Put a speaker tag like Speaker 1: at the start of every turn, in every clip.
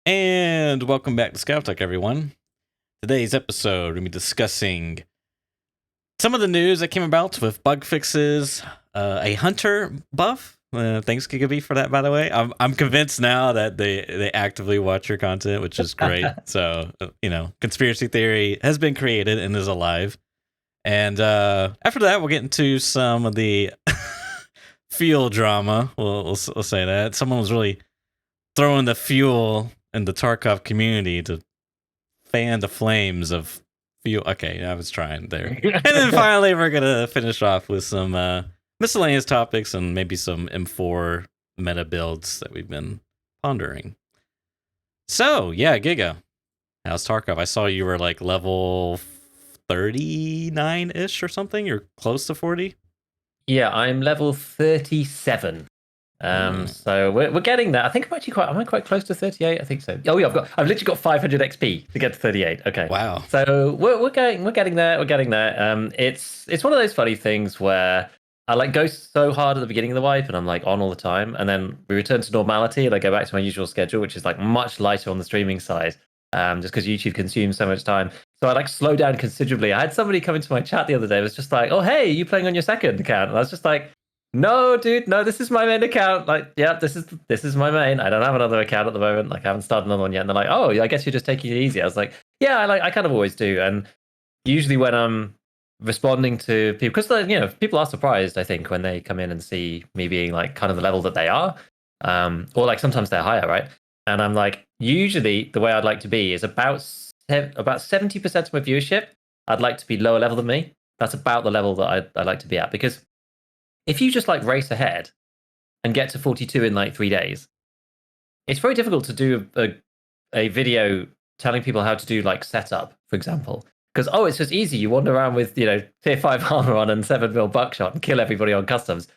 Speaker 1: And welcome back to ScavTalk, everyone. Today's episode, we're going to be discussing some of the news that came about with bug fixes, a hunter buff. Thanks, GigaBeef, for that, by the way. I'm convinced now that they actively watch your content, which is great. So, conspiracy theory has been created and is alive. And after that, we'll get into some of the fuel drama. We'll say that. Someone was really throwing the fuel in the Tarkov community to fan the flames of fuel. Okay, I was trying there. And then finally, we're going to finish off with some miscellaneous topics and maybe some M4 meta builds that we've been pondering. So, yeah, Giga, how's Tarkov? I saw you were like level 39-ish or something. You're close to 40?
Speaker 2: Yeah, I'm level 37. So we're getting there. I think am I quite close to 38? I think so. Oh yeah, I've literally got 500 XP to get to 38. Okay.
Speaker 1: Wow.
Speaker 2: So we're getting there. It's one of those funny things where I like go so hard at the beginning of the wipe and I'm like on all the time, and then we return to normality and I go back to my usual schedule, which is like much lighter on the streaming side. Just because YouTube consumes so much time. So I like slow down considerably. I had somebody come into my chat the other day. It was just like, "Oh, hey, you playing on your second account?" And I was just like, "No, dude, no, this is my main account. Like, yeah, this is my main. I don't have another account at the moment. Like, I haven't started another one yet." And they're like, "Oh, I guess you're just taking it easy." I was like, "Yeah, I kind of always do." And usually when I'm responding to people, because people are surprised, I think, when they come in and see me being like kind of the level that they are, or like sometimes they're higher, right? And I'm like, usually the way I'd like to be is about 70% of my viewership, I'd like to be lower level than me. That's about the level that I'd like to be at. Because if you just like race ahead and get to 42 in like 3 days, it's very difficult to do a video telling people how to do like setup, for example. Because, it's just easy. You wander around with, tier 5 armor on and 7mm buckshot and kill everybody on customs.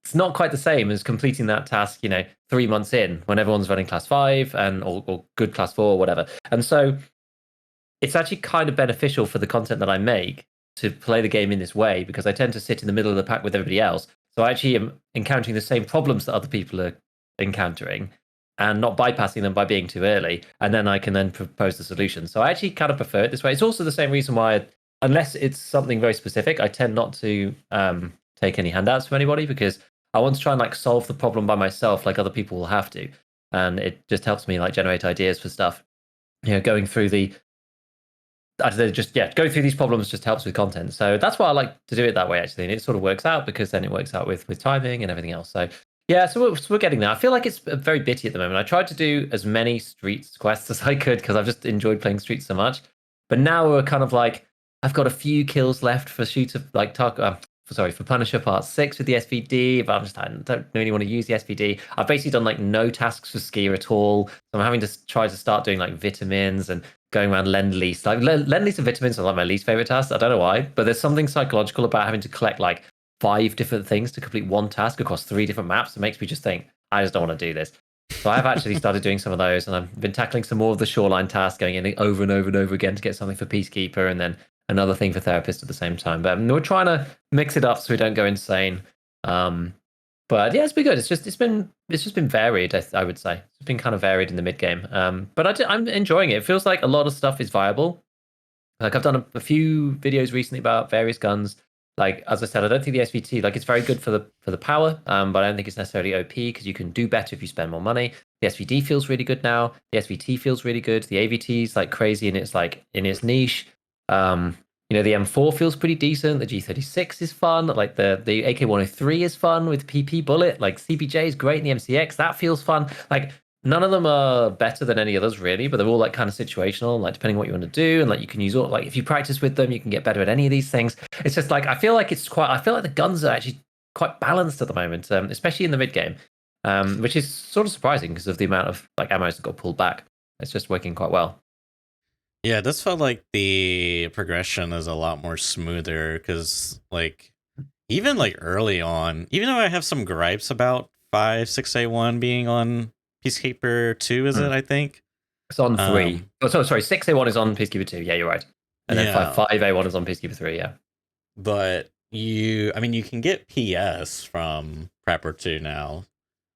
Speaker 2: It's not quite the same as completing that task, 3 months in when everyone's running class 5 or good class 4 or whatever. And so it's actually kind of beneficial for the content that I make to play the game in this way, because I tend to sit in the middle of the pack with everybody else. So I actually am encountering the same problems that other people are encountering and not bypassing them by being too early. And then I can then propose the solution. So I actually kind of prefer it this way. It's also the same reason why, unless it's something very specific, I tend not to take any handouts from anybody, because I want to try and like solve the problem by myself, like other people will have to. And it just helps me like generate ideas for stuff. Going through going through these problems just helps with content. So that's why I like to do it that way, actually. And it sort of works out, because then it works out with timing and everything else. So yeah, so we're getting there. I feel like it's very bitty at the moment. I tried to do as many streets quests as I could, because I've just enjoyed playing streets so much. But now we're kind of like, I've got a few kills left for for Punisher Part 6 with the SVD, but I don't really want to use the SVD. I've basically done like no tasks for skier at all. So I'm having to try to start doing like vitamins and going around Lend-Lease. Like Lend-Lease and vitamins are like my least favorite tasks. I don't know why, but there's something psychological about having to collect like 5 different things to complete one task across 3 different maps. It makes me just think, I just don't want to do this. So I've actually started doing some of those, and I've been tackling some more of the shoreline tasks, going in over and over and over again to get something for Peacekeeper, and then another thing for Therapist at the same time. But we're trying to mix it up so we don't go insane. But yeah, it's been good. It's just been varied. I would say it's been kind of varied in the mid game. But I'm enjoying it. It feels like a lot of stuff is viable. Like I've done a few videos recently about various guns. Like as I said, I don't think the SVT it's very good for the power, but I don't think it's necessarily OP, because you can do better if you spend more money. The SVD feels really good now. The SVT feels really good. The AVT is like crazy in its niche. The M4 feels pretty decent. The G36 is fun. Like the AK-103 is fun with PP bullet. Like CPJ is great in the MCX. That feels fun. Like none of them are better than any others really, but they're all like kind of situational, like depending on what you want to do. And like you can use all, like if you practice with them, you can get better at any of these things. It's just like I feel like the guns are actually quite balanced at the moment, especially in the mid game, which is sort of surprising because of the amount of like ammo that got pulled back. It's just working quite well.
Speaker 1: Yeah, it does feel like the progression is a lot more smoother, because like even like early on, even though I have some gripes about 5.6A1 being on Peacekeeper 2, is it? I think
Speaker 2: it's on 3. Sorry, 6A1 is on Peacekeeper 2. Yeah, you're right. And then 5A1 is on Peacekeeper 3. Yeah,
Speaker 1: but you can get PS from Prepper 2 now.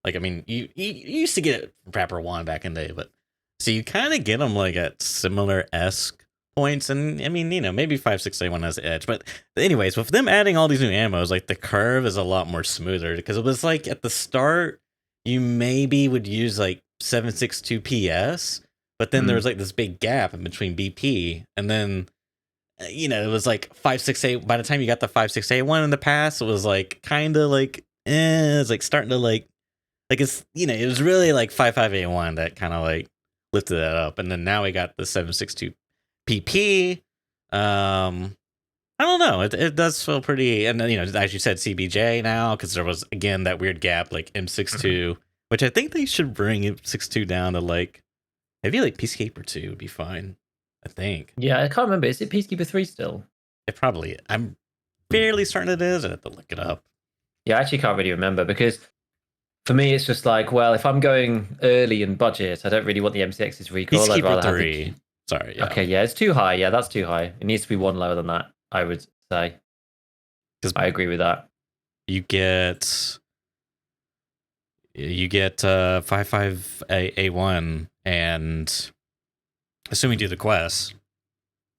Speaker 1: Like, I mean, you used to get it from Prepper 1 back in the day, but So you kind of get them like at similar esque points, and I mean, maybe 5.6A1 has the edge, but anyways, with them adding all these new ammos, like the curve is a lot more smoother because it was like at the start you maybe would use like 7.62 PS, but then there was like this big gap in between BP, and then it was like 5.6A. By the time you got the 5.6A1 in the past, it was like kind of like it's like starting to like it's it was really like 5.5A1 that kind of like lifted that up, and then now we got the 7.62 PP. I don't know. It does feel pretty, and then as you said, CBJ now, because there was again that weird gap like M62, which I think they should bring M62 down to like maybe like Peacekeeper 2 would be fine. I think.
Speaker 2: Yeah, I can't remember. Is it Peacekeeper 3 still?
Speaker 1: It probably. I'm fairly certain it is. I have to look it up.
Speaker 2: Yeah, I actually can't really remember because for me it's just like, well, if I'm going early in budget, I don't really want the MCX's recoil. I'd rather
Speaker 1: Peacekeeper 3. Sorry. Yeah.
Speaker 2: Okay, yeah, it's too high. Yeah, that's too high. It needs to be one lower than that, I would say. I agree with that.
Speaker 1: You get 5.5A1, and assuming you do the quest,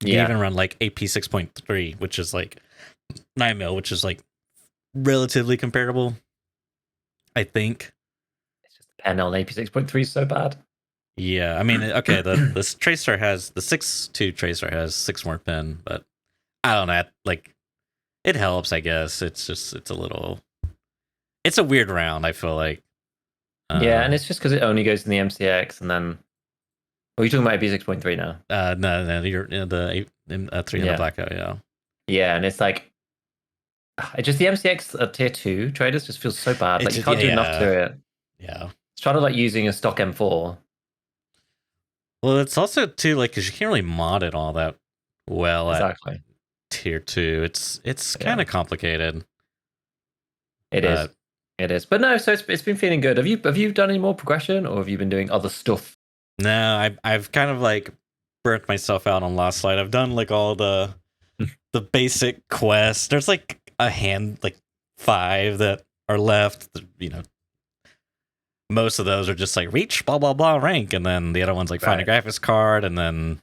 Speaker 1: you even run like AP 6.3, which is like 9mm, which is like relatively comparable, I think.
Speaker 2: It's just the pen on AP 6.3 is so bad.
Speaker 1: Yeah, I mean, okay, this tracer has the 6.2 tracer has 6 more pen, but I don't know, like it helps, I guess. It's a little, it's a weird round, I feel like.
Speaker 2: Yeah, and it's just because it only goes in the MCX, and then are you talking about AP 6.3 now?
Speaker 1: No, you're the 300 blackout, yeah.
Speaker 2: Yeah, and it's like just the MCX tier 2 traders just feels so bad. Like you can't do enough to it.
Speaker 1: Yeah,
Speaker 2: it's trying to like using a stock M4.
Speaker 1: Well, it's also too like because you can't really mod it all that well.
Speaker 2: Exactly.
Speaker 1: At tier 2, it's kind of complicated.
Speaker 2: It is. But no, so it's been feeling good. Have you done any more progression, or have you been doing other stuff?
Speaker 1: No, I've kind of like burnt myself out on Lost Light. I've done like all the basic quests. There's like a hand, like 5 that are left. Most of those are just like reach blah blah blah rank, and then the other one's like find a graphics card, and then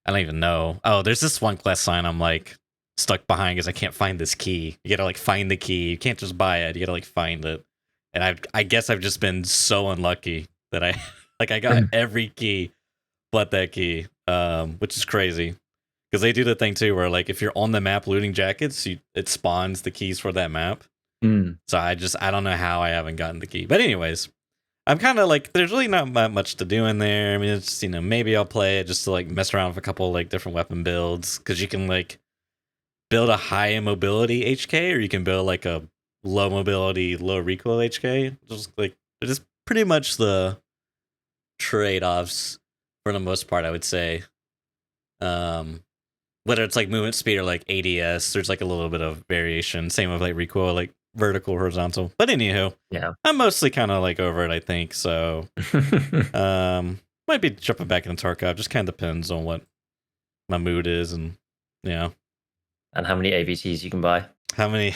Speaker 1: I don't even know. Oh, there's this one quest line I'm like stuck behind because I can't find this key. You gotta like find the key. You can't just buy it. You gotta like find it. And I guess I've just been so unlucky that I got every key but that key, which is crazy because they do the thing too where like if you're on the map looting jackets, it spawns the keys for that map. So I don't know how I haven't gotten the key. But anyways, I'm kind of like, there's really not much to do in there. I mean, it's maybe I'll play it just to like mess around with a couple like different weapon builds, because you can like build a high mobility HK, or you can build like a low mobility, low recoil HK. Just like it is pretty much the trade-offs for the most part, I would say. Whether it's like movement speed or like ADS, there's like a little bit of variation. Same with like recoil, like vertical, horizontal. But anywho,
Speaker 2: yeah,
Speaker 1: I'm mostly kind of like over it, I think. So might be jumping back into Tarkov. Just kind of depends on what my mood is, and
Speaker 2: and how many AVTs you can buy.
Speaker 1: How many?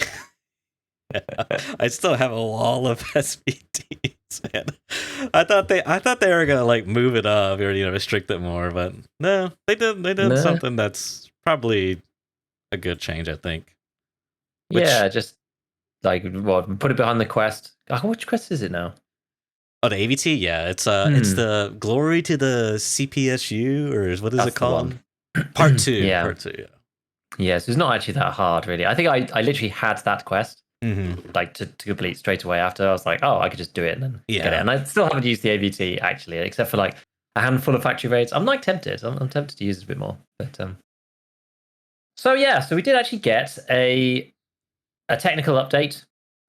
Speaker 1: I still have a wall of SVTs, man. I thought they were gonna like move it up or restrict it more, but no, they did something that's probably a good change, I think.
Speaker 2: Yeah, just like put it behind the quest. Which quest is it now?
Speaker 1: Oh, the AVT, yeah, it's the Glory to the CPSU, or what is it called? Part 2.
Speaker 2: Yeah.
Speaker 1: Part 2, yeah.
Speaker 2: Yeah, so it's not actually that hard, really. I think I literally had that quest like to complete straight away after. I was like, oh, I could just do it and then get it. And I still haven't used the AVT actually, except for like a handful of factory raids. I'm like tempted. I'm tempted to use it a bit more. But so we did actually get a technical update,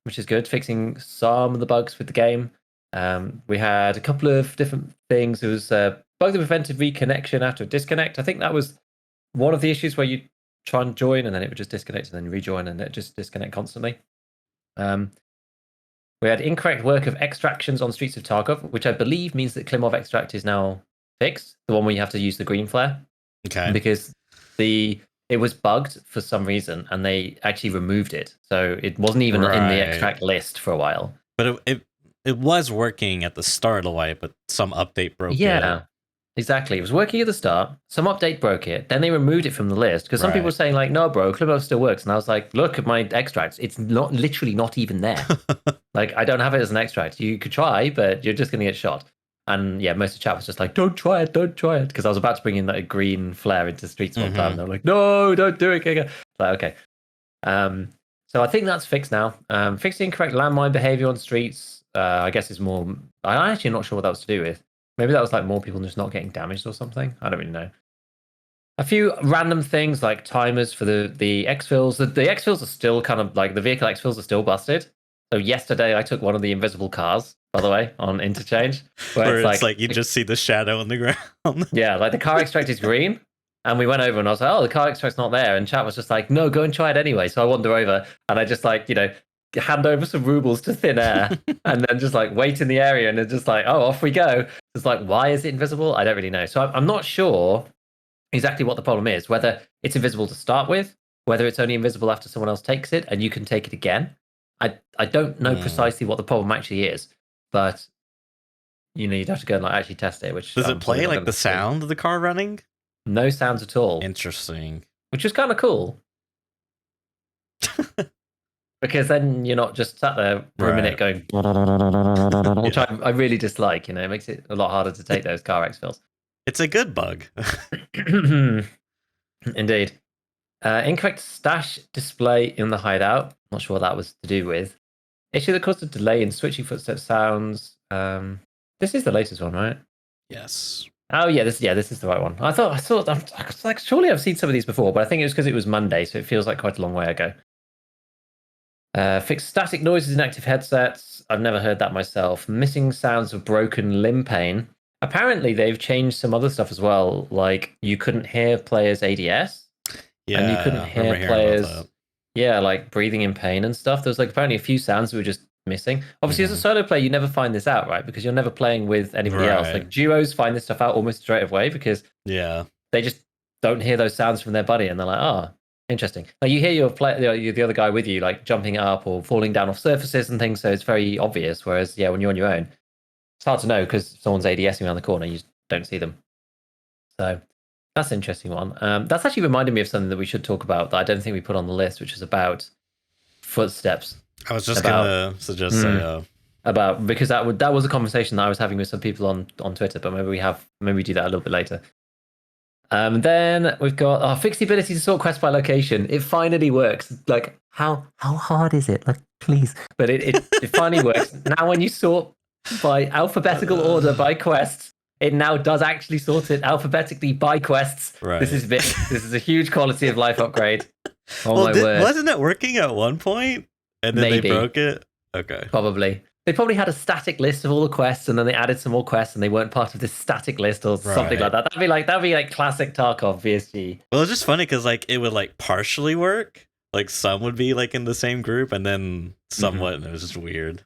Speaker 2: which is good, fixing some of the bugs with the game. We had a couple of different things. It was a bug that prevented reconnection after a disconnect. I think that was one of the issues where you try and join and then it would just disconnect and then rejoin and it just disconnect constantly. We had incorrect work of extractions on Streets of Tarkov, which I believe means that Klimov extract is now fixed, the one where you have to use the green flare.
Speaker 1: Okay.
Speaker 2: Because it was bugged for some reason and they actually removed it. So it wasn't even in the extract list for a while. But
Speaker 1: it was working at the start of the wipe, but some update broke it.
Speaker 2: Yeah, Exactly. It was working at the start. Some update broke it. Then they removed it from the list because some people were
Speaker 1: Right.
Speaker 2: saying like, "No, bro, ClipOS still works." And I was like, "Look at my extracts. It's not literally not even there. Like, I don't have it as an extract. You could try, but you're just going to get shot." And yeah, most of the chat was just like, "Don't try it, don't try it," because I was about to bring in that green flare into Streets one time, and they were like, "No, don't do it, Giga." Like, okay. So I think that's fixed now. Fix the incorrect landmine behavior on streets. I guess is more. I'm actually not sure what that was to do with. Maybe that was like more people just not getting damaged or something. I don't really know. A few random things like timers for the exfils. The exfils are still kind of like the vehicle exfils are still busted. So yesterday I took one of the invisible cars, by the way, on interchange,
Speaker 1: where it's like you just see the shadow on the ground.
Speaker 2: yeah, like the car extract is green. And we went over and I was like, "Oh, the car extract's not there." And chat was just like, "No, go and try it anyway." So I wander over and I just like, hand over some rubles to thin air and then just like wait in the area and it's just like, "Oh, off we go." It's like, why is it invisible? I don't really know. So I'm not sure exactly what the problem is, whether it's invisible to start with, whether it's only invisible after someone else takes it and you can take it again. I don't know precisely what the problem actually is, but you'd have to go and like actually test it. Which
Speaker 1: Does it play like the sound of the car running?
Speaker 2: No sounds at all.
Speaker 1: Interesting.
Speaker 2: Which is kind of cool. Because then you're not just sat there for a minute going, which I really dislike. It makes it a lot harder to take those car exfils.
Speaker 1: It's a good bug.
Speaker 2: Indeed. Incorrect stash display in the hideout. Not sure what that was to do with. Issue that caused a delay in switching footstep sounds. This is the latest one, right?
Speaker 1: Yes.
Speaker 2: Oh yeah, this is the right one. I was like, surely I've seen some of these before, but I think it was because it was Monday, so it feels like quite a long way ago. Fix static noises in active headsets. I've never heard that myself. Missing sounds of broken limb pain. Apparently, they've changed some other stuff as well. Like you couldn't hear players' ADS,
Speaker 1: Yeah,
Speaker 2: and you couldn't hear players. Yeah, like breathing in pain and stuff. There was like apparently a few sounds that were just missing. Obviously, as a solo player, you never find this out, right? Because you're never playing with anybody else. Like duos find this stuff out almost straight away because they just don't hear those sounds from their buddy, and they're like, "Oh, interesting." Like you hear the other guy with you, like jumping up or falling down off surfaces and things, so it's very obvious. Whereas, yeah, when you're on your own, it's hard to know because someone's ADSing around the corner, you just don't see them. So that's an interesting one. That's actually reminded me of something that we should talk about that I don't think we put on the list, which is about footsteps.
Speaker 1: I was just gonna suggest
Speaker 2: about because that was a conversation that I was having with some people on Twitter, but maybe we do that a little bit later. Then we've got fix the ability to sort quests by location. It finally works. Like how hard is it? Like please, but it finally works. Now when you sort by alphabetical order by quests, it now does actually sort it alphabetically by quests.
Speaker 1: Right.
Speaker 2: This is big. This is a huge quality of life upgrade. Oh my word!
Speaker 1: Wasn't it working at one point and then they broke it? Okay,
Speaker 2: probably. They probably had a static list of all the quests, and then they added some more quests, and they weren't part of this static list or something like that. That'd be like classic Tarkov VSG.
Speaker 1: Well, it's just funny because like it would like partially work, like some would be like in the same group, and then somewhat, and it was just weird.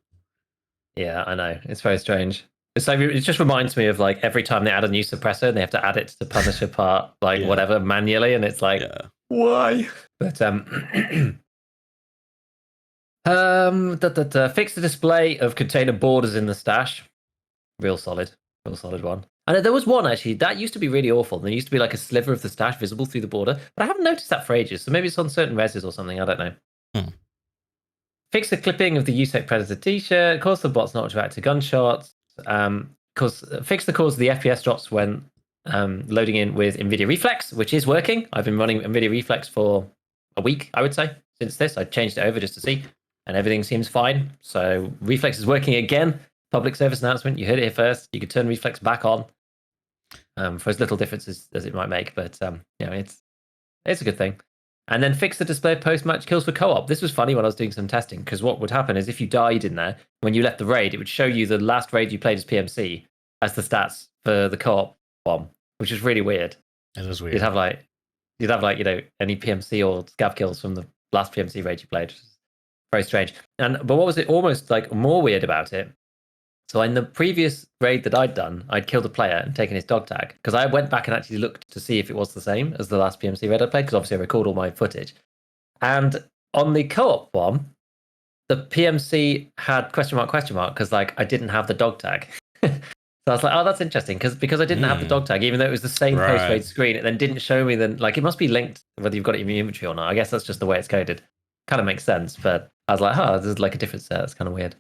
Speaker 2: Yeah, I know. It's very strange. It's like it just reminds me of like every time they add a new suppressor, and they have to add it to the Punisher part, like whatever manually, and it's like why? But fix the display of container borders in the stash. Real solid one. And there was one actually that used to be really awful. There used to be like a sliver of the stash visible through the border, but I haven't noticed that for ages. So maybe it's on certain reses or something. I don't know. Fix the clipping of the USEC Predator T-shirt. Cause the bots not to react to gunshots. Fix the cause of the FPS drops when loading in with NVIDIA Reflex, which is working. I've been running NVIDIA Reflex for a week, I would say, since this. I changed it over just to see, and everything seems fine. So Reflex is working again. Public service announcement. You heard it here first. You could turn Reflex back on for as little difference as it might make, but it's a good thing. And then fix the display of post-match kills for co-op. This was funny when I was doing some testing, because what would happen is if you died in there, when you left the raid, it would show you the last raid you played as PMC as the stats for the co-op bomb, which is really weird.
Speaker 1: It is weird.
Speaker 2: You'd have like any PMC or scav kills from the last PMC raid you played, which is very strange. But what was it almost like more weird about it? So in the previous raid that I'd done, I'd killed a player and taken his dog tag, because I went back and actually looked to see if it was the same as the last PMC raid I played, because obviously I recorded all my footage. And on the co-op one, the PMC had question mark, because like I didn't have the dog tag. So I was like, oh, that's interesting because I didn't have the dog tag, even though it was the same post raid screen. It then didn't show me then like it must be linked whether you've got it in your inventory or not. I guess that's just the way it's coded. Kind of makes sense, but I was like, this is like a different set. It's kind of weird.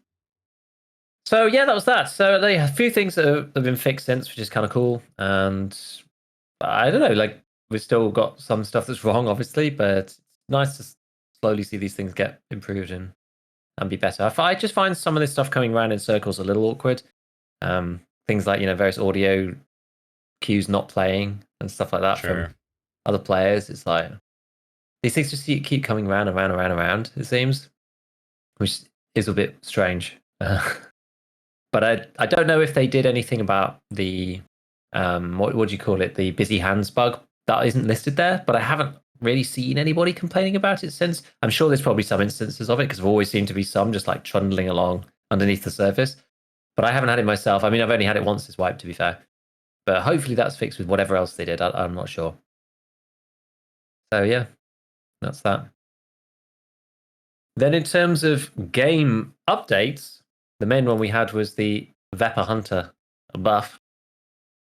Speaker 2: So yeah, that was that. So there are a few things that have been fixed since, which is kind of cool. And I don't know, like we've still got some stuff that's wrong, obviously, but it's nice to slowly see these things get improved and be better. I just find some of this stuff coming around in circles a little awkward. Things like various audio cues not playing and stuff like that from other players. It's like these things just keep coming around and around and around. It seems, which is a bit strange. But I don't know if they did anything about the what do you call it? The busy hands bug that isn't listed there. But I haven't really seen anybody complaining about it since. I'm sure there's probably some instances of it because there always seem to be some just like trundling along underneath the surface. But I haven't had it myself. I mean, I've only had it once this wipe, to be fair. But hopefully that's fixed with whatever else they did. I'm not sure. So yeah, that's that. Then in terms of game updates, the main one we had was the Vepr Hunter buff,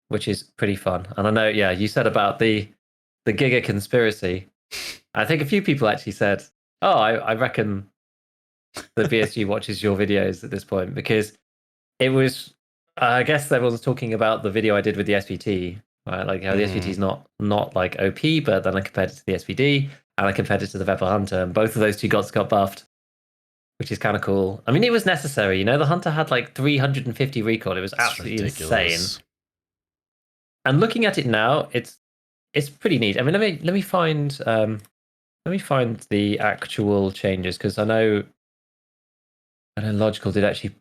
Speaker 2: which is pretty fun. And I know, yeah, you said about the Giga conspiracy. I think a few people actually said, oh, I reckon the BSG watches your videos at this point because it was, I guess everyone was talking about the video I did with the SVT, right? Like how the SVT is not like OP, but then I compared it to the SVD and I compared it to the Vepr Hunter, and both of those two gods got buffed, which is kind of cool. I mean, it was necessary. The Hunter had like 350 recoil. It was absolutely insane. And looking at it now, it's pretty neat. I mean, let me find the actual changes because I know Logical did actually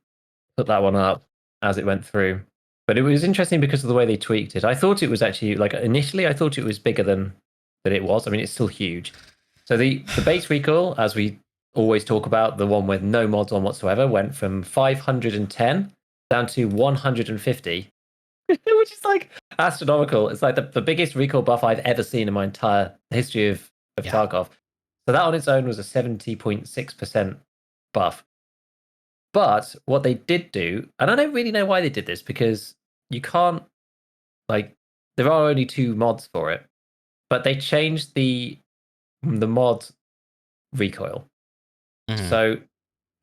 Speaker 2: put that one up as it went through. But it was interesting because of the way they tweaked it. I thought it was actually, like, initially I thought it was bigger than it was. I mean, it's still huge. So the base recoil, as we always talk about, the one with no mods on whatsoever, went from 510 down to 150, which is like astronomical. It's like the biggest recoil buff I've ever seen in my entire history of Tarkov. So that on its own was a 70.6% buff. But what they did do, and I don't really know why they did this, because you can't, like, there are only 2 mods for it, but they changed the mod recoil. So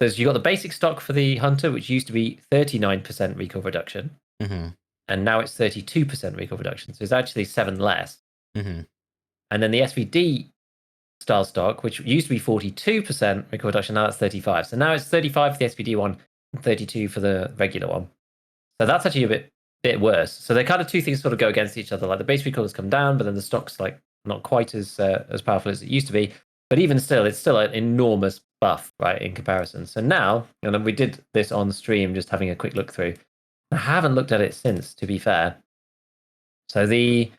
Speaker 2: you got the basic stock for the Hunter, which used to be 39% recoil reduction, and now it's 32% recoil reduction. So it's actually 7 less. And then the SVD style stock, which used to be 42% recoil reduction, now it's 35. So now it's 35 for the SVD one and 32 for the regular one. So that's actually a bit worse. So they kind of 2 things sort of go against each other. Like the base recoil has come down, but then the stock's like not quite as powerful as it used to be. But even still, it's still an enormous buff, right, in comparison. So now, and we did this on stream, just having a quick look through. I haven't looked at it since, to be fair. So the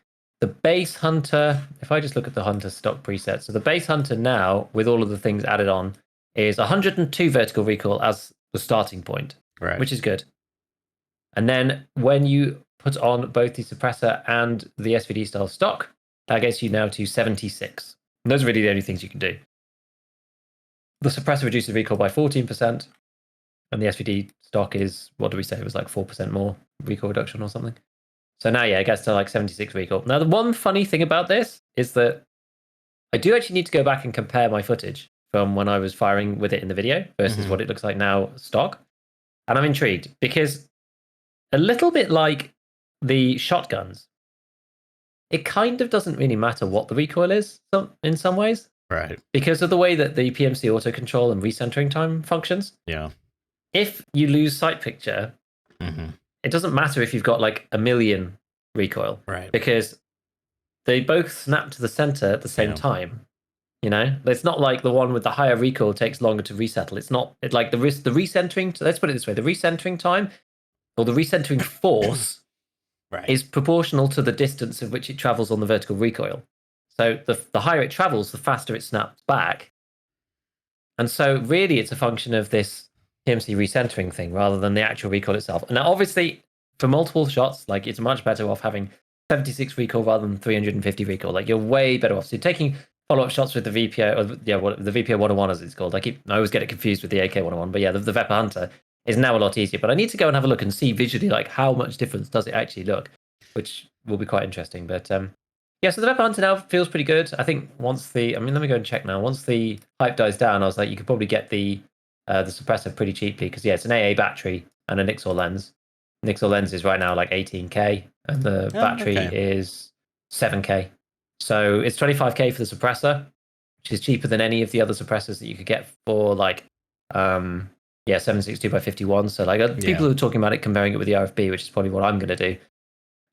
Speaker 2: base Hunter, if I just look at the Hunter stock preset, so the base Hunter now, with all of the things added on, is 102 vertical recoil as the starting point, which is good. And then when you put on both the suppressor and the SVD style stock, that gets you now to 76. And those are really the only things you can do. The suppressor reduces recoil by 14%, and the SVD stock is, what do we say, it was like 4% more recoil reduction or something. So now, yeah, it gets to like 76 recoil. Now, the one funny thing about this is that I do actually need to go back and compare my footage from when I was firing with it in the video versus what it looks like now stock. And I'm intrigued because a little bit like the shotguns, it kind of doesn't really matter what the recoil is in some ways.
Speaker 1: Right. Because
Speaker 2: of the way that the PMC auto control and recentering time functions.
Speaker 1: Yeah.
Speaker 2: If you lose sight picture, it doesn't matter if you've got like 1 million recoil.
Speaker 1: Right.
Speaker 2: Because they both snap to the center at the same time. It's not like the one with the higher recoil takes longer to resettle. It's like the recentering, let's put it this way, the recentering time or the recentering force is proportional to the distance of which it travels on the vertical recoil. So the higher it travels, the faster it snaps back. And so really it's a function of this PMC recentering thing rather than the actual recoil itself. And now obviously for multiple shots, like it's much better off having 76 recoil rather than 350 recoil. Like you're way better off. So you're taking follow-up shots with the VPO, the VPO 101 as it's called. I always get it confused with the AK 101, but yeah, the Vepr Hunter. is now a lot easier. But I need to go and have a look and see visually like how much difference does it actually look, which will be quite interesting. But yeah, so the Vepr Hunter now feels pretty good. I think once let me go and check now. Once the hype dies down, I was like, you could probably get the suppressor pretty cheaply because it's an AA battery and a Nixor lens. Nixor lens is right now like 18K, and the battery is 7K. So it's 25K for the suppressor, which is cheaper than any of the other suppressors that you could get for like 762 by 51. So like people are talking about it, comparing it with the RFB, which is probably what I'm going to do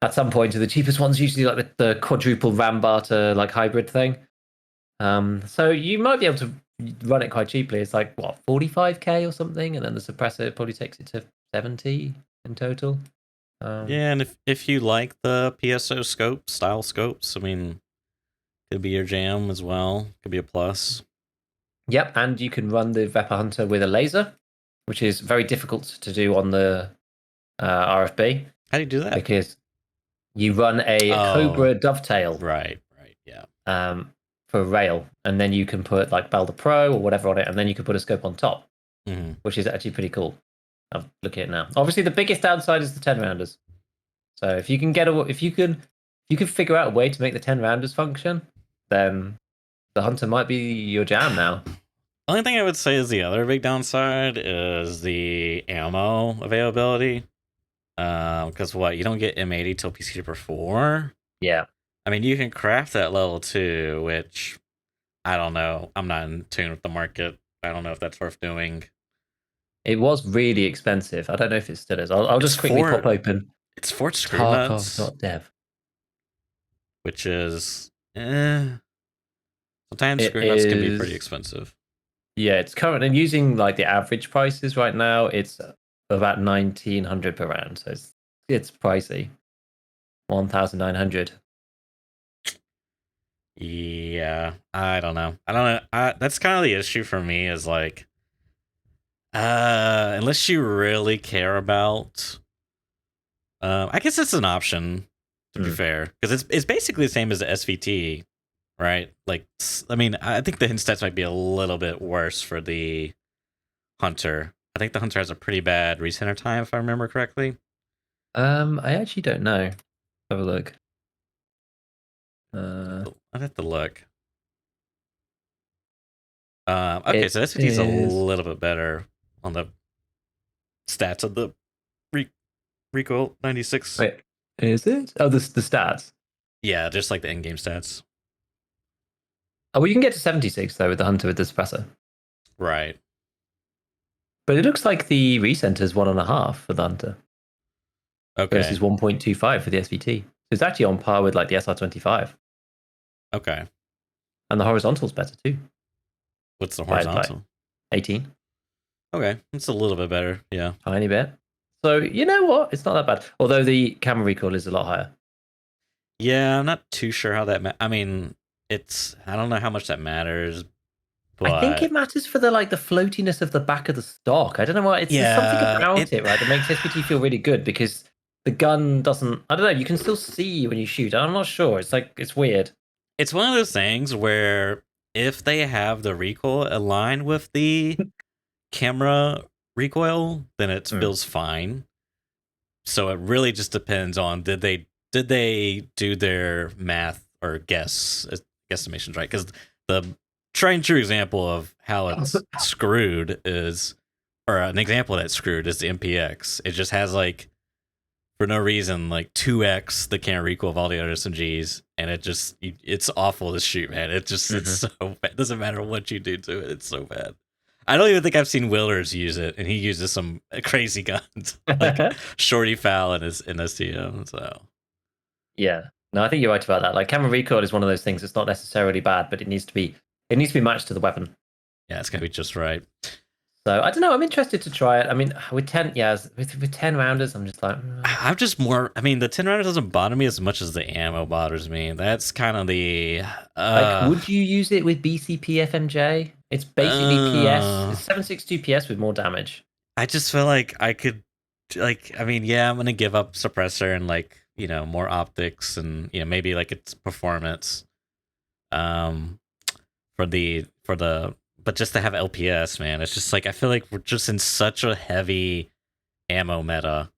Speaker 2: at some point. To the cheapest ones, usually like the quadruple RAM barter like hybrid thing. So you might be able to run it quite cheaply. It's like what, 45K or something, and then the suppressor probably takes it to 70 in total.
Speaker 1: And if you like the PSO style scopes, I mean, could be your jam as well. Could be a plus.
Speaker 2: Yep, and you can run the Vepr Hunter with a laser, which is very difficult to do on the RFB.
Speaker 1: How do you do that?
Speaker 2: Because you run a Cobra dovetail.
Speaker 1: Right, yeah.
Speaker 2: For rail, and then you can put like Balder Pro or whatever on it, and then you can put a scope on top, which is actually pretty cool. I'm looking at it now. Obviously, the biggest downside is the 10 rounders. So if you can figure out a way to make the 10 rounders function, then the Hunter might be your jam now.
Speaker 1: Only thing I would say is the other big downside is the ammo availability. Because you don't get M80 till Peacekeeper 4.
Speaker 2: Yeah.
Speaker 1: I mean, you can craft that level 2, which I don't know. I'm not in tune with the market. I don't know if that's worth doing.
Speaker 2: It was really expensive. I don't know if it still is. I'll just quickly pop open.
Speaker 1: It's for Screwnuts.
Speaker 2: Tarkov.dev.
Speaker 1: Which is sometimes Screwnuts can be pretty expensive.
Speaker 2: Yeah, it's currently using like the average prices right now. It's about 1,900 per round, so it's pricey. 1,900.
Speaker 1: Yeah, I don't know. That's kind of the issue for me is like, unless you really care about, I guess it's an option to be fair, because it's basically the same as the SVT, right? Like, I mean, I think the hint stats might be a little bit worse for the Hunter. I think the Hunter has a pretty bad recenter time, if I remember correctly.
Speaker 2: I actually don't know. Have a look.
Speaker 1: I'd have to look. Okay, so SVT is a little bit better on the stats of the recoil 96.
Speaker 2: Wait, is it? Oh, the stats.
Speaker 1: Yeah, just like the in-game stats.
Speaker 2: Oh, well, you can get to 76 though with the Hunter with the suppressor.
Speaker 1: Right.
Speaker 2: But it looks like the recenter is 1.5 for the Hunter.
Speaker 1: Okay.
Speaker 2: Versus 1.25 for the SVT. So it's actually on par with like the SR25.
Speaker 1: Okay.
Speaker 2: And the horizontal's better too.
Speaker 1: What's the horizontal?
Speaker 2: 18.
Speaker 1: Okay, it's a little bit better. Yeah.
Speaker 2: Tiny bit. So you know what? It's not that bad. Although the camera recoil is a lot higher.
Speaker 1: Yeah, I'm not too sure how that. I mean, I don't know how much that matters. But
Speaker 2: I think it matters for the floatiness of the back of the stock. I don't know why. There's something about it, right, that makes SVT feel really good because the gun doesn't. I don't know. You can still see when you shoot. I'm not sure. It's weird.
Speaker 1: It's one of those things where if they have the recoil aligned with the camera recoil, then it feels fine. So it really just depends on did they do their math or guesstimations right? Because the tried and true example of how it's screwed is, or an example that's screwed is the MPX. It just has for no reason 2x the camera recoil of all the other SMGs, and it's awful to shoot, man. It's so bad. It doesn't matter what you do to it, it's so bad. I don't even think I've seen Willers use it, and he uses some crazy guns like Shorty Fowl in his STM. So
Speaker 2: yeah, no, I think you're right about that. Camera recoil is one of those things. It's not necessarily bad, but it needs to be matched to the weapon.
Speaker 1: Yeah, it's gonna be just right.
Speaker 2: So I don't know. I'm interested to try it. I mean, with 10 rounders, I'm just like.
Speaker 1: I'm just more. I mean, the 10 rounder doesn't bother me as much as the ammo bothers me. That's kind of the.
Speaker 2: Would you use it with BCP FMJ? It's basically PS. It's 762 PS with more damage.
Speaker 1: I just feel like I could, I mean, yeah, I'm gonna give up suppressor and more optics and maybe its performance, for the but just to have LPS, man, it's just like I feel like we're just in such a heavy ammo meta.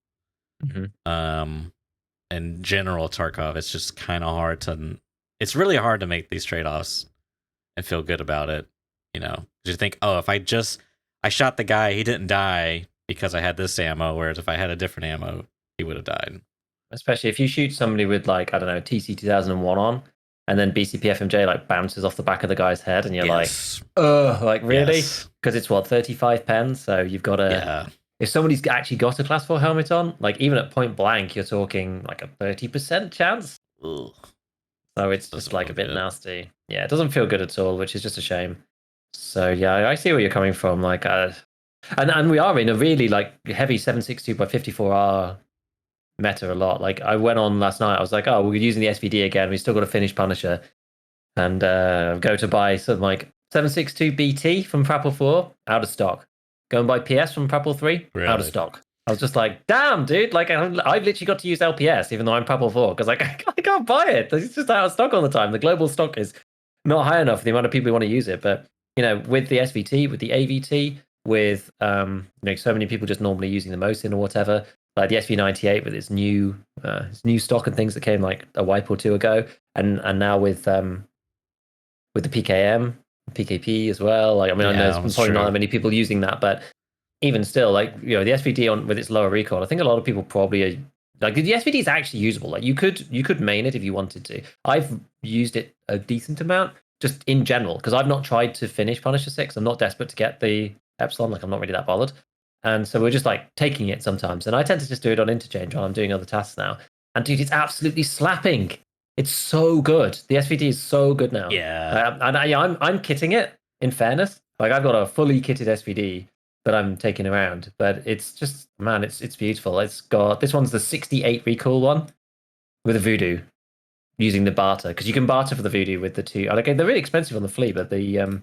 Speaker 1: In general, Tarkov, it's just kind of hard to. It's really hard to make these trade offs and feel good about it. You know, you think, oh, if I shot the guy, he didn't die because I had this ammo, whereas if I had a different ammo, he would have died.
Speaker 2: Especially if you shoot somebody with like, I don't know, TC 2001 on, and then BCP FMJ like bounces off the back of the guy's head, and you're like, ugh, like really? Because it's what, 35 pens, so you've got to.
Speaker 1: Yeah.
Speaker 2: If somebody's actually got a class 4 helmet on, like even at point blank, you're talking like a 30% chance.
Speaker 1: Ugh.
Speaker 2: So it's just like a bit nasty. Yeah, it doesn't feel good at all, which is just a shame. So yeah, I see where you're coming from. Like, and we are in a really like heavy 7.62 by 54R meta a lot. Like I went on last night, I was like, oh, we're using the SVD again. We still got to finish Punisher, and go to buy some like 7.62 BT from Prapple 4 out of stock. Go and buy PS from Prapple 3 out of stock. I was just like, damn, dude! Like I've literally got to use LPS even though I'm Prapple 4 because like I can't buy it. It's just out of stock all the time. The global stock is not high enough for the amount of people who want to use it. But you know, with the SVT, with the AVT, with so many people just normally using the Mosin or whatever, like the SV98 with its new stock and things that came like a wipe or two ago, and now with the PKM, PKP as well. Like I mean, I know there's probably not that many people using that, but even still, like the SVD on with its lower recoil, I think a lot of people probably are like the SVD is actually usable. Like you could main it if you wanted to. I've used it a decent amount just in general because I've not tried to finish Punisher 6. I'm not desperate to get the Epsilon. Like I'm not really that bothered. And so we're just like taking it sometimes. And I tend to just do it on interchange while I'm doing other tasks now. And dude, it's absolutely slapping. It's so good. The SVD is so good now.
Speaker 1: Yeah.
Speaker 2: I'm kitting it, in fairness. Like I've got a fully kitted SVD that I'm taking around. But it's just, man, it's beautiful. It's got, this one's the 68 recoil one with a Voodoo using the barter. Because you can barter for the Voodoo with the two. Like, they're really expensive on the flea, but the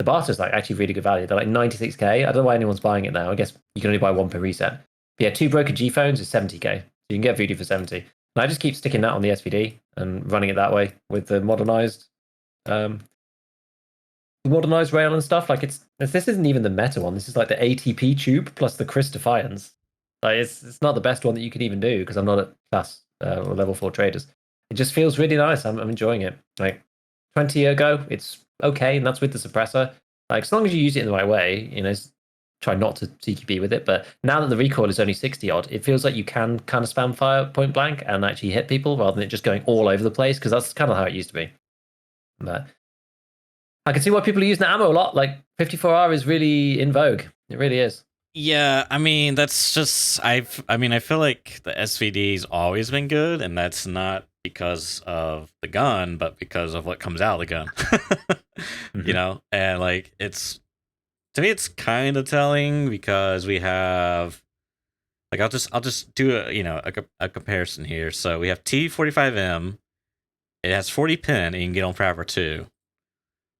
Speaker 2: barter's like actually really good value. They're like 96k. I don't know why anyone's buying it now. I guess you can only buy one per reset. But yeah, 2 broken G phones is 70k. So you can get Voodoo for 70. And I just keep sticking that on the SVD and running it that way with the modernized rail and stuff. Like this isn't even the meta one. This is like the ATP tube plus the Chris Defiance. Like it's not the best one that you could even do because I'm not at class or level 4 traders. It just feels really nice. I'm enjoying it. Like 20 years ago, it's okay, and that's with the suppressor. Like as long as you use it in the right way, try not to CQB with it. But now that the recoil is only 60 odd, it feels like you can kind of spam fire point blank and actually hit people rather than it just going all over the place because that's kind of how it used to be. But I can see why people are using the ammo a lot. Like 54R is really in vogue. It really is.
Speaker 1: Yeah, I mean that's just I feel like the SVD's always been good, and that's not because of the gun, but because of what comes out of the gun.
Speaker 2: Mm-hmm.
Speaker 1: And like to me it's kind of telling because we have like I'll just do a comparison here. So we have T45M. It has 40 pin, and you can get on Prapper 2,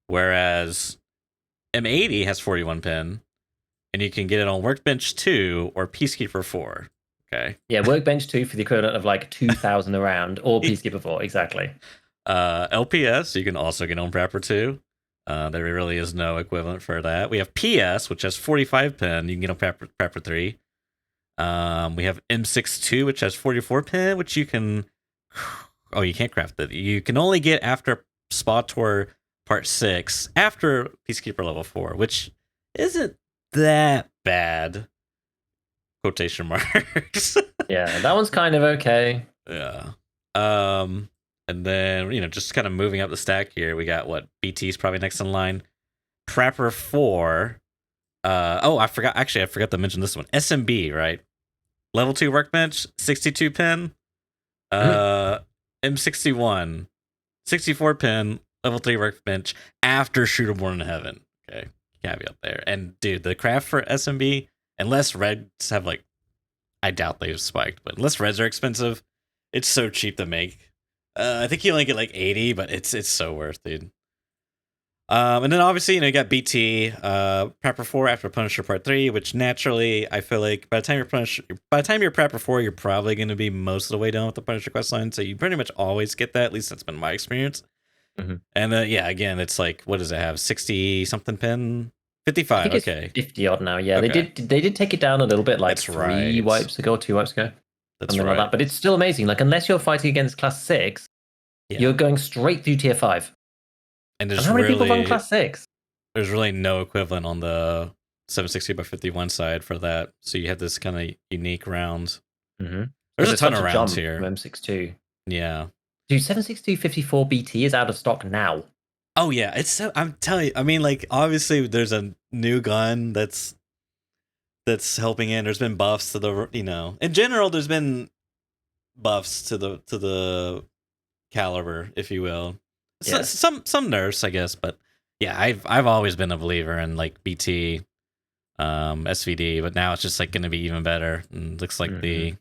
Speaker 1: whereas M80 has 41 pin, and you can get it on Workbench 2 or Peacekeeper 4. Okay.
Speaker 2: Yeah, Workbench 2 for the equivalent of like 2,000 around, or Peacekeeper 4, exactly.
Speaker 1: LPS, you can also get on Prapper 2. There really is no equivalent for that. We have PS, which has 45 pin. You can get on Prapper 3. We have M62, which has 44 pin, which you can... Oh, you can't craft it. You can only get after Spotor Part 6, after Peacekeeper Level 4, which isn't that bad. Quotation marks.
Speaker 2: Yeah, that one's kind of okay.
Speaker 1: Yeah. And then, just kind of moving up the stack here, we got what? BT's probably next in line. Prapper 4. I forgot to mention this one. SMB, right? Level 2 workbench, 62 pin. M61, 64 pin, level 3 workbench after Shooter Born in Heaven. Okay. Caveat there. And dude, the craft for SMB, unless reds have like, I doubt they've spiked, but unless reds are expensive, it's so cheap to make. I think you only get like 80, but it's so worth, dude. And then obviously, you got BT, Prepper 4 after Punisher Part 3, which naturally, I feel like by the time you're Prepper 4, you're probably going to be most of the way done with the Punisher questline, so you pretty much always get that. At least that's been my experience. And yeah, again, it's like, what does it have? 60 something pin?
Speaker 2: I
Speaker 1: 55.
Speaker 2: think
Speaker 1: Okay.
Speaker 2: it's 50 odd now. Yeah,
Speaker 1: Okay.
Speaker 2: they did take it down a little bit, like
Speaker 1: That's
Speaker 2: 3
Speaker 1: right.
Speaker 2: wipes ago, 2 wipes ago,
Speaker 1: That's
Speaker 2: something like
Speaker 1: right.
Speaker 2: that. But it's still amazing. Like, unless you're fighting against class 6,
Speaker 1: Yeah.
Speaker 2: you're going straight through tier 5.
Speaker 1: And
Speaker 2: And how many people run class 6?
Speaker 1: There's really no equivalent on the 760 by 51 side for that. So you have this kind of unique round. There's a ton of rounds here.
Speaker 2: From M62.
Speaker 1: Yeah.
Speaker 2: Dude, 762 54 BT is out of stock now.
Speaker 1: Oh yeah, it's so, I'm telling you. I mean, like, obviously there's a new gun that's helping in. There's been buffs to the, in general there's been buffs to the caliber, if you will.
Speaker 2: Yeah.
Speaker 1: Some nerfs, I guess, but yeah, I've always been a believer in like BT, SVD, but now it's just like going to be even better. And looks like the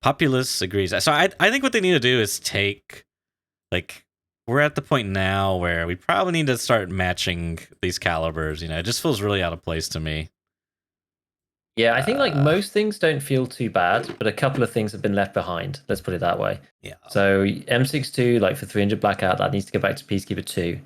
Speaker 1: populace agrees. So I think what they need to do is take, like, we're at the point now where we probably need to start matching these calibers. It just feels really out of place to me.
Speaker 2: Yeah, I think like most things don't feel too bad, but a couple of things have been left behind. Let's put it that way.
Speaker 1: Yeah.
Speaker 2: So M62, like for 300 Blackout, that needs to go back to Peacekeeper 2.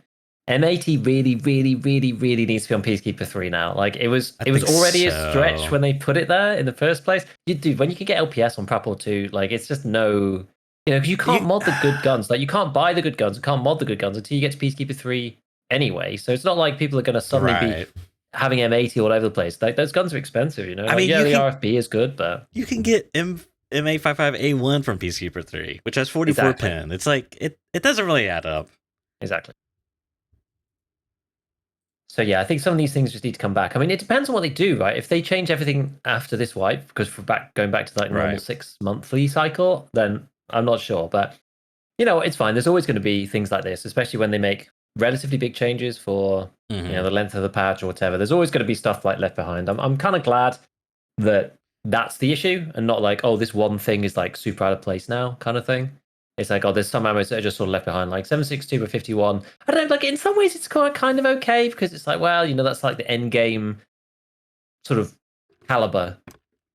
Speaker 2: M80 really, really, really, really needs to be on Peacekeeper 3 now. Like it was already a stretch when they put it there in the first place. Dude, when you can get LPS on Prapor 2, like it's just no, because you can't mod the good guns. Like you can't buy the good guns, you can't mod the good guns until you get to Peacekeeper 3 anyway. So it's not like people are going to suddenly be having M80 all over the place. Like those guns are expensive,
Speaker 1: I mean,
Speaker 2: the RFB is good, but
Speaker 1: you can get M855A1 from Peacekeeper 3, which has 44 pin. It's like it doesn't really add up.
Speaker 2: Exactly. So yeah, I think some of these things just need to come back. I mean, it depends on what they do, right? If they change everything after this wipe, because going back to like normal 6 monthly cycle, then I'm not sure. But it's fine. There's always going to be things like this, especially when they make relatively big changes for the length of the patch or whatever. There's always going to be stuff like left behind. I'm kind of glad that that's the issue and not like, oh, this one thing is like super out of place now kind of thing. It's like, oh, there's some ammos that are just sort of left behind, like 762 or 51. I don't know, like in some ways it's kind of okay because it's like, well, that's like the end game sort of caliber,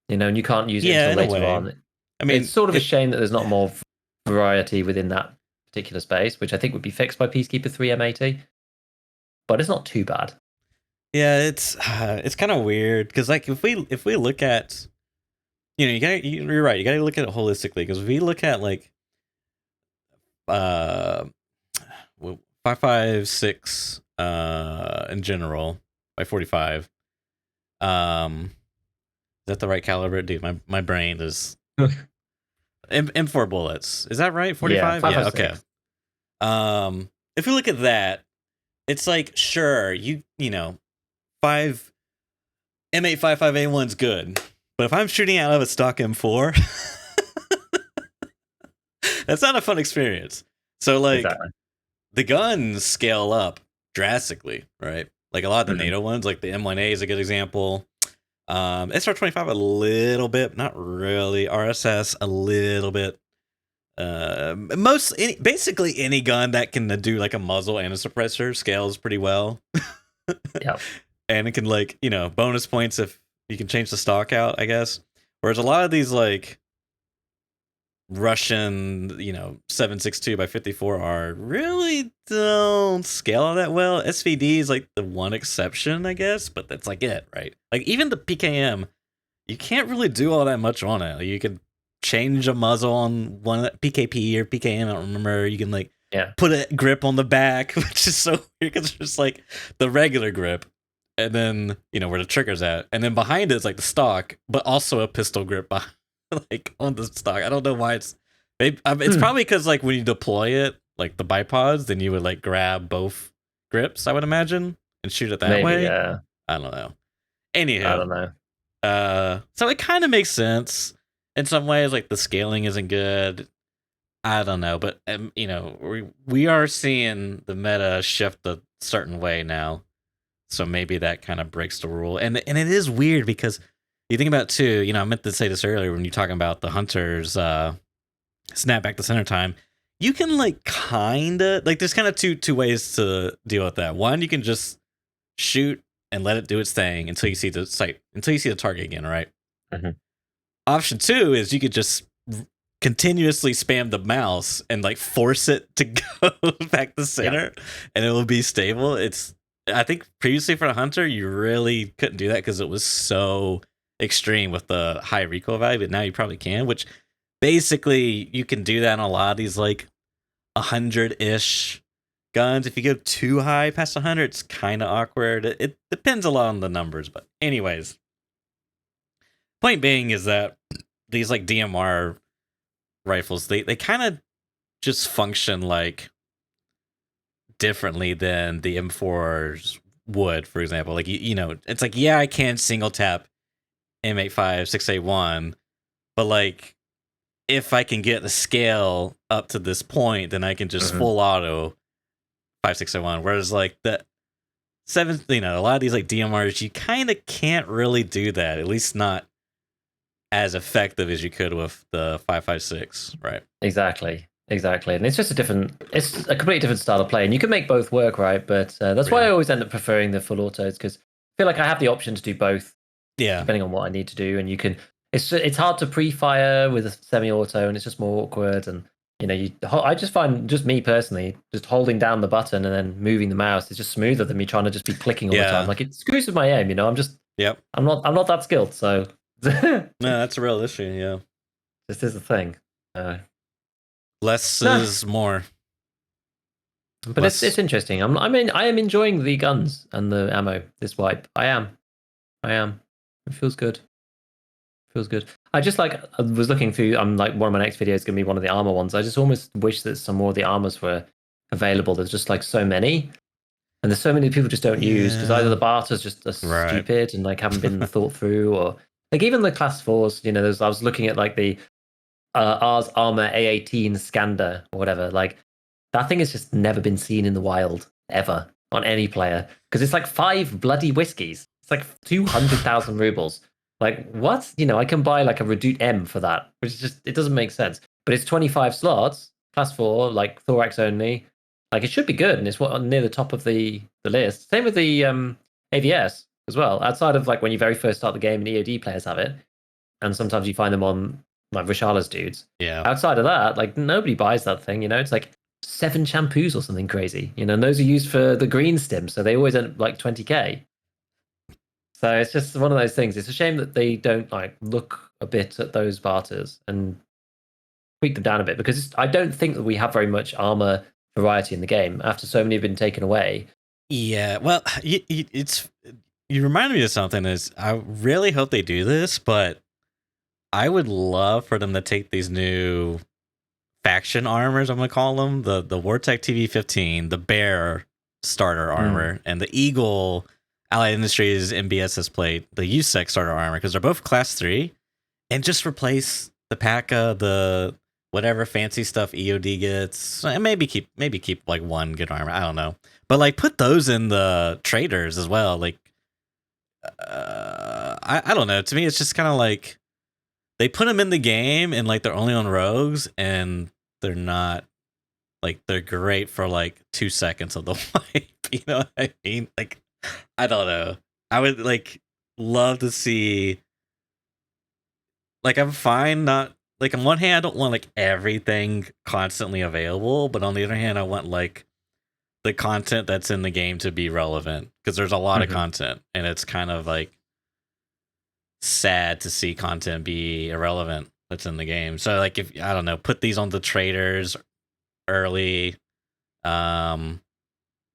Speaker 2: and you can't use it until later on. I mean, it's sort of a shame that there's not more variety within that particular space, which I think would be fixed by Peacekeeper 3 M80. But it's not too bad.
Speaker 1: Yeah, it's kind of weird because like if we look at, you're right, you gotta look at it holistically because if we look at like 5.56 in general by 45, is that the right caliber? Dude, my brain is M4 bullets. Is that right? 45? Yeah, okay. If we look at that, it's like, sure, M855A1's good, but if I'm shooting out of a stock M4, that's not a fun experience. So like the guns scale up drastically, right? Like a lot of the NATO ones, like the M1A is a good example. SR25 a little bit, not really. RSS a little bit. Basically any gun that can do like a muzzle and a suppressor scales pretty well.
Speaker 2: Yeah.
Speaker 1: And it can like, bonus points if you can change the stock out, I guess. Whereas a lot of these like Russian, 7.62 by 54R really don't scale that well. SVD is like the one exception, I guess, but that's like it, right? Like even the PKM, you can't really do all that much on it. Like, you can change a muzzle on one PKP or PKM, I don't remember. You can like put a grip on the back, which is so weird because it's just like the regular grip, and then where the trigger's at, and then behind it is like the stock, but also a pistol grip behind. Like on the stock. I don't know why it's probably because like when you deploy it, like the bipods, then you would like grab both grips, I would imagine, and shoot it that way.
Speaker 2: Yeah.
Speaker 1: I don't know. Anyhow,
Speaker 2: I don't know.
Speaker 1: So it kind of makes sense in some ways. Like the scaling isn't good. I don't know, but we are seeing the meta shift a certain way now, so maybe that kind of breaks the rule. And it is weird because you think about it too, I meant to say this earlier when you're talking about the hunters snap back to center time. You can like kind of like there's kind of two ways to deal with that. One, you can just shoot and let it do its thing until you see the target again, right? Option 2 is you could just continuously spam the mouse and like force it to go back to center, and it will be stable. I think previously for the Hunter, you really couldn't do that because it was so extreme with the high recoil value, but now you probably can, which basically you can do that on a lot of these like 100-ish guns. If you go too high past 100, it's kind of awkward. It depends a lot on the numbers, but anyways, point being is that these like DMR rifles, they kind of just function like differently than the M4s would, for example. Like you know, it's like, yeah, I can single tap M85 6A1, but like if I can get the scale up to this point, then I can just full auto 5601. Whereas like the seven, you know, a lot of these like DMRs, you kind of can't really do that. At least not as effective as you could with the 556, right?
Speaker 2: Exactly. And it's just it's a completely different style of play, and you can make both work, right? But that's why I always end up preferring the full autos, because I feel like I have the option to do both, depending on what I need to do. And you can, it's hard to pre-fire with a semi-auto, and it's just more awkward. And you know, I just find, just me personally, just holding down the button and then moving the mouse is just smoother than me trying to just be clicking all the time. Like it screws with my aim, you know. I'm not that skilled, so
Speaker 1: no, that's a real issue. Yeah,
Speaker 2: this is the thing.
Speaker 1: Less is more.
Speaker 2: But it's interesting. I am enjoying the guns and the ammo this wipe. I am. It feels good. I just I was looking through. I'm like, one of my next videos is gonna be one of the armor ones. I just almost wish that some more of the armors were available. There's just like so many, and there's so many people just don't use, because either the barters just are stupid and like haven't been thought through, or like even the class 4s. You know, I was looking at like the Ars Armor A18 Scander or whatever. Like that thing has just never been seen in the wild ever on any player, because it's like 5 bloody whiskeys. It's like 200,000 rubles. Like what? You know, I can buy like a Redoute M for that, which is just, it doesn't make sense. But it's 25 slots, class 4, like thorax only. Like it should be good, and it's near the top of the list. Same with the AVS as well. Outside of like when you very first start the game and EOD players have it, and sometimes you find them on like Rishala's dudes.
Speaker 1: Yeah.
Speaker 2: Outside of that, like nobody buys that thing. You know, it's like 7 shampoos or something crazy. You know, and those are used for the green stim, so they always end up like 20k. So it's just one of those things. It's a shame that they don't like look a bit at those barters and tweak them down a bit, because I don't think that we have very much armor variety in the game after so many have been taken away.
Speaker 1: Yeah, well, you remind me of something. Is I really hope they do this, but I would love for them to take these new faction armors, I'm gonna call them, the Wartech TV15, the Bear starter armor, and the Eagle Allied Industries MBSS plate, the USEC starter armor, because they're both class 3, and just replace the PACA, the whatever fancy stuff EOD gets, and maybe keep like one good armor. I don't know, but like put those in the traders as well. Like, I don't know. To me, it's just kind of like they put them in the game and like they're only on rogues, and they're not like, they're great for like 2 seconds of the wipe. You know what I mean? Like, I don't know. I would like love to see. Like, I'm fine not like, on one hand, I don't want like everything constantly available, but on the other hand, I want like the content that's in the game to be relevant, because there's a lot of content, and it's kind of like sad to see content be irrelevant that's in the game. So like, if I don't know, put these on the traders early.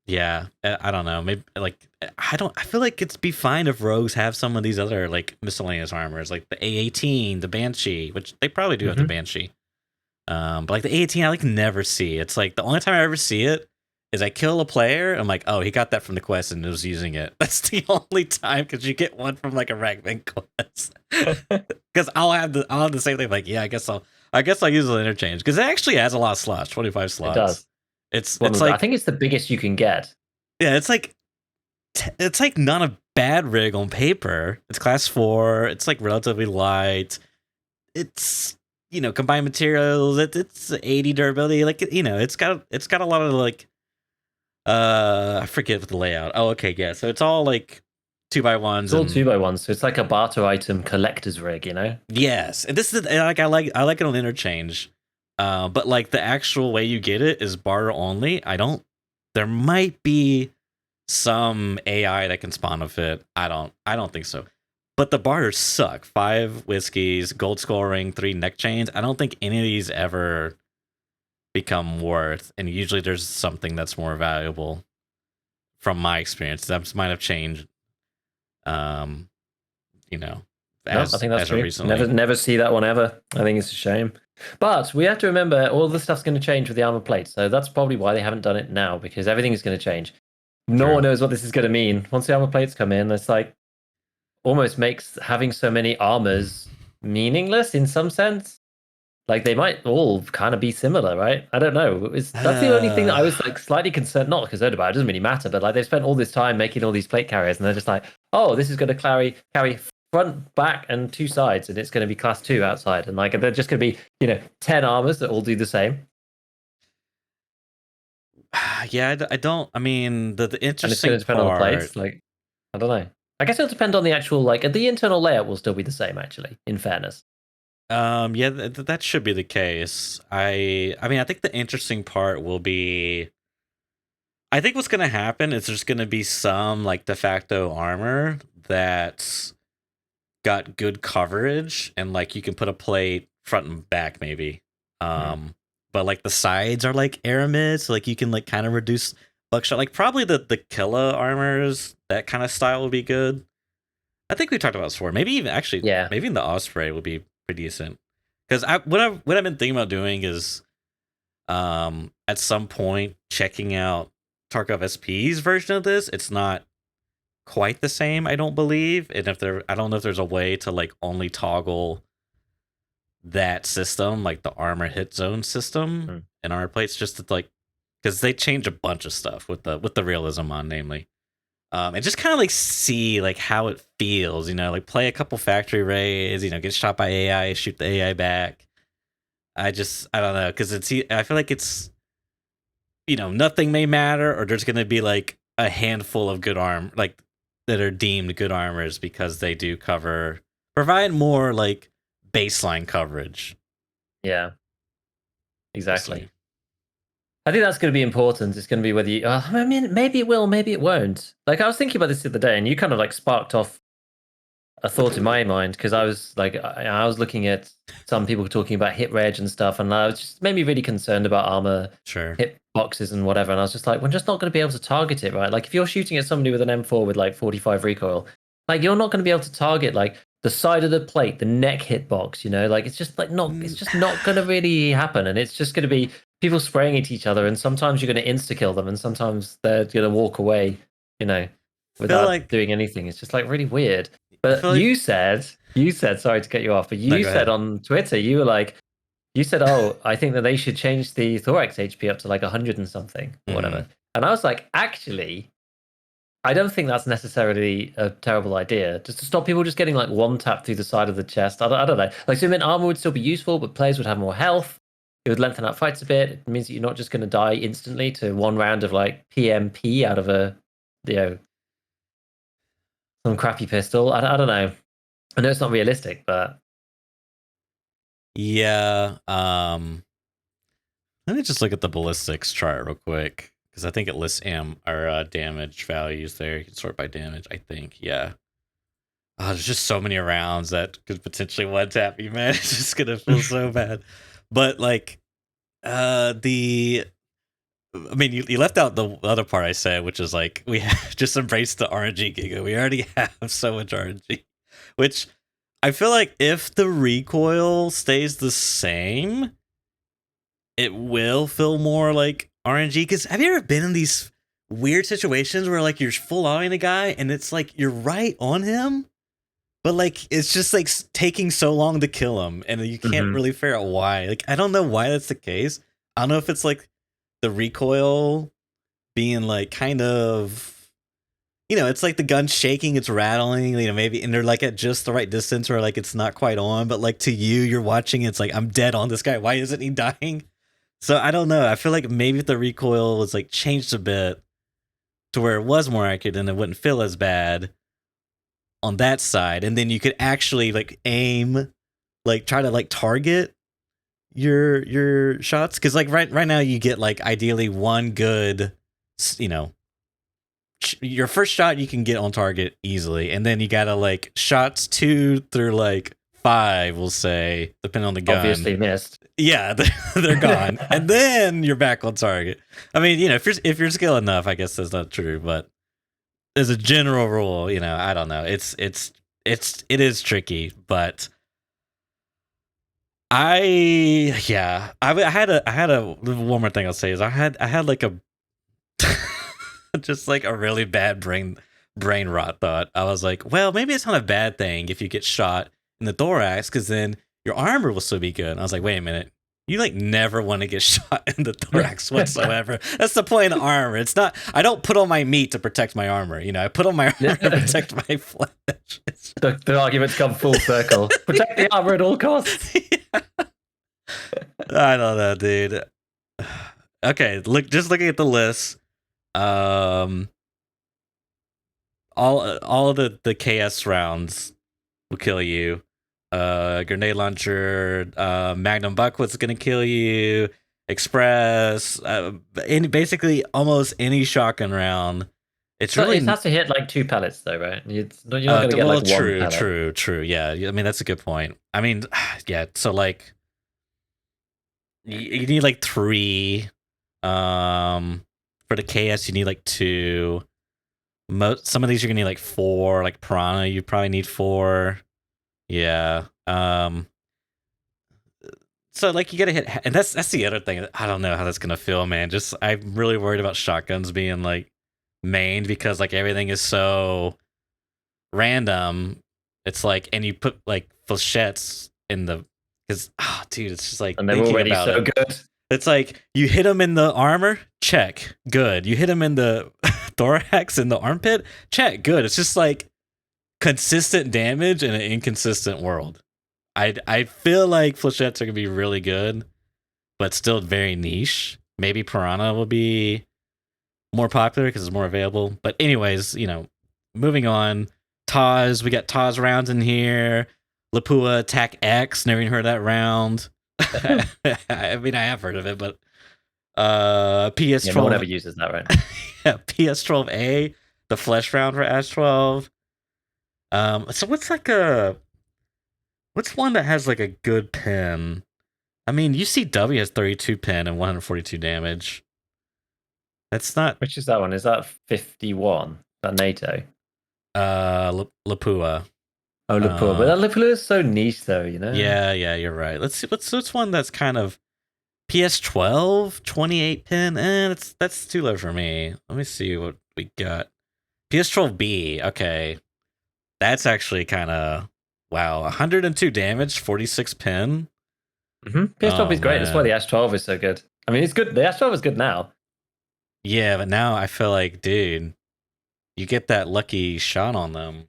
Speaker 1: Yeah, I don't know. Maybe like, I feel like it's be fine if rogues have some of these other like miscellaneous armors, like the A18, the Banshee, which they probably do have the Banshee. But like the A18, I like never see. It's like the only time I ever see it is I kill a player. I'm like, oh, he got that from the quest and was using it. That's the only time, because you get one from like a Ragman quest. Because I'll have the same thing. Like, yeah, I guess I'll use the interchange, because it actually has a lot of slots, 25 slots.
Speaker 2: It does.
Speaker 1: It's
Speaker 2: like,
Speaker 1: I
Speaker 2: think it's the biggest you can get.
Speaker 1: Yeah, it's like not a bad rig on paper. It's class 4. It's like relatively light. It's, you know, combined materials. It's 80 durability. Like, you know, it's got a lot of like, I forget what the layout. Oh, okay, yeah. So it's all like 2x1s.
Speaker 2: It's all 2x1s, so it's like a barter item collector's rig, you know?
Speaker 1: Yes, and this is like I like it on interchange, but like the actual way you get it is barter only. I don't. There might be some AI that can spawn a fit. I don't think so. But the barters suck. 5 whiskeys, gold scoring, 3 neck chains. I don't think any of these ever become worth. And usually there's something that's more valuable. From my experience, that might have changed. You know,
Speaker 2: No, I think that's true.
Speaker 1: recently.
Speaker 2: Never see that one ever. I think it's a shame. But we have to remember all this stuff's going to change with the armor plate. So that's probably why they haven't done it now, because everything is going to change. No one knows what this is going to mean. Once the armor plates come in, it's like almost makes having so many armors meaningless in some sense. Like they might all kind of be similar, right? I don't know. That's the only thing that I was like slightly not concerned about. It doesn't really matter, but like they've spent all this time making all these plate carriers, and they're just like, oh, this is going to carry front, back, and 2 sides, and it's going to be class 2 outside, and like they're just going to be 10 armors that all do the same.
Speaker 1: Yeah, I don't. I mean, the interesting
Speaker 2: and it's going to depend
Speaker 1: part,
Speaker 2: on the plates. Like, I don't know. I guess it'll depend on the actual the internal layout will still be the same. Actually, in fairness.
Speaker 1: Yeah, that should be the case. I mean, I think the interesting part will be. I think what's gonna happen is there's gonna be some like de facto armor that's got good coverage, and like you can put a plate front and back maybe. But like the sides are like aramid, so like you can like kind of reduce buckshot. Like probably the Killa armors, that kind of style would be good. I think we talked about this before. Maybe even actually, maybe even the Osprey would be pretty decent. Because what I've been thinking about doing is, at some point checking out Tarkov SP's version of this. It's not quite the same, I don't believe. And I don't know if there's a way to like only toggle that system, like the armor hit zone system in armor plates, just to like, because they change a bunch of stuff with the realism on, namely. And just kind of like see like how it feels, like play a couple factory raids, get shot by AI, shoot the AI back. I don't know, because I feel like it's, nothing may matter, or there's going to be like a handful of good like that are deemed good armors because they do provide more like baseline coverage.
Speaker 2: Yeah, exactly. I think that's going to be important. It's going to be whether you. I mean, maybe it will, maybe it won't. Like I was thinking about this the other day, and you kind of like sparked off a thought in my mind, because I was like, I was looking at some people talking about hit reg and stuff, and I was just made me really concerned about armor, hit boxes and whatever. And I was just like, we're just not going to be able to target it, right? Like if you're shooting at somebody with an M4 with like 45 recoil, like you're not going to be able to target like the side of the plate, the neck hitbox, like it's just like it's just not going to really happen, and it's just going to be people spraying at each other, and sometimes you're going to insta kill them, and sometimes they're going to walk away, without doing anything. It's just like really weird. But you said, sorry to cut you off, but you said on Twitter, you said, oh, I think that they should change the thorax HP up to like 100 and something, or whatever. And I was like, actually, I don't think that's necessarily a terrible idea. Just to stop people just getting like one tap through the side of the chest. I don't know. Like, so I mean, armor would still be useful, but players would have more health. It would lengthen out fights a bit. It means that you're not just going to die instantly to one round of like PMP out of a, some crappy pistol. I don't know. I know it's not realistic, but
Speaker 1: yeah. Let me just look at the ballistics chart real quick, because I think it lists damage values there. You can sort by damage, I think. Yeah. Oh, there's just so many rounds that could potentially one tap you, man. It's just gonna feel so bad. But like, I mean, you left out the other part I said, which is like we have just embrace the RNG, Giga. We already have so much RNG, which I feel like if the recoil stays the same, it will feel more like RNG. Because have you ever been in these weird situations where like you're full eyeing a guy and it's like you're right on him, but like it's just like taking so long to kill him, and you can't really figure out why. Like I don't know why that's the case. I don't know if it's like the recoil being like kind of, it's like the gun shaking, it's rattling, maybe, and they're like at just the right distance where like it's not quite on, but like to you're watching, it's like I'm dead on this guy. Why isn't he dying? So I don't know. I feel like maybe if the recoil was like changed a bit to where it was more accurate and it wouldn't feel as bad, on that side, and then you could actually like aim, like try to like target your shots, because like right now you get like ideally one good, you know, your first shot you can get on target easily, and then you gotta like shots 2 through like 5, we'll say, depending on the gun.
Speaker 2: Obviously missed.
Speaker 1: Yeah, they're gone, and then you're back on target. I mean, you know, if you're skilled enough, I guess that's not true, but as a general rule, you know, I don't know. It is tricky, but I had a one more thing I'll say is I had like a just like a really bad brain rot thought. I was like, well, maybe it's not a bad thing if you get shot in the thorax, because then your armor will still be good. And I was like, wait a minute. You like never want to get shot in the thorax whatsoever. That's the point of armor. It's not. I don't put on my meat to protect my armor. You know, I put on my armor to protect my flesh.
Speaker 2: The arguments come full circle. Protect the armor at all costs.
Speaker 1: Yeah. I don't know, dude. Okay, just looking at the list. All of the KS rounds will kill you. Grenade launcher, Magnum Bucklet's gonna kill you. Express, basically almost any shotgun round. It
Speaker 2: has to hit like 2 pellets though, right? You're not gonna get like
Speaker 1: true,
Speaker 2: one pellet.
Speaker 1: True. Yeah, I mean that's a good point. I mean, yeah. So like, you need like 3. For the KS, you need like 2. Some of these you're gonna need like 4. Like Piranha, you probably need 4. Yeah. So like you gotta hit, and that's the other thing. I don't know how that's gonna feel, man. Just I'm really worried about shotguns being like mained, because like everything is so random. It's like, and you put like flechettes in the, because dude, it's just like,
Speaker 2: and they're already so good.
Speaker 1: It's like you hit them in the armor, check, good. You hit them in the thorax and the armpit, check, good. It's just like consistent damage in an inconsistent world. I feel like flechettes are gonna be really good, but still very niche. Maybe Piranha will be more popular because it's more available. But anyways, you know, moving on. Taz, we got Taz rounds in here. Lapua Attack X, never even heard that round. I mean, I have heard of it, but PS12.
Speaker 2: Yeah, no one ever uses that, right?
Speaker 1: Yeah, PS12A, the flesh round for Ash 12. So what's one that has like a good pin? I mean, UCW has 32 pin and 142 damage. That's not.
Speaker 2: Which is that one? Is that 51? Is that NATO?
Speaker 1: Lapua.
Speaker 2: Oh, Lapua. But that Lapua is so niche, though, you know?
Speaker 1: Yeah, you're right. Let's see. What's one that's kind of PS12, 28 pin? That's too low for me. Let me see what we got. PS12B. Okay. That's actually kind of, wow. 102 damage, 46 pin.
Speaker 2: PS12 is great. That's why the Ash 12 is so good. I mean, it's good. The Ash 12 is good now.
Speaker 1: Yeah, but now I feel like, dude, you get that lucky shot on them,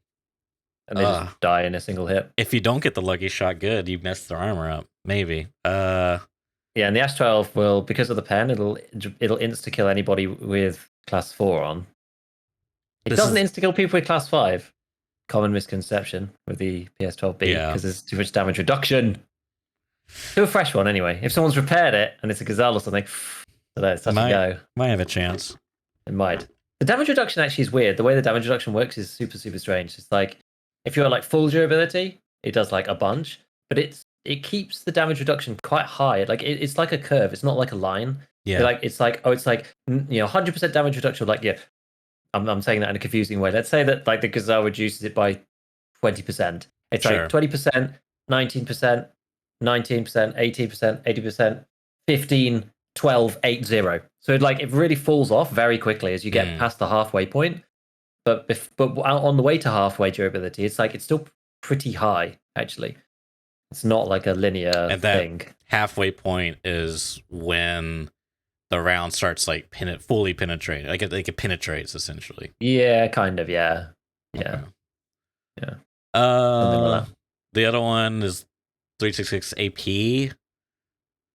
Speaker 2: and they just die in a single hit.
Speaker 1: If you don't get the lucky shot, good, you messed their armor up. Maybe.
Speaker 2: Yeah, and the Ash 12 will, because of the pen, it'll insta kill anybody with class 4 on. It doesn't insta kill people with class 5. Common misconception with the PS12B, because there's too much damage reduction. Do a fresh one anyway. If someone's repaired it and it's a Gazelle or something, so that's touch and go.
Speaker 1: Might have a chance.
Speaker 2: It might. The damage reduction actually is weird. The way the damage reduction works is super, super strange. It's like, if you're like full durability, it does like a bunch, but it keeps the damage reduction quite high. Like it's like a curve. It's not like a line.
Speaker 1: Yeah.
Speaker 2: It's like 100% damage reduction. Like, yeah, I'm saying that in a confusing way. Let's say that like the Gazelle reduces it by 20%. It's like 20%, 19%, 19%, 18%, 80%, 15, 12, 8, 0. So it really falls off very quickly as you get past the halfway point. But on the way to halfway durability, it's still pretty high, actually. It's not like a linear thing.
Speaker 1: Halfway point is when the round starts like fully penetrating. Like it penetrates essentially.
Speaker 2: Yeah, kind of, yeah. Yeah.
Speaker 1: Okay. Yeah. The other one is 366 AP.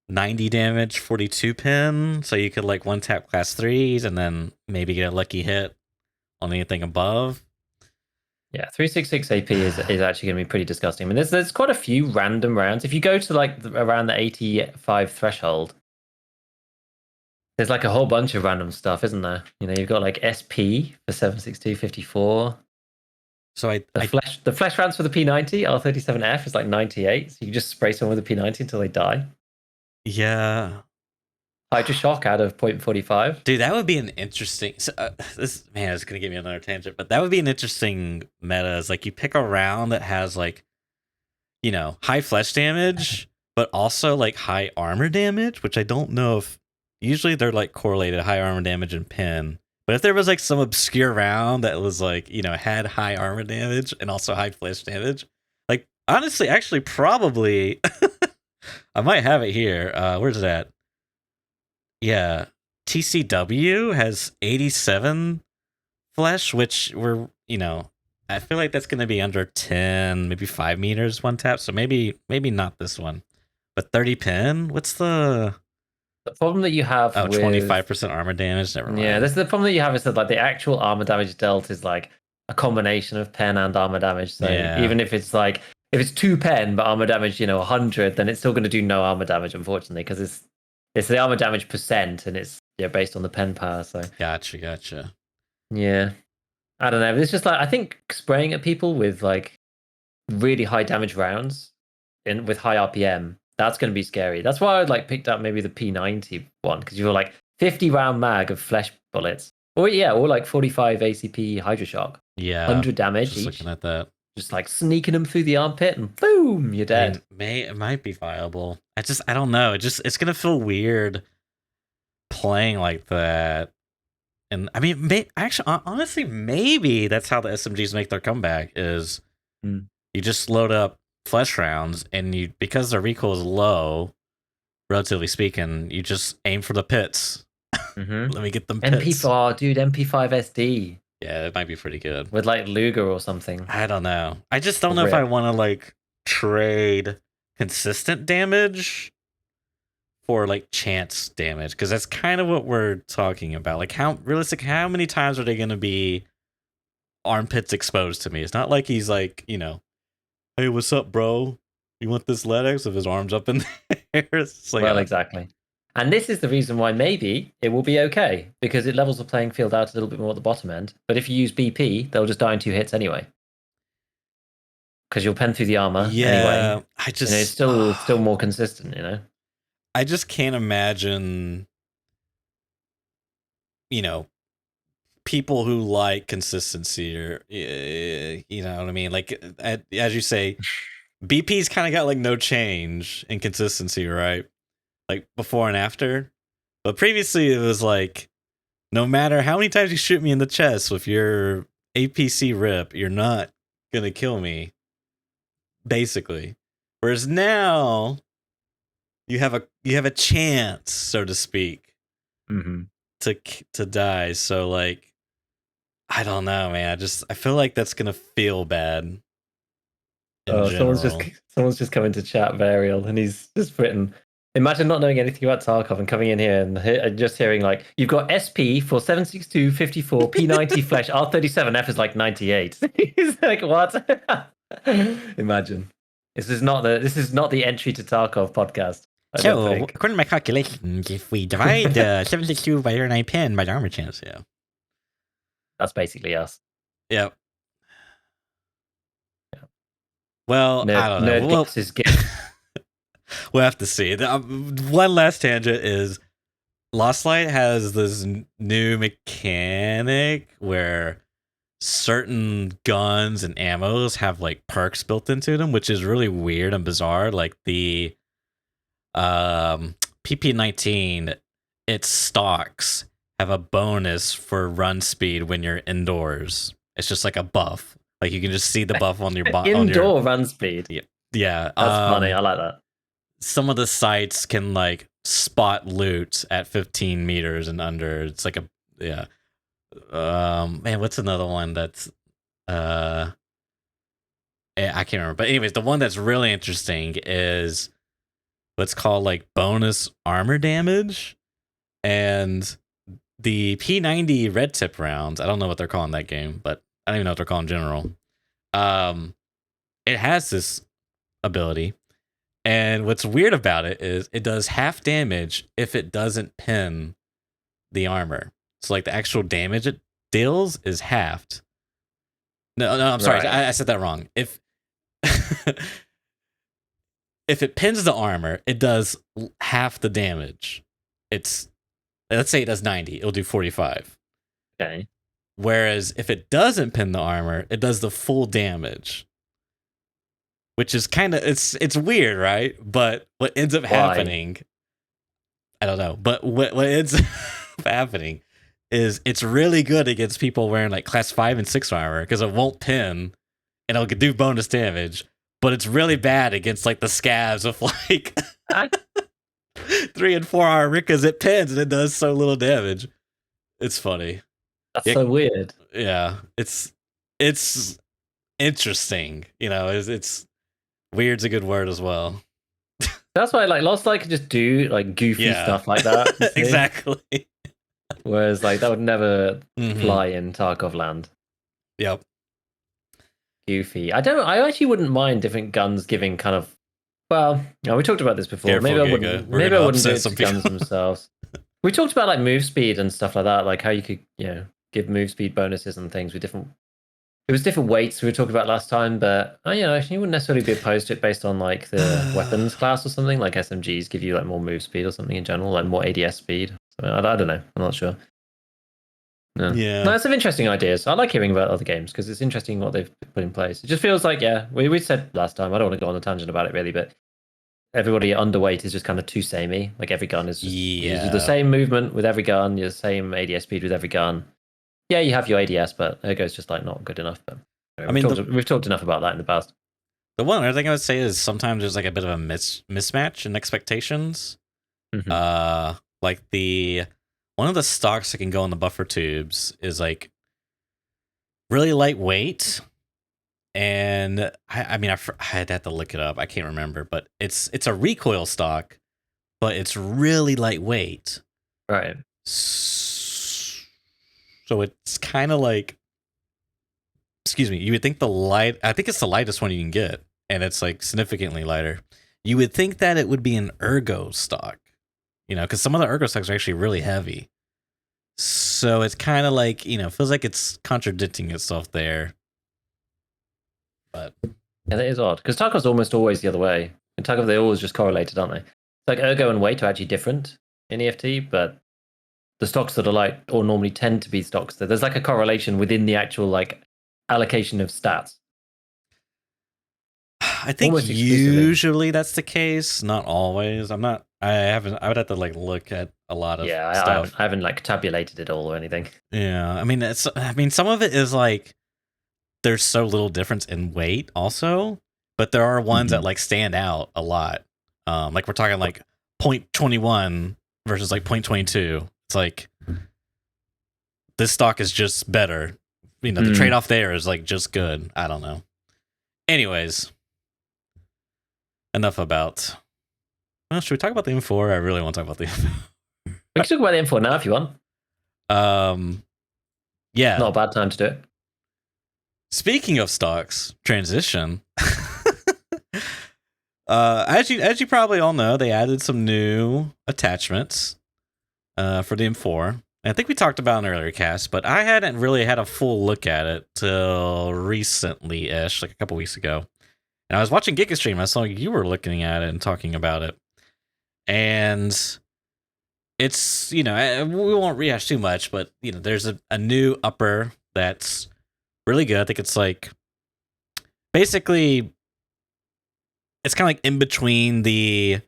Speaker 1: 90 damage, 42 pin. So you could like one tap class 3s and then maybe get a lucky hit on anything above.
Speaker 2: Yeah, 366 AP is actually going to be pretty disgusting. I mean, there's quite a few random rounds. If you go to like around the 85 threshold, there's like a whole bunch of random stuff, isn't there? You know, you've got like SP for 76254.
Speaker 1: So
Speaker 2: The flesh rounds for the P90 R37F is like 98. So you can just spray someone with a P90 until they die.
Speaker 1: yeah.
Speaker 2: Hydra shock out of 0.45.
Speaker 1: Dude, that would be an interesting. So, this man is gonna give me another tangent, but that would be an interesting meta. Is like you pick a round that has like, high flesh damage, but also like high armor damage, which I don't know if usually they're like correlated, high armor damage and pin. But if there was like some obscure round that was like, had high armor damage and also high flesh damage, like honestly, actually, probably, I might have it here. Where's it at? Yeah, TCW has 87 flesh, which I feel like that's going to be under 10, maybe 5 meters one tap. So maybe not this one, but 30 pin. What's the
Speaker 2: problem that you have?
Speaker 1: 25% armor damage. Never mind.
Speaker 2: Yeah, this is the problem that you have is that like the actual armor damage dealt is like a combination of pen and armor damage. So even if it's like if it's 2 pen but armor damage 100, then it's still going to do no armor damage, unfortunately, because it's the armor damage percent and it's based on the pen power. So
Speaker 1: gotcha.
Speaker 2: Yeah, I don't know. It's just like I think spraying at people with like really high damage rounds with high RPM, that's going to be scary. That's why I'd like picked up maybe the P90 one, because you were like 50 round mag of flesh bullets, or like 45 ACP Hydra shock.
Speaker 1: Yeah,
Speaker 2: 100 damage
Speaker 1: just
Speaker 2: each.
Speaker 1: Looking at that,
Speaker 2: just like sneaking them through the armpit and boom, you're dead.
Speaker 1: It might be viable. I don't know. It's gonna feel weird playing like that. And I mean, actually, honestly, maybe that's how the SMGs make their comeback. Is you just load up flesh rounds, and because their recoil is low, relatively speaking, you just aim for the pits. Let me get them pits.
Speaker 2: MP4, dude, MP5 SD.
Speaker 1: Yeah, it might be pretty good
Speaker 2: with like Luger or something.
Speaker 1: I don't know. I just don't know if I want to like trade consistent damage for like chance damage, because that's kind of what we're talking about. Like how many times are they going to be armpits exposed to me? It's not like he's like, hey, what's up, bro? You want this LEDX of his arms up in the air? It's like,
Speaker 2: exactly. And this is the reason why maybe it will be okay, because it levels the playing field out a little bit more at the bottom end. But if you use BP, they'll just die in 2 hits anyway, because you'll pen through the armor anyway.
Speaker 1: I just
Speaker 2: it's still more consistent,
Speaker 1: I just can't imagine, people who like consistency, or you know what I mean. Like as you say, BP's kind of got like no change in consistency, right? Like before and after. But previously it was like, no matter how many times you shoot me in the chest with your APC rip, you're not gonna kill me, basically. Whereas now you have a chance, so to speak, to die. So like, I don't know, man. I feel like that's gonna feel bad.
Speaker 2: Someone's just come into chat, Varial, and he's just written, imagine not knowing anything about Tarkov and coming in here and just hearing like, you've got SP for 762, 54, P90 flesh, R37F is like 98. He's like, what? Imagine. This is not the entry to Tarkov podcast.
Speaker 1: So, according to my calculations, if we divide 762 by 39 pin by the armor chance, yeah.
Speaker 2: That's basically us.
Speaker 1: Yep. Well, I don't know. We'll have to see. One last tangent is Lost Light has this new mechanic where certain guns and ammos have like perks built into them, which is really weird and bizarre. Like the PP19, its stocks have a bonus for run speed when you're indoors. It's just like a buff. Like you can just see the buff on your body.
Speaker 2: Indoor run speed.
Speaker 1: Yeah.
Speaker 2: That's funny. I like that.
Speaker 1: Some of the sites can like spot loot at 15 meters and under. It's like man, what's another one that's I can't remember. But anyways, the one that's really interesting is what's called like bonus armor damage, and the P90 red tip rounds. I don't know what they're calling that game, but I don't even know what they're calling in general. It has this ability, and what's weird about it is it does half damage if it doesn't pin the armor. So like the actual damage it deals is halved. No, I'm sorry,
Speaker 2: Right.
Speaker 1: I said that wrong. If if it pins the armor, it does half the damage. Let's say it does 90, it'll do 45.
Speaker 2: Okay.
Speaker 1: Whereas if it doesn't pin the armor, it does the full damage. Which is kind of it's weird, right? But what ends up happening, I don't know. But what ends up happening is it's really good against people wearing like class 5 and 6 armor because it won't pin and it'll do bonus damage. But it's really bad against like the scavs of like 3 and 4 armor because it pins and it does so little damage. It's funny.
Speaker 2: That's so weird.
Speaker 1: Yeah, it's interesting. You know, it's weird's a good word as well.
Speaker 2: That's why like Lost Light could just do like goofy stuff like that.
Speaker 1: Exactly.
Speaker 2: Whereas like that would never fly in Tarkov land.
Speaker 1: Yep.
Speaker 2: Goofy. I actually wouldn't mind different guns giving kind of, well, we talked about this before.
Speaker 1: Careful,
Speaker 2: maybe I wouldn't do it to guns themselves. We talked about like move speed and stuff like that, like how you could, give move speed bonuses and things with different. It was different weights we were talking about last time, but you wouldn't necessarily be opposed to it based on like the weapons class or something. Like SMGs give you like more move speed or something in general, like more ADS speed. So, I don't know. I'm not sure. No.
Speaker 1: Yeah.
Speaker 2: No, some interesting ideas. I like hearing about other games because it's interesting what they've put in place. It just feels like, we said last time, I don't want to go on a tangent about it really, but everybody underweight is just kind of too samey. Like every gun is just the same movement with every gun, the same ADS speed with every gun. Yeah, you have your ADS, but Ergo's just like not good enough. But we've talked enough about that in the past.
Speaker 1: The one other thing I would say is sometimes there's like a bit of a mismatch in expectations. Like one of the stocks that can go in the buffer tubes is like really lightweight, and I had to look it up. I can't remember, but it's a recoil stock, but it's really lightweight.
Speaker 2: Right.
Speaker 1: So it's kind of like, excuse me, you would think I think it's the lightest one you can get, and it's like significantly lighter. You would think that it would be an ergo stock, because some of the ergo stocks are actually really heavy. So it's kind of like, feels like it's contradicting itself there. But
Speaker 2: yeah, that is odd, because Tarkov's almost always the other way. In Tarkov, they're always just correlated, aren't they? It's like ergo and weight are actually different in EFT, but the stocks that are like, or normally tend to be stocks, that there's like a correlation within the actual like allocation of stats.
Speaker 1: I think usually that's the case, not always. I would have to like look at a lot of stuff.
Speaker 2: I haven't like tabulated it all or anything.
Speaker 1: Yeah, some of it is like there's so little difference in weight also, but there are ones that like stand out a lot. Like we're talking like 0.21 versus like 0.22. It's like this stock is just better. The trade-off there is like just good. I don't know. Anyways, enough about. Well, should we talk about the M4? I really want to talk about the M4.
Speaker 2: We can talk about the M4 now if you want.
Speaker 1: Yeah.
Speaker 2: Not a bad time to do it.
Speaker 1: Speaking of stocks, transition. As you probably all know, they added some new attachments for the M4. I think we talked about an earlier cast, but I hadn't really had a full look at it till recently-ish, like a couple weeks ago. And I was watching GigaStream. I saw you were looking at it and talking about it. And it's, we won't rehash too much, but, there's a new upper that's really good. I think it's like, basically, it's kind of like in between the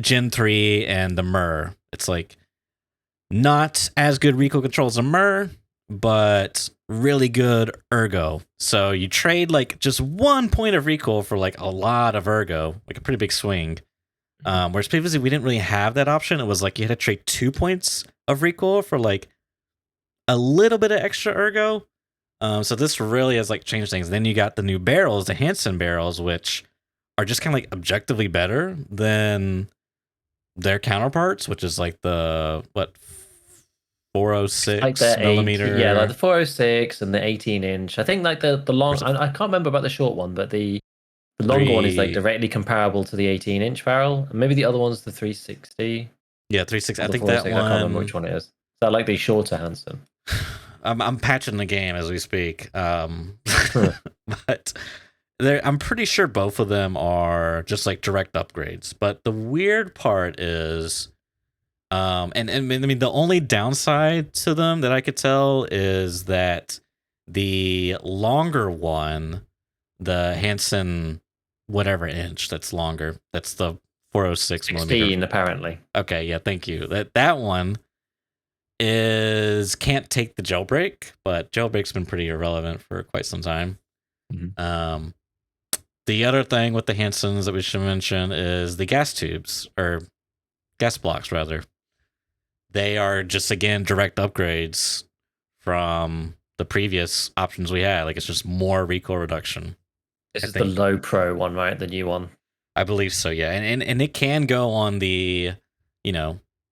Speaker 1: Gen 3 and the Mur. It's like, not as good recoil control as a Mur, but really good ergo. So you trade like just 1 point of recoil for like a lot of ergo, like a pretty big swing. Whereas previously we didn't really have that option. It was like you had to trade 2 points of recoil for like a little bit of extra ergo. So this really has like changed things. Then you got the new barrels, the Hansen barrels, which are just kind of like objectively better than their counterparts, which is like the
Speaker 2: like
Speaker 1: 406
Speaker 2: the
Speaker 1: millimeter.
Speaker 2: yeah, like the 406 and the 18-inch. I think like the long. I can't remember about the short one, but the longer one is like directly comparable to the 18-inch barrel. And maybe the other one's the 360.
Speaker 1: Yeah, 360.
Speaker 2: Or
Speaker 1: I
Speaker 2: the
Speaker 1: think that
Speaker 2: 406.
Speaker 1: one.
Speaker 2: I can't remember which one it is. Is that like the shorter Hansen?
Speaker 1: I'm patching the game as we speak. But I'm pretty sure both of them are just like direct upgrades. But the weird part is, and I mean, the only downside to them that I could tell is that the longer one, the Hansen whatever inch that's longer, that's the 406
Speaker 2: 16,
Speaker 1: millimeter.
Speaker 2: apparently.
Speaker 1: Okay, yeah, thank you. That one can't take the jailbreak, but jailbreak's been pretty irrelevant for quite some time.
Speaker 2: Mm-hmm.
Speaker 1: The other thing with the Hansens that we should mention is the gas tubes, or gas blocks rather. They are just again direct upgrades from the previous options we had. Like it's just more recoil reduction.
Speaker 2: This is the low pro one, right? The new one.
Speaker 1: I believe so, yeah. And it can go on the,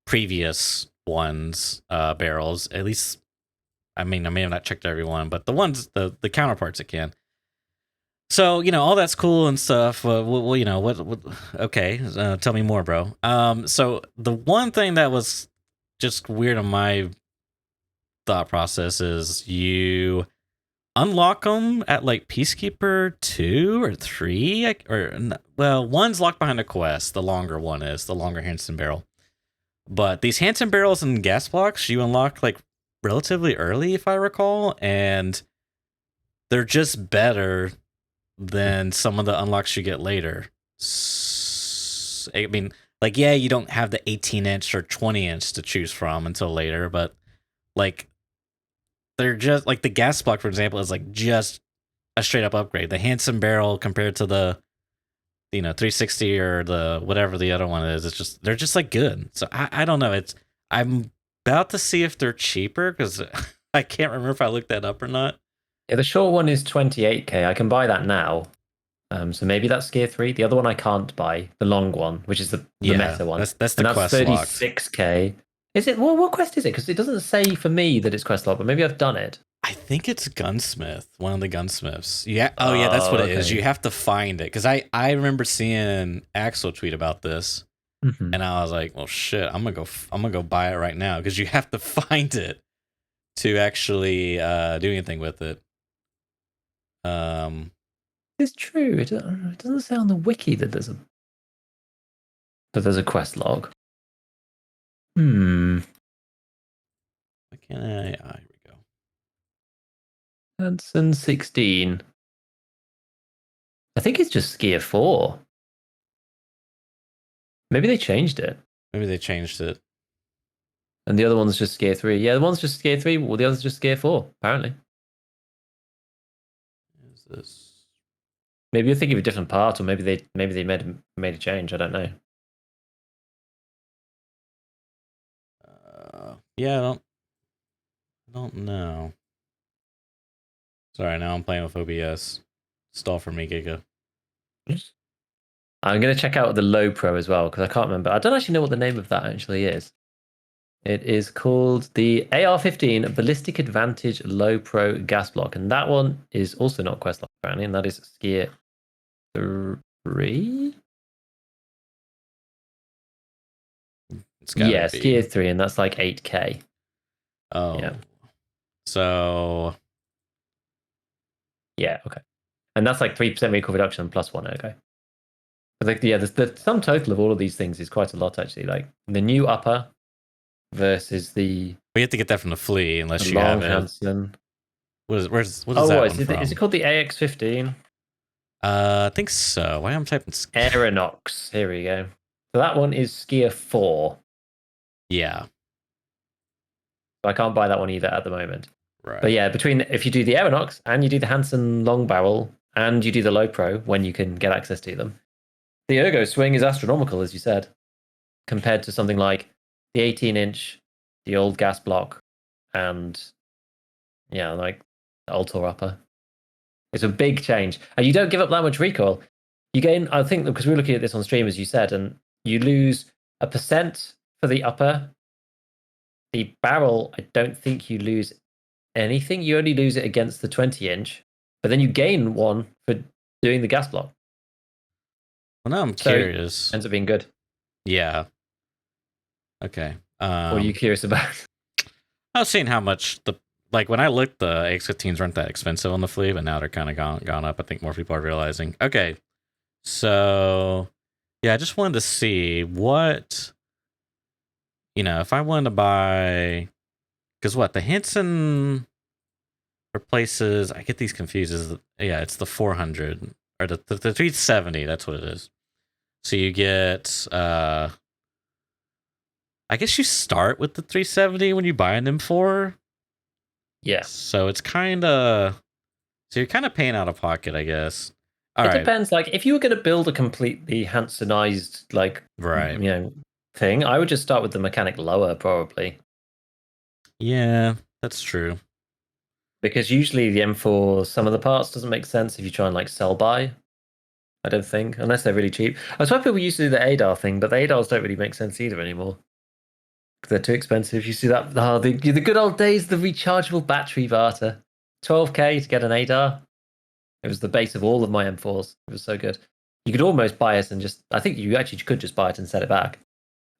Speaker 1: previous ones barrels. At least, I mean, I may have not checked every one, but the ones, the counterparts, it can. So all that's cool and stuff. Well, what okay, tell me more, bro. So the one thing that was just weird on my thought process is you unlock them at like Peacekeeper 2 or 3, one's locked behind a quest. The longer one is the longer Hansen barrel. But these Hansen barrels and gas blocks you unlock like relatively early, if I recall, and they're just better than some of the unlocks you get later. I mean, like, yeah, you don't have the 18-inch or 20-inch to choose from until later, but like they're just like the gas block, for example, is like just a straight up upgrade. The Hansen barrel compared to the 360 or the whatever the other one is, they're just like good. So I don't know. I'm about to see if they're cheaper because I can't remember if I looked that up or not.
Speaker 2: Yeah, the short one is 28k. I can buy that now. So maybe that's Gear 3. The other one I can't buy, the long one, which is the meta one.
Speaker 1: That's the quest
Speaker 2: 36k. Is it? Well, what quest is it? Because it doesn't say for me that it's quest lock, but maybe I've done it.
Speaker 1: I think it's Gunsmith, one of the gunsmiths. Yeah. Oh, yeah, that's what it is. You have to find it. Because I remember seeing Axel tweet about this. Mm-hmm. And I was like, well, shit, I'm gonna go buy it right now. Because you have to find it to actually do anything with it.
Speaker 2: It's true. It doesn't say on the wiki that there's a quest log. Why
Speaker 1: can't I? Here we go.
Speaker 2: Hansen 16. I think it's just Gear 4. Maybe they changed it.
Speaker 1: And
Speaker 2: the other one's just Gear 3. Yeah, the one's just Gear 3. Well, the other's just Gear 4, apparently.
Speaker 1: Is this?
Speaker 2: Maybe you're thinking of a different part, or maybe they made a change. I don't know.
Speaker 1: Yeah, I don't know. Sorry, now I'm playing with OBS. Stall for me, Giga.
Speaker 2: I'm going to check out the Low Pro as well, because I can't remember. I don't actually know what the name of that actually is. It is called the AR-15 Ballistic Advantage Low Pro Gas Block, and that one is also not quest lock, apparently, and that is Gear 3? Yeah, Gear 3, and that's like 8k.
Speaker 1: Oh. Yeah. So...
Speaker 2: Yeah, okay. And that's like 3% recoil reduction plus 1, okay. Like, yeah, the sum total of all of these things is quite a lot, actually. Like, the new upper versus the...
Speaker 1: We have to get that from the flea, unless you have it.
Speaker 2: Hansen.
Speaker 1: What is that one from?
Speaker 2: Is it called the AX-15?
Speaker 1: I think so. Why am I typing?
Speaker 2: Aeronox. Here we go. So that one is Gear 4.
Speaker 1: Yeah.
Speaker 2: So I can't buy that one either at the moment.
Speaker 1: Right.
Speaker 2: But yeah, if you do the Aeronox and you do the Hansen long barrel and you do the Low Pro when you can get access to them, the ergo swing is astronomical, as you said, compared to something like the 18-inch, the old gas block, and like the Ultor upper. It's a big change, and you don't give up that much recoil. You gain, I think, because we were looking at this on stream, as you said, and you lose 1% for the upper The barrel, I don't think you lose anything. You only lose it against the 20-inch, but then you gain one for doing the gas block.
Speaker 1: Well, now I'm
Speaker 2: So it
Speaker 1: curious.
Speaker 2: ends up being good.
Speaker 1: Yeah. Okay.
Speaker 2: What are you curious about?
Speaker 1: I was seeing how much when I looked, the X15s weren't that expensive on the fleet, but now they're kind of gone up. I think more people are realizing. Okay, so yeah, I just wanted to see what, if I wanted to buy, because the Hanson replaces. I get these confused. Yeah, it's the 400 or the 370. That's what it is. So you get. I guess you start with the 370 when you buy an M4.
Speaker 2: Yeah.
Speaker 1: So it's kind of. So you're kind of paying out of pocket, I guess. All
Speaker 2: it
Speaker 1: right.
Speaker 2: depends. Like, if you were going to build a completely Hansonized,
Speaker 1: Right.
Speaker 2: thing, I would just start with the mechanic lower, probably.
Speaker 1: Yeah, that's true.
Speaker 2: Because usually the M4, some of the parts doesn't make sense if you try and sell buy. I don't think, unless they're really cheap. I was hoping we used to do the ADAR thing, but the ADARs don't really make sense either anymore. They're too expensive. You see that? Oh, the good old days, the rechargeable battery barter. 12K to get an ADAR. It was the base of all of my M4s. It was so good. You could almost buy it and I think you actually could just buy it and set it back.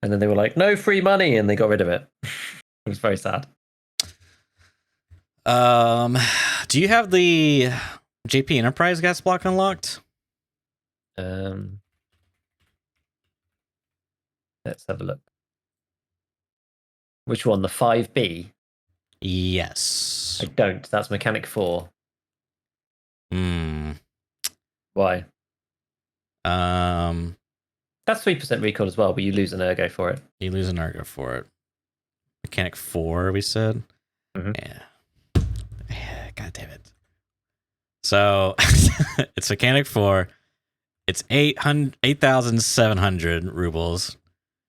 Speaker 2: And then they were like, no free money, and they got rid of it. It was very sad.
Speaker 1: Do you have the JP Enterprise gas block unlocked?
Speaker 2: Let's have a look. Which one? The 5B?
Speaker 1: Yes.
Speaker 2: I don't. That's mechanic 4. Why? That's 3% recall as well, but you lose an ergo for it.
Speaker 1: You lose an ergo for it. Mechanic 4, we said.
Speaker 2: Mm-hmm.
Speaker 1: Yeah. God damn it. So it's mechanic 4. It's 8,700 rubles.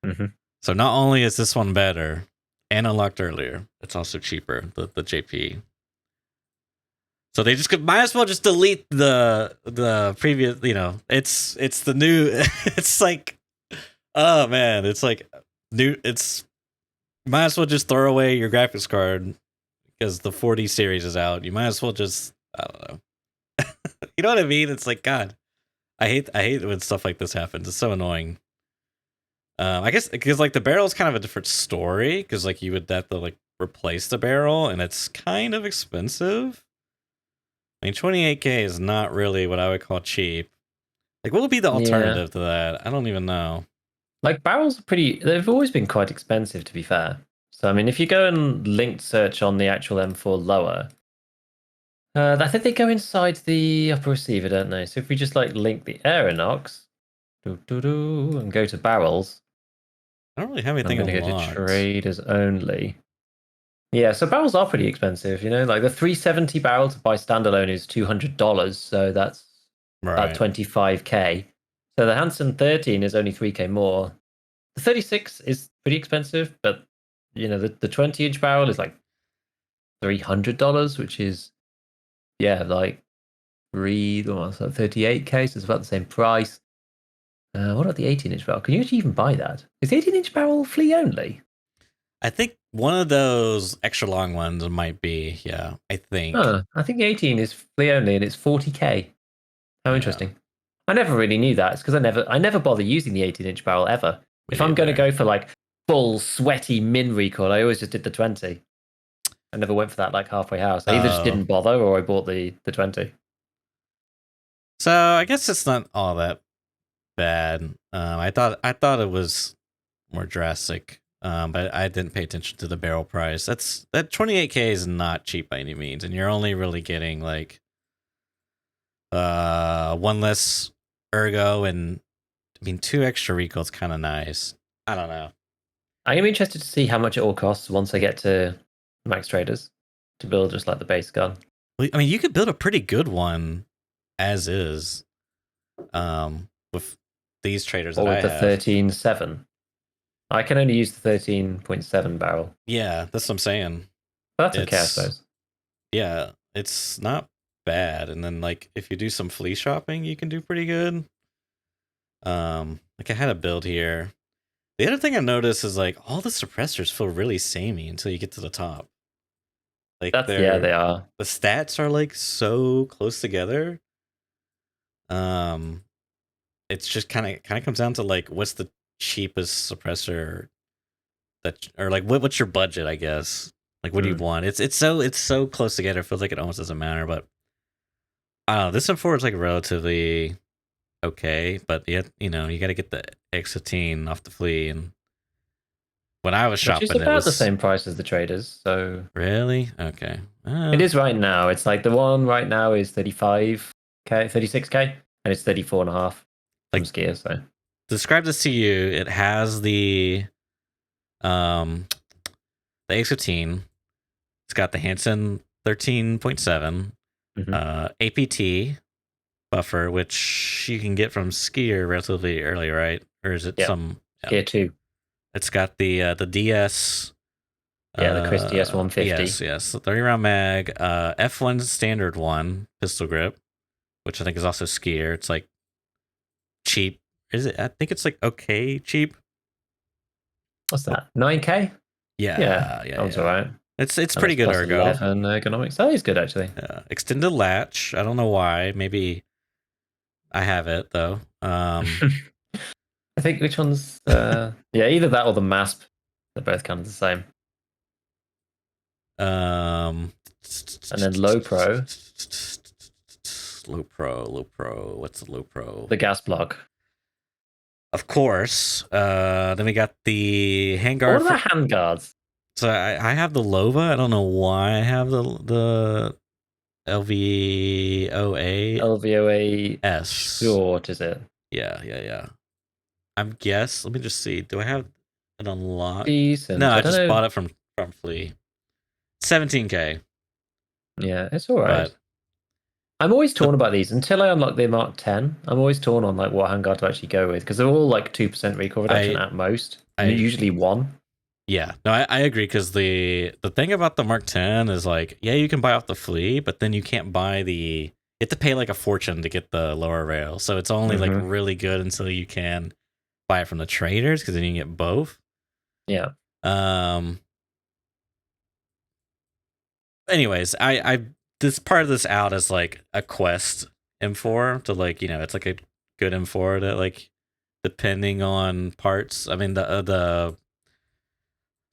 Speaker 2: Mm-hmm.
Speaker 1: So not only is this one better and unlocked earlier, it's also cheaper, the JP. So they might as well just delete the previous, it's the new, it's like, oh man, it's like new, might as well just throw away your graphics card because the 40 series is out. You might as well just, I don't know. You know what I mean? It's like, God, I hate when stuff like this happens. It's so annoying. I guess because the barrel is kind of a different story because you would have to replace the barrel and it's kind of expensive. I mean, 28K is not really what I would call cheap. What would be the alternative to that? I don't even know.
Speaker 2: Barrels are they've always been quite expensive, to be fair. So, I mean, if you go and link search on the actual M4 lower, I think they go inside the upper receiver, don't they? So if we just link the Aeronox, and go to barrels.
Speaker 1: I don't really have anything
Speaker 2: I'm going to go
Speaker 1: unlocked.
Speaker 2: to traders only. Yeah, so barrels are pretty expensive, the 370 barrel to buy standalone is $200, so that's about 25K. So the Hanson 13 is only 3K more. The 36 is pretty expensive, but the 20-inch barrel is $300, which is 38K, so it's about the same price. What about the 18-inch barrel? Can you actually even buy that? Is the 18-inch barrel flea only?
Speaker 1: I think one of those extra long ones might be, yeah, I think.
Speaker 2: I think the 18 is flea only and it's 40K. How interesting. I never really knew that. It's because I never bother using the 18-inch barrel ever. If I'm going to go for full sweaty min recoil, I always just did the 20. I never went for that halfway house. I either just didn't bother or I bought the 20.
Speaker 1: So I guess it's not all that bad. I thought it was more drastic. But I didn't pay attention to the barrel price. That 28K is not cheap by any means, and you're only really getting one less ergo and 2 extra recoils. Kind of nice. I don't know.
Speaker 2: I am interested to see how much it all costs once I get to Max Traders to build just the base gun.
Speaker 1: Well, I mean, you could build a pretty good one as is, with these traders
Speaker 2: or
Speaker 1: that
Speaker 2: with
Speaker 1: I
Speaker 2: the
Speaker 1: have.
Speaker 2: 13.7. I can only use the 13.7 barrel.
Speaker 1: Yeah, that's what I'm saying.
Speaker 2: But that's okay, I suppose.
Speaker 1: Yeah, it's not bad. And then if you do some flea shopping, you can do pretty good. I had a build here. The other thing I noticed is like all the suppressors feel really samey until you get to the top. Like
Speaker 2: Yeah, they are.
Speaker 1: the stats are like so close together. It's just kind of comes down to like what's the cheapest suppressor that, or like what's your budget, I guess. Like what do you want? It's so close together. It feels like it almost doesn't matter, but I don't know. This M4 is like relatively okay, but yet you got to get the X15 off the flea, and when I was
Speaker 2: Which is
Speaker 1: shopping, it
Speaker 2: about the
Speaker 1: was
Speaker 2: same price as the traders. So
Speaker 1: really okay.
Speaker 2: it is right now. It's like the one right now is 35k, 36k, and it's 34.5 from
Speaker 1: Like,
Speaker 2: Skier. So
Speaker 1: describe this to you. It has um the X15. It's got the Hansen 13.7 APT buffer, which you can get from Skier relatively early, right? Or is it some
Speaker 2: Skier 2?
Speaker 1: It's got the DS.
Speaker 2: The Chris DS 150.
Speaker 1: Yes, 30 round mag, F1 standard one pistol grip, which I think is also Skier. It's like cheap. Is it? I think it's like okay cheap.
Speaker 2: What's that? 9k?
Speaker 1: Yeah.
Speaker 2: Sounds alright.
Speaker 1: It's pretty good ergo.
Speaker 2: And ergonomics. That is good actually.
Speaker 1: Extended latch. I don't know why. Maybe I have it though.
Speaker 2: I think which one's either that or the MASP. They're both kind of the same.
Speaker 1: And
Speaker 2: then low pro.
Speaker 1: Low pro. What's the low pro?
Speaker 2: The gas block.
Speaker 1: Of course. Then we got the handguard.
Speaker 2: What are the handguards?
Speaker 1: So I have the Lova. I don't know why I have the LVOA.
Speaker 2: LVOA
Speaker 1: S.
Speaker 2: Short, is it?
Speaker 1: Yeah. I'm guess. Let me just see. Do I have it unlocked?
Speaker 2: Decent.
Speaker 1: No, I just bought it from Flea. 17k.
Speaker 2: Yeah, it's all right. But I'm always torn about these until I unlock the Mark 10. I'm always torn on like what handguard to actually go with because they're all like 2% recoil reduction at most. Usually 1.
Speaker 1: Yeah, no, I agree because the thing about the Mark 10 is like, yeah, you can buy off the flea, but then you can't buy you have to pay like a fortune to get the lower rail. So it's only like really good until you can buy it from the traders because then you can get both.
Speaker 2: Yeah.
Speaker 1: Anyways, I this part of this out as like a quest M4 to like, it's like a good M4 that like depending on parts. I mean the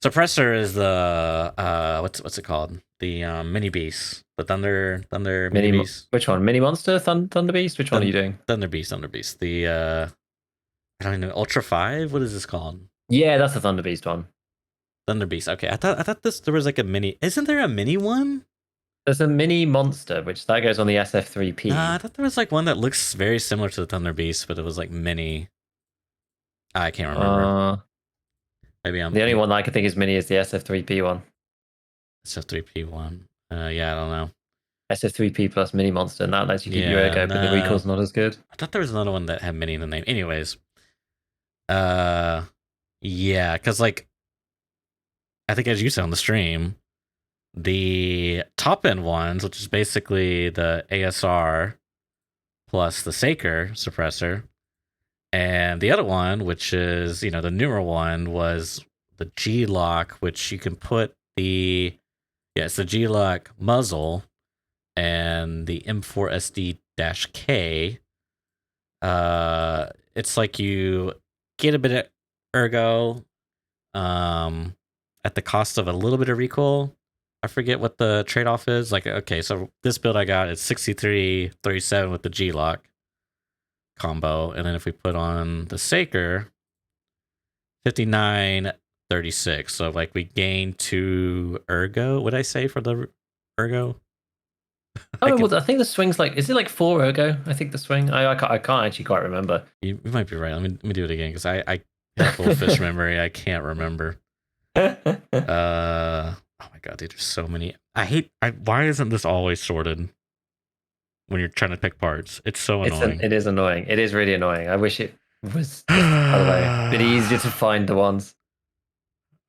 Speaker 1: suppressor is the what's it called? The mini beast. The thunder mini beast.
Speaker 2: Which one? Mini monster? Thunder beast? Which one are you doing?
Speaker 1: Thunder beast. The I don't know, Ultra 5? What is this called?
Speaker 2: Yeah, that's the Thunder Beast one.
Speaker 1: Thunder Beast. Okay, I thought there was like a mini. Isn't there a mini one?
Speaker 2: There's a mini monster, which that goes on the SF3P.
Speaker 1: I thought there was like one that looks very similar to the Thunder Beast, but it was like mini. I can't remember. Maybe I'm
Speaker 2: the only one that I can think is mini is the SF3P one.
Speaker 1: SF3P one. Yeah, I don't know.
Speaker 2: SF3P plus mini monster, and that lets you keep your ergo, but the recoil's not as good.
Speaker 1: I thought there was another one that had mini in the name. Anyways, yeah, because like I think as you said on the stream, the top end ones, which is basically the ASR plus the Saker suppressor, and the other one, which is the newer one, was the G-Lock, which you can put it's the G-Lock muzzle and the M4SD-K. It's like you get a bit of ergo at the cost of a little bit of recoil. I forget what the trade-off is. Like, okay, so this build I got is 63-37 with the G-Lock combo, and then if we put on the Saker, 59-36. So like we gain 2 ergo. What did I say for the ergo?
Speaker 2: I think the swing's like, is it like 4 ergo? I think the swing. I can't actually quite remember.
Speaker 1: You might be right. Let me do it again because I have goldfish memory. I can't remember. Oh my god, dude, there's so many. Why isn't this always sorted when you're trying to pick parts? It's so annoying.
Speaker 2: It is annoying. It is really annoying. I wish it was, by the way, a bit easier to find the ones.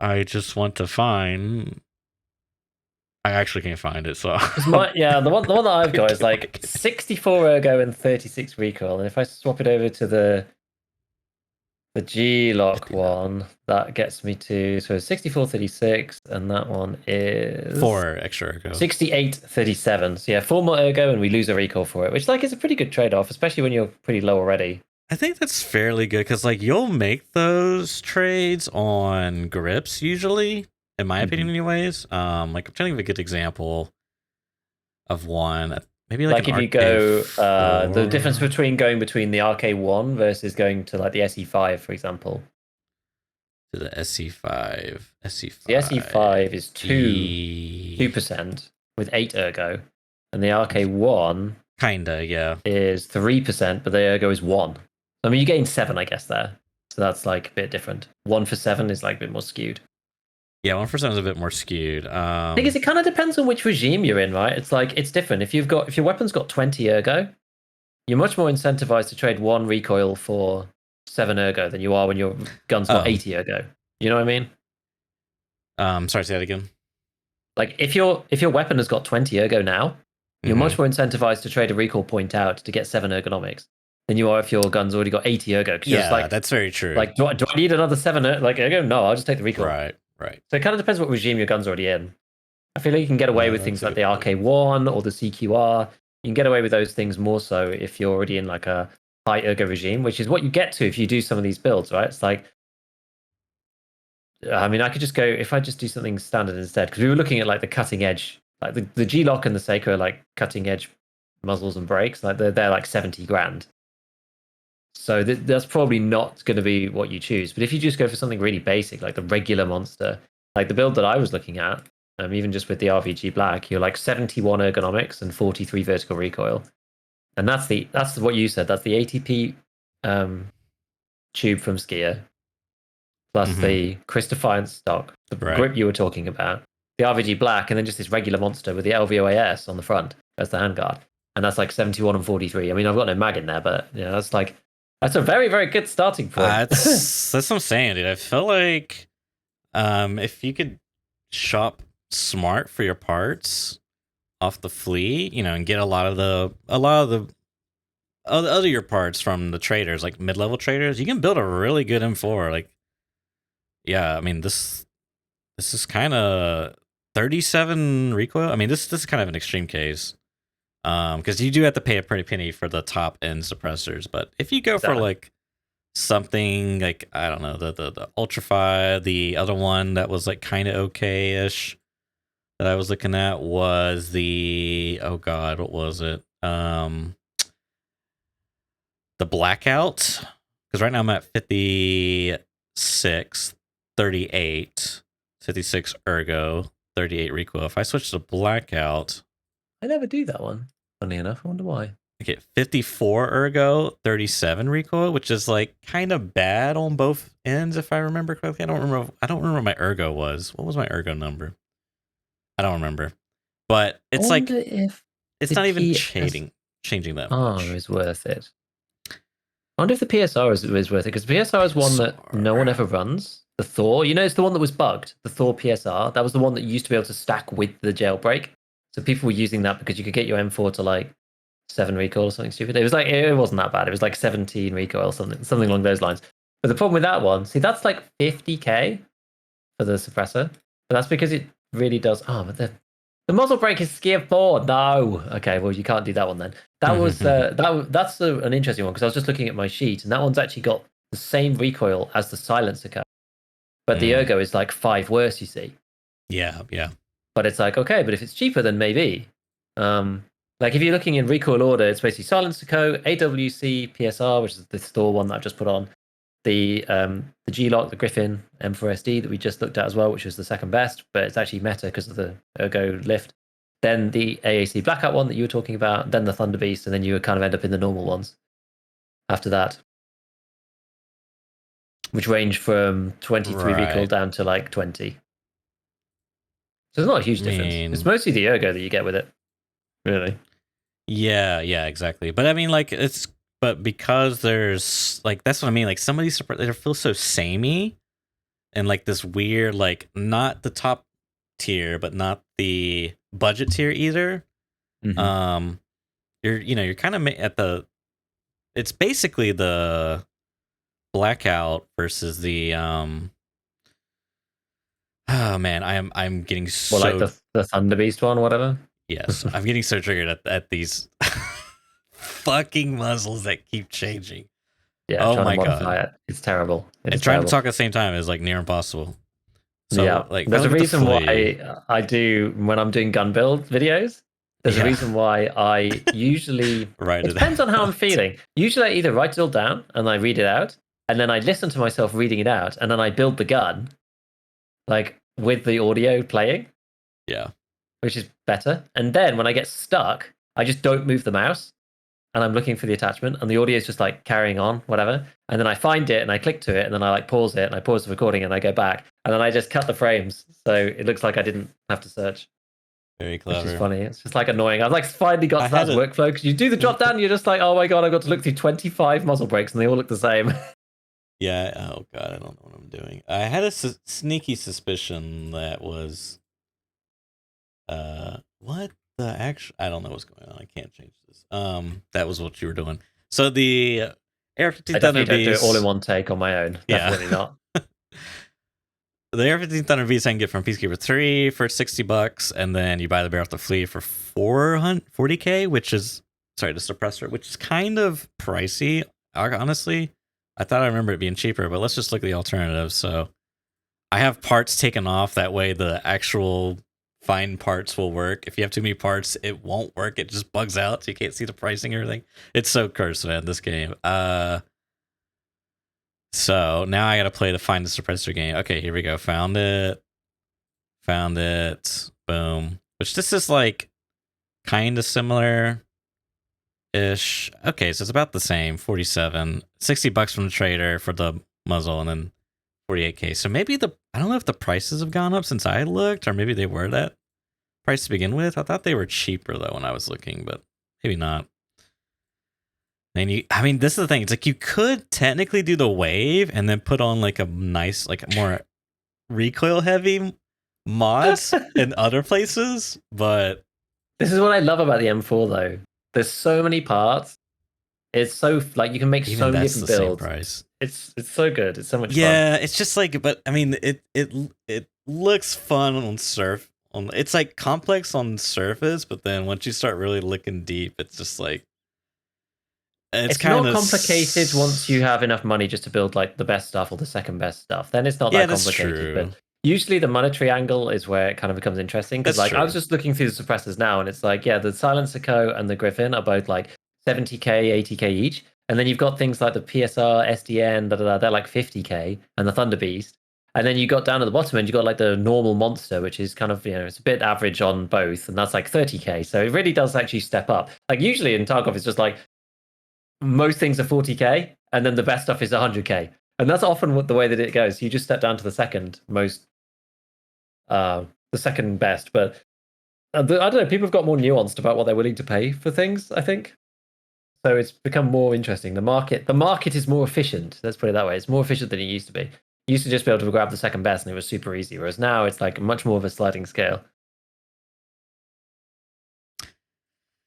Speaker 1: I just want to find. I actually can't find it, so
Speaker 2: the one that I've got is like 64 ergo and 36 recoil, and if I swap it over to the The G-Lock one, that gets me to 6436, and that one is
Speaker 1: 4 extra ergo.
Speaker 2: 6837. So yeah, 4 more ergo, and we lose a recall for it, which like is a pretty good trade-off, especially when you're pretty low already.
Speaker 1: I think that's fairly good because like you'll make those trades on grips usually, in my opinion, anyways. Like I'm trying to give a good example of one. Maybe like
Speaker 2: if you go the difference between going between the RK1 versus going to like the SE5, for example.
Speaker 1: To the SE5. SE5.
Speaker 2: The SE5 is 2% with 8 ergo, and the RK1
Speaker 1: kinda, yeah,
Speaker 2: is 3%, but the ergo is 1. I mean, you gain 7, I guess, there. So that's like a bit different. 1 for 7 is like a bit more skewed.
Speaker 1: Yeah, 1 for 7 is a bit more skewed.
Speaker 2: Thing is, it kind of depends on which regime you're in, right? It's like it's different. If your weapon's got 20 ergo, you're much more incentivized to trade 1 recoil for 7 ergo than you are when your gun's got 80 ergo. You know what I mean?
Speaker 1: Sorry, say that again.
Speaker 2: Like if your weapon has got 20 ergo now, you're much more incentivized to trade a recall point out to get 7 ergonomics than you are if your gun's already got 80 ergo.
Speaker 1: Yeah, like, that's very true.
Speaker 2: Like, do I need another 7 ergo? No, I'll just take the recall.
Speaker 1: Right.
Speaker 2: So it kind of depends what regime your gun's already in. I feel like you can get away with things like the RK1 or the CQR. You can get away with those things more so if you're already in like a high ergo regime, which is what you get to if you do some of these builds, right? It's like, I mean, I could just go, if I just do something standard instead, because we were looking at like the cutting edge, like the G-Lock and the Seiko are like cutting edge muzzles and brakes, like they're like 70 grand. So that's probably not going to be what you choose. But if you just go for something really basic, like the regular monster, like the build that I was looking at, even just with the RVG Black, you're like 71 ergonomics and 43 vertical recoil. And that's what you said. That's the ATP tube from Skier, plus the Chris Defiance stock, the grip you were talking about, the RVG Black, and then just this regular monster with the LVOAS on the front as the handguard. And that's like 71 and 43. I mean, I've got no mag in there, but you know, that's a very, very good starting point.
Speaker 1: That's what I'm saying, dude. I feel like if you could shop smart for your parts off the fleet, you know, and get a lot of the other your parts from the traders, like mid-level traders, you can build a really good M4. Like, yeah, I mean this is kind of 37 recoil. I mean this is kind of an extreme case. Because you do have to pay a pretty penny for the top end suppressors, but if you go for like something like, I don't know, the Ultrafy, the other one that was like kind of okay-ish that I was looking at was the, oh god, what was it? The Blackout, because right now I'm at 56, 38, 56 ergo, 38 recoil. If I switch to Blackout,
Speaker 2: I never do that one. Funny enough, I wonder why.
Speaker 1: I get 54 ergo, 37 recoil, which is like kind of bad on both ends, if I remember correctly. I don't remember what my ergo was. What was my ergo number? I don't remember. But it's like if it's not even changing that much.
Speaker 2: Is worth it. I wonder if the PSR is worth it, because PSR is one that no one ever runs. The Thor, you know, it's the one that was bugged. The Thor PSR, that was the one that used to be able to stack with the jailbreak. So people were using that because you could get your M4 to like 7 recoil or something stupid. It wasn't that bad. It was like 17 recoil, something along those lines. But the problem with that one, see, that's like 50k for the suppressor. But that's because it really does. Oh, but the muzzle brake is Skier 4. No. Okay, well you can't do that one then. That was that's an interesting one, because I was just looking at my sheet, and that one's actually got the same recoil as the silencer code, but the ergo is like 5 worse. You see.
Speaker 1: Yeah.
Speaker 2: But it's like, okay, but if it's cheaper, then maybe. Like if you're looking in recoil order, it's basically Silencer Co, AWC, PSR, which is the store one that I've just put on, the G-Lock, the Griffin M4SD that we just looked at as well, which was the second best, but it's actually meta because of the ergo lift. Then the AAC Blackout one that you were talking about, then the Thunder Beast, and then you would kind of end up in the normal ones after that, which range from 23 recoil down to like 20. So there's not a huge difference. It's mostly the ergo that you get with it, really.
Speaker 1: Yeah, exactly. But I mean, like, but because there's like, that's what I mean. Like, some of these they feel so samey, and like this weird, like, not the top tier, but not the budget tier either. You're kind of at the. It's basically the Blackout versus the oh man, I'm getting so
Speaker 2: Well, like the Thunder Beast one, whatever.
Speaker 1: yes, I'm getting so triggered at these fucking muzzles that keep changing.
Speaker 2: Yeah,
Speaker 1: Oh
Speaker 2: trying to
Speaker 1: my
Speaker 2: modify
Speaker 1: god.
Speaker 2: it. It's terrible. It
Speaker 1: And
Speaker 2: is
Speaker 1: trying to
Speaker 2: terrible.
Speaker 1: talk at the same time is like near impossible. So
Speaker 2: Yeah,
Speaker 1: like
Speaker 2: there's a
Speaker 1: look at the
Speaker 2: reason
Speaker 1: flea.
Speaker 2: why I do when I'm doing gun build videos. There's a
Speaker 1: Yeah.
Speaker 2: reason why I usually.
Speaker 1: Write
Speaker 2: It
Speaker 1: it
Speaker 2: depends on how I'm
Speaker 1: out.
Speaker 2: feeling. Usually, I either write it all down and I read it out, and then I listen to myself reading it out, and then I build the gun, like with the audio playing,
Speaker 1: Yeah.
Speaker 2: which is better. And then when I get stuck, I just don't move the mouse, and I'm looking for the attachment, and the audio is just like carrying on, whatever. And then I find it, and I click to it, and then I like pause it, and I pause the recording, and I go back, and then I just cut the frames, so it looks like I didn't have to search.
Speaker 1: Very
Speaker 2: Which is
Speaker 1: clever.
Speaker 2: funny. It's just like annoying. I've like finally got
Speaker 1: I
Speaker 2: to that
Speaker 1: had a-
Speaker 2: workflow because you do the drop down, and you're just like, oh my god, I've got to look through 25 muzzle breaks, and they all look the same.
Speaker 1: Yeah. Oh god, I don't know what I'm doing. I had a sneaky suspicion that was what the actual I don't know what's going on. I can't change this. That was what you were doing. So the AR-15
Speaker 2: I
Speaker 1: Thunder
Speaker 2: definitely don't do it all in
Speaker 1: Beast.
Speaker 2: one take on my own.
Speaker 1: Yeah.
Speaker 2: Definitely not.
Speaker 1: The AR-15 Thunder Beast I can get from Peacekeeper 3 for $60, and then you buy the barrel off the flea for 40K, which is sorry, the suppressor, which is kind of pricey. Honestly, I thought I remember it being cheaper, but let's just look at the alternatives. So I have parts taken off. That way the actual fine parts will work. If you have too many parts, it won't work. It just bugs out, so you can't see the pricing or everything. It's so cursed, man, this game. So now I gotta play the find the suppressor game. Okay, here we go. Found it. Found it. Boom. Which this is like kind of similar ish. Okay, so it's about the same. 47. $60 from the trader for the muzzle, and then 48K. So maybe I don't know if the prices have gone up since I looked, or maybe they were that price to begin with. I thought they were cheaper though when I was looking, but maybe not. And this is the thing. It's like you could technically do the wave and then put on like a nice, like more recoil heavy mods in other places, but
Speaker 2: This is what I love about the M4 though. There's so many parts. It's so like you can make
Speaker 1: even
Speaker 2: so many
Speaker 1: that's
Speaker 2: different
Speaker 1: the same
Speaker 2: builds.
Speaker 1: price.
Speaker 2: It's so good. It's so much fun.
Speaker 1: Yeah, it's just like, but I mean, it looks fun on surf. It's like complex on surface, but then once you start really looking deep, it's just like
Speaker 2: It's
Speaker 1: kind
Speaker 2: not
Speaker 1: of
Speaker 2: complicated once you have enough money just to build like the best stuff or the second best stuff. Then it's not
Speaker 1: Yeah,
Speaker 2: that
Speaker 1: that's
Speaker 2: complicated.
Speaker 1: true.
Speaker 2: But usually the monetary angle is where it kind of becomes interesting. Because
Speaker 1: That's
Speaker 2: like I was
Speaker 1: true.
Speaker 2: just looking through the suppressors now, and it's like, yeah, the Silencer Co. and the Griffin are both like 70K, 80K each. And then you've got things like the PSR, SDN, they're like 50K, and the Thunder Beast. And then you got down at the bottom end, you got like the normal monster, which is kind of, it's a bit average on both, and that's like 30K. So it really does actually step up. Like usually in Tarkov, it's just like most things are 40K, and then the best stuff is 100K. And that's often the way that it goes. You just step down to the second most, the second best. But I don't know, people have got more nuanced about what they're willing to pay for things, I think. So it's become more interesting. The market is more efficient. Let's put it that way. It's more efficient than it used to be. You used to just be able to grab the second best and it was super easy. Whereas now it's like much more of a sliding scale.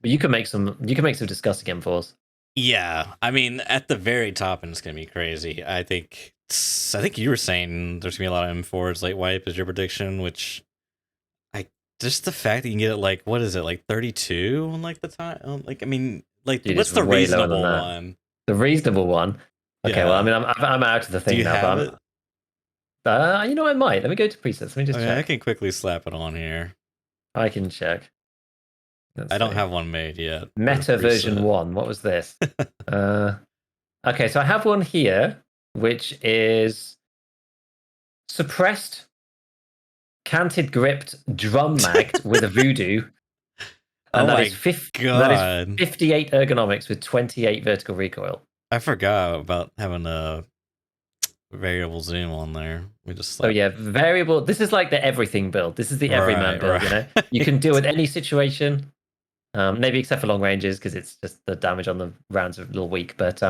Speaker 2: But you can make some disgusting M4s.
Speaker 1: Yeah, I mean, at the very top, and it's gonna be crazy. I think you were saying there's gonna be a lot of M4s late wipe is your prediction, which just the fact that you can get it like what is it like 32 on like the time? Like I mean, like
Speaker 2: Dude,
Speaker 1: what's
Speaker 2: it's
Speaker 1: the
Speaker 2: way lower than
Speaker 1: reasonable
Speaker 2: that.
Speaker 1: one?
Speaker 2: The reasonable one. Okay, well, I
Speaker 1: Yeah.
Speaker 2: mean, I'm out of the
Speaker 1: Do
Speaker 2: thing
Speaker 1: you
Speaker 2: now,
Speaker 1: have
Speaker 2: but
Speaker 1: it?
Speaker 2: you know, I might. Let me go to presets. Let me just
Speaker 1: Okay, I
Speaker 2: check.
Speaker 1: can quickly slap it on here.
Speaker 2: I can check. Let's
Speaker 1: I don't
Speaker 2: see.
Speaker 1: have one made yet. for
Speaker 2: Meta version
Speaker 1: preset.
Speaker 2: 1. What was this? Okay, so I have one here, which is suppressed, canted gripped, drum magged with a voodoo.
Speaker 1: Oh
Speaker 2: And that
Speaker 1: my
Speaker 2: is
Speaker 1: god!
Speaker 2: 58 ergonomics with 28 vertical recoil.
Speaker 1: I forgot about having a variable zoom on there. We just
Speaker 2: So yeah, variable. This is like the everything build. This is the everyman build. You know, you can deal with any situation. Maybe except for long ranges because it's just the damage on the rounds are a little weak. But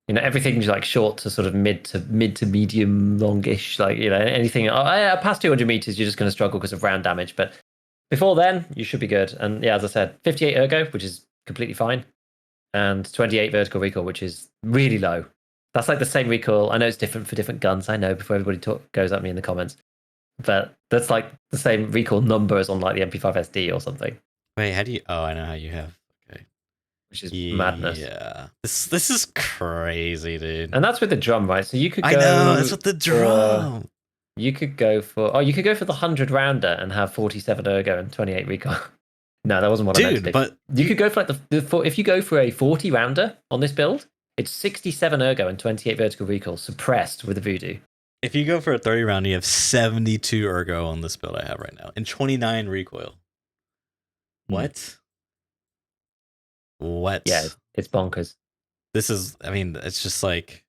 Speaker 2: everything's like short to sort of mid to medium longish. Like anything past 200 meters, you're just going to struggle because of round damage. But before then, you should be good. And yeah, as I said, 58 ergo, which is completely fine, and 28 vertical recoil, which is really low. That's like the same recoil. I know it's different for different guns. I know before everybody goes at me in the comments, but that's like the same recoil number as on like the MP5 SD or something.
Speaker 1: Wait, how do you? Oh, I know how you have. Okay.
Speaker 2: Which is madness.
Speaker 1: Yeah, this is crazy, dude.
Speaker 2: And that's with the drum, right? So you could go.
Speaker 1: I know that's with the drum.
Speaker 2: You could go for the 100 rounder and have 47 ergo and 28 recoil. No, that wasn't what I meant to do.
Speaker 1: But
Speaker 2: you could go for like if you go for a 40 rounder on this build, it's 67 ergo and 28 vertical recoil suppressed with the voodoo.
Speaker 1: If you go for a 30 round, you have 72 ergo on this build I have right now and 29 recoil. What? What?
Speaker 2: Yeah, it's bonkers.
Speaker 1: This is, I mean, it's just like,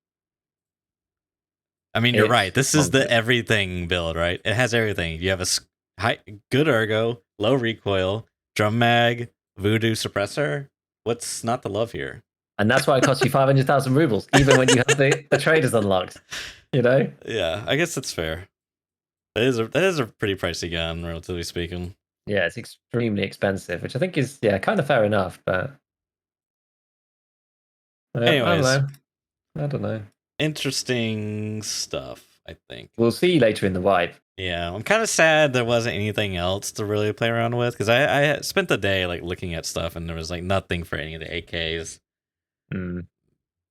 Speaker 1: I mean, you're right. This is the everything build, right? It has everything. You have a good ergo, low recoil, drum mag, voodoo suppressor. What's not to love here?
Speaker 2: And that's why it costs you 500,000 rubles, even when you have the traders unlocked. You know?
Speaker 1: Yeah, I guess that's fair. That is a pretty pricey gun, relatively speaking.
Speaker 2: Yeah, it's extremely expensive, which I think is kind of fair enough, but
Speaker 1: anyways,
Speaker 2: I don't know.
Speaker 1: Interesting stuff, I think.
Speaker 2: We'll see later in the wipe.
Speaker 1: Yeah, I'm kind of sad there wasn't anything else to really play around with, because I spent the day like looking at stuff and there was like nothing for any of the AKs.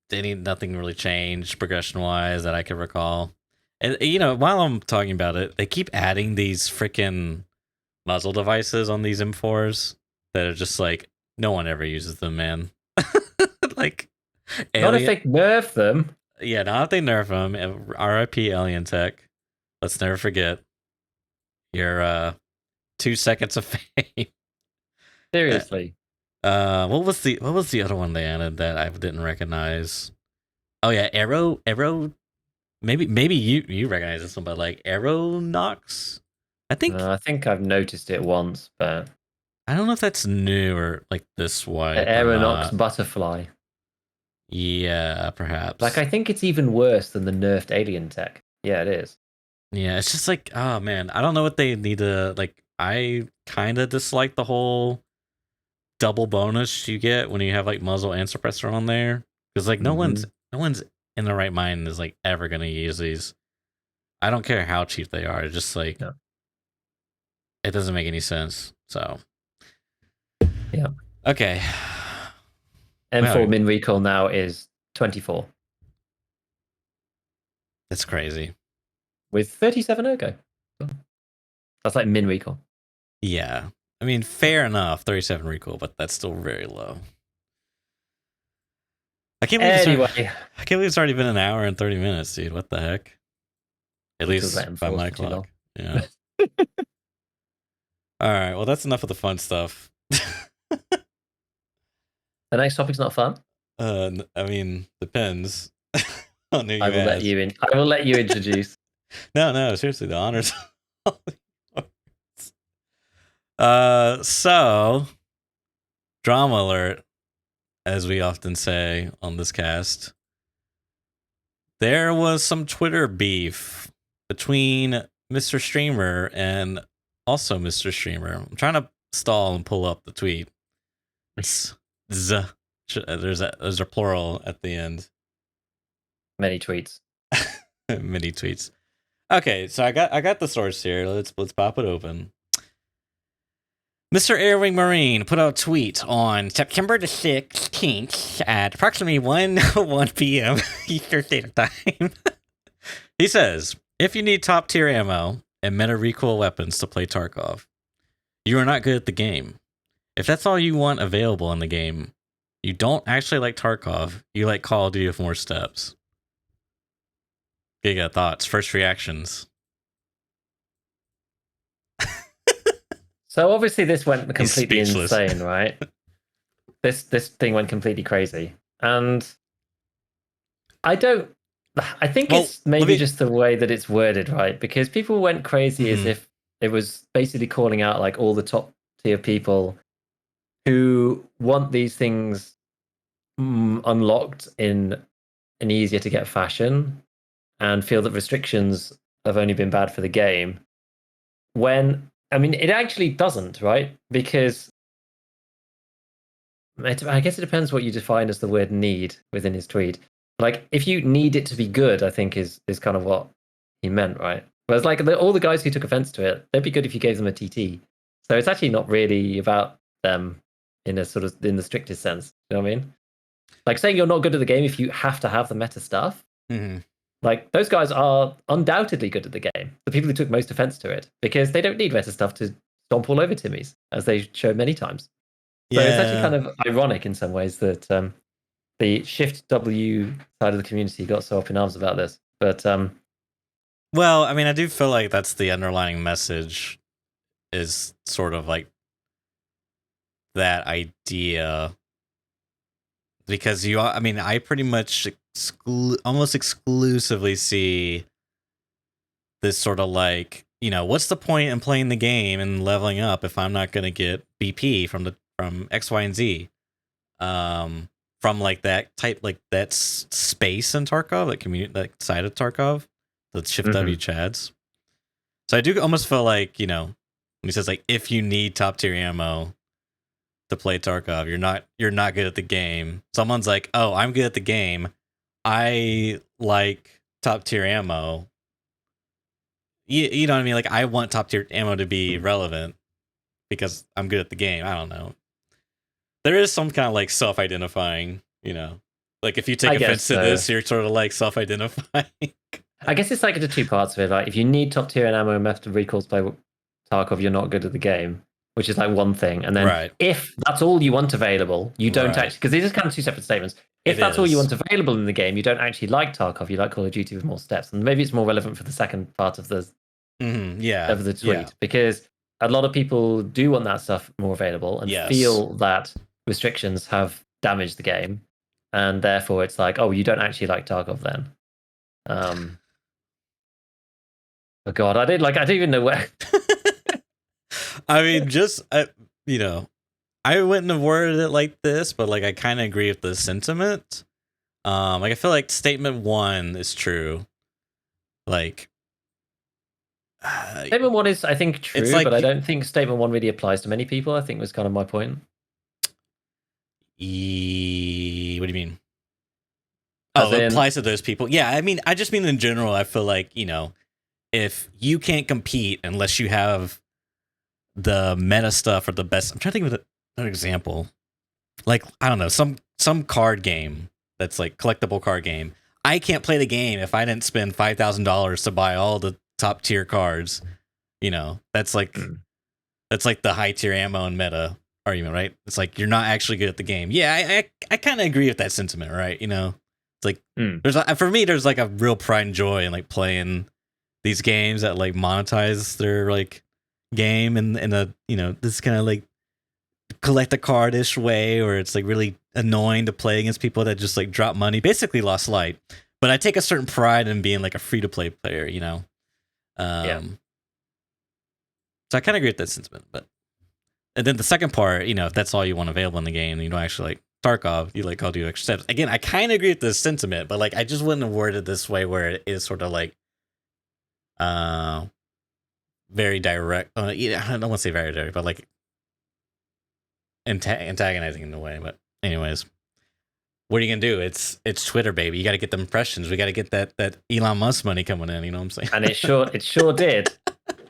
Speaker 1: Nothing really changed progression wise that I could recall. And you know, while I'm talking about it, they keep adding these freaking muzzle devices on these M4s that are just like no one ever uses them, man. Like,
Speaker 2: not if they nerf them.
Speaker 1: Yeah, not if they nerf them. RIP Alien Tech. Let's never forget your 2 seconds of fame.
Speaker 2: Seriously.
Speaker 1: What was the other one they added that I didn't recognize? Oh yeah, Arrow. Maybe you recognize this one, but like Aeronox. I think
Speaker 2: I've noticed it once, but
Speaker 1: I don't know if that's new or like this way.
Speaker 2: Aeronox butterfly.
Speaker 1: Yeah, perhaps.
Speaker 2: Like I think it's even worse than the nerfed Alien Tech. Yeah, it is.
Speaker 1: Yeah, it's just like, oh man, I don't know what they need to like. I kind of dislike the whole double bonus you get when you have like muzzle and suppressor on there, because like no one's in the right mind is like ever gonna use these. I don't care how cheap they are. It's just like it doesn't make any sense. So
Speaker 2: yeah,
Speaker 1: okay.
Speaker 2: M4 min recoil now is 24.
Speaker 1: That's crazy.
Speaker 2: With 37 ergo. That's like min recoil.
Speaker 1: Yeah. I mean, fair enough, 37 recoil, but that's still very low. I can't believe it's already been an hour and 30 minutes, dude. What the heck? At least by my clock. Yeah. All right. Well, that's enough of the fun stuff.
Speaker 2: The next topic's not fun?
Speaker 1: I mean, depends on who you
Speaker 2: I will let you introduce.
Speaker 1: No, seriously, the honors. So drama alert, as we often say on this cast. There was some Twitter beef between Mr. Streamer and also Mr. Streamer. I'm trying to stall and pull up the tweet. It's there's a plural at the end.
Speaker 2: Many tweets.
Speaker 1: Many tweets. Okay, so I got the source here. Let's pop it open. Mr. Airwing Marine put out a tweet on September the 16th at approximately 1 p.m. Eastern Standard Time. He says, if you need top tier ammo and meta recoil weapons to play Tarkov, you are not good at the game. If that's all you want available in the game, you don't actually like Tarkov, you like Call of Duty with more steps. Giga, thoughts, first reactions.
Speaker 2: So obviously this went completely insane, right? This thing went completely crazy. And I think it's maybe just the way that it's worded, right? Because people went crazy as if it was basically calling out like all the top tier people who want these things unlocked in an easier to get fashion and feel that restrictions have only been bad for the game. When, I mean, it actually doesn't, right? Because I guess it depends what you define as the word need within his tweet. Like, if you need it to be good, I think is kind of what he meant, right? Whereas, like, all the guys who took offense to it, they'd be good if you gave them a TT. So it's actually not really about them in a sort of in the strictest sense. You know what I mean? Like saying you're not good at the game if you have to have the meta stuff.
Speaker 1: Mhm.
Speaker 2: Like those guys are undoubtedly good at the game. The people who took most offense to it because they don't need meta stuff to stomp all over Timmy's, as they showed many times. So it's actually kind of ironic in some ways that the Shift W side of the community got so up in arms about this. But
Speaker 1: well, I mean, I do feel like that's the underlying message is sort of like that idea because I mean, I pretty much almost exclusively see this sort of like, what's the point in playing the game and leveling up if I'm not going to get BP from X, Y, and Z? From like that type, like that space in Tarkov, like community, like side of Tarkov, the Shift W Chads. So I do almost feel like, when he says like, if you need top tier ammo to play Tarkov, you're not good at the game. Someone's like, oh, I'm good at the game. I like top tier ammo. You know what I mean? Like, I want top tier ammo to be relevant because I'm good at the game. I don't know. There is some kind of like self-identifying, like if you take offense to this, you're sort of like self-identifying.
Speaker 2: I guess it's like the two parts of it. Like, if you need top tier ammo and method recalls to play Tarkov, you're not good at the game, which is like one thing. And then if that's all you want available, you don't actually, because these are kind of two separate statements. If that's all you want available in the game, you don't actually like Tarkov, you like Call of Duty with more steps. And maybe it's more relevant for the second part of the of the tweet, because a lot of people do want that stuff more available and feel that restrictions have damaged the game. And therefore it's like, oh, you don't actually like Tarkov then. Oh God, I didn't even know where.
Speaker 1: I mean, I wouldn't have worded it like this, but like I kind of agree with the sentiment. Like I feel like statement 1 is true. Like
Speaker 2: statement 1 is, I think, true, but I don't think statement 1 really applies to many people. I think was kind of my point.
Speaker 1: What do you mean? It applies to those people. Yeah, I mean, I just mean in general. I feel like if you can't compete unless you have the meta stuff or the best. I'm trying to think of an example. Like, I don't know, some card game that's like collectible card game. I can't play the game if I didn't spend $5,000 to buy all the top tier cards. That's like the high tier ammo and meta argument, right? It's like you're not actually good at the game. Yeah, I kind of agree with that sentiment, right? It's like for me, there's like a real pride and joy in like playing these games that like monetize their like game in a this kind of like collect a card-ish way, or it's like really annoying to play against people that just like drop money, basically Lost Light. But I take a certain pride in being like a free-to-play player, So I kind of agree with that sentiment. And then the second part, if that's all you want available in the game, you don't actually like Tarkov, you like I'll do extra steps. Again, I kind of agree with this sentiment, but like I just wouldn't have worded it this way where it is sort of like very direct. I don't want to say very direct, but like antagonizing in a way. But anyways, what are you gonna do? It's Twitter, baby. You got to get the impressions. We got to get that Elon Musk money coming in. You know what I'm saying?
Speaker 2: And it sure did.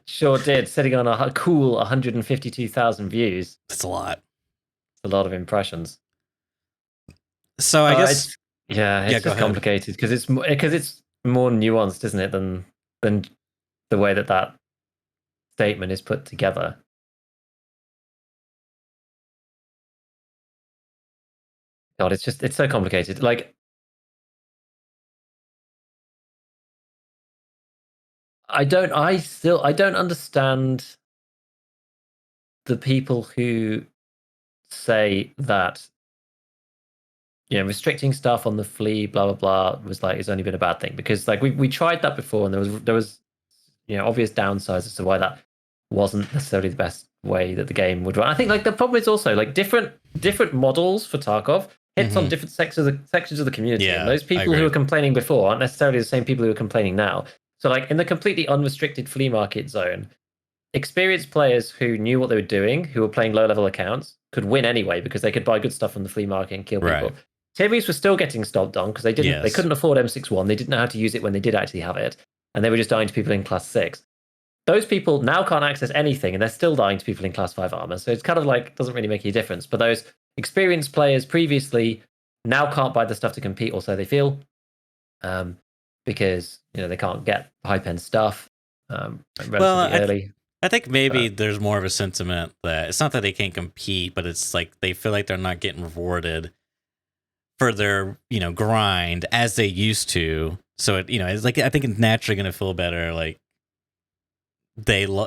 Speaker 2: Sure did. Sitting on a cool 152,000 views.
Speaker 1: That's a lot.
Speaker 2: It's a lot of impressions.
Speaker 1: So I guess
Speaker 2: it's just complicated because it's more nuanced, isn't it, than the way that statement is put together. God, it's so complicated. Like, I don't understand the people who say that restricting stuff on the flea, blah blah blah, was like it's only been a bad thing, because like we tried that before and there was obvious downsides as to why that wasn't necessarily the best way that the game would run. I think like the problem is also like different models for Tarkov hits on different sections of the community.
Speaker 1: Yeah,
Speaker 2: and those people who were complaining before aren't necessarily the same people who are complaining now. So like in the completely unrestricted flea market zone, experienced players who knew what they were doing, who were playing low level accounts, could win anyway because they could buy good stuff from the flea market and kill people. tier beefs were still getting stomped on because they couldn't afford M61. They didn't know how to use it when they did actually have it, and they were just dying to people in class 6. Those people now can't access anything, and they're still dying to people in class 5 armor. So it's kind of like doesn't really make any difference. But those experienced players previously now can't buy the stuff to compete, or so they feel, because they can't get hype end stuff relatively early.
Speaker 1: I think maybe there's more of a sentiment that it's not that they can't compete, but it's like they feel like they're not getting rewarded for their grind as they used to. So it's like I think it's naturally going to feel better. Like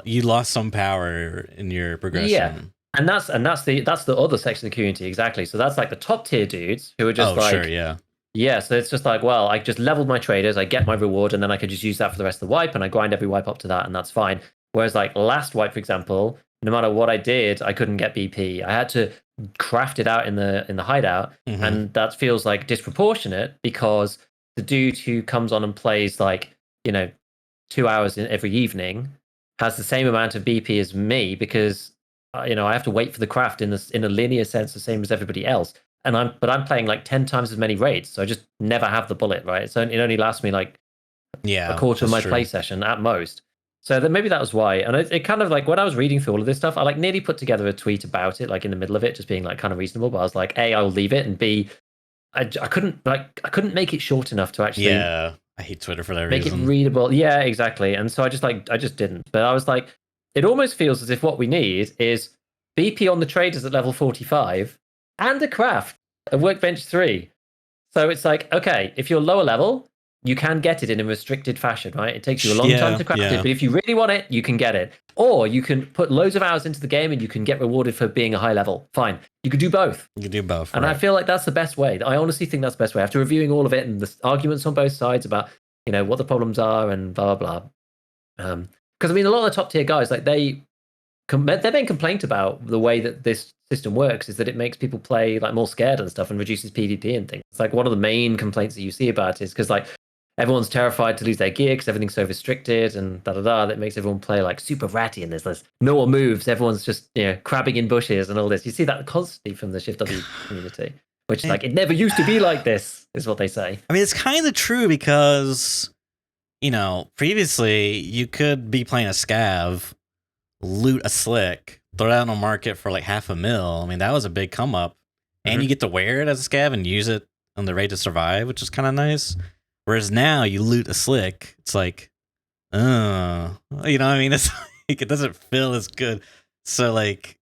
Speaker 1: you lost some power in your progression.
Speaker 2: Yeah, and that's the other section of the community exactly. So that's like the top tier dudes who are just yeah. So it's just like, well, I just leveled my traders, I get my reward, and then I could just use that for the rest of the wipe, and I grind every wipe up to that, and that's fine. Whereas like last wipe, for example, no matter what I did, I couldn't get BP. I had to craft it out in the hideout, and that feels like disproportionate because the dude who comes on and plays like 2 hours every evening has the same amount of BP as me because I have to wait for the craft in a linear sense, the same as everybody else. And I'm playing like 10 times as many raids, so I just never have the bullet, right? So it only lasts me like a quarter of my play session at most. So then maybe that was why. And it kind of like when I was reading through all of this stuff, I like nearly put together a tweet about it, like in the middle of it, just being like kind of reasonable. But I was like, A, I'll leave it, and B, I couldn't make it short enough to actually.
Speaker 1: Yeah, I hate Twitter for that reason.
Speaker 2: Make it readable. Yeah, exactly. And so I just didn't. But I was like, it almost feels as if what we need is BP on the traders at level 45 and a craft, a workbench 3. So it's like, okay, if you're lower level, you can get it in a restricted fashion, right? It takes you a long time to craft it, but if you really want it, you can get it. Or you can put loads of hours into the game and you can get rewarded for being a high level. Fine. You could do both.
Speaker 1: You can do both.
Speaker 2: And
Speaker 1: right.
Speaker 2: I feel like that's the best way. I honestly think that's the best way. After reviewing all of it and the arguments on both sides about, what the problems are and blah, blah, blah. Because, I mean, a lot of the top tier guys, like they're being complained about the way that this system works is that it makes people play like more scared and stuff and reduces PvP and things. It's like one of the main complaints that you see about it is because like everyone's terrified to lose their gear because everything's so restricted and that makes everyone play like super ratty and there's no one moves. Everyone's just crabbing in bushes and all this. You see that constantly from the Shift W community, which like it never used to be like this, is what they say.
Speaker 1: I mean, it's kind of true because previously you could be playing a scav, loot a slick, throw it out on the market for like $500,000. I mean, that was a big come up, and you get to wear it as a scav and use it on the raid to survive, which is kind of nice. Whereas now you loot a slick, it's like, what I mean? It's like, it doesn't feel as good. So like,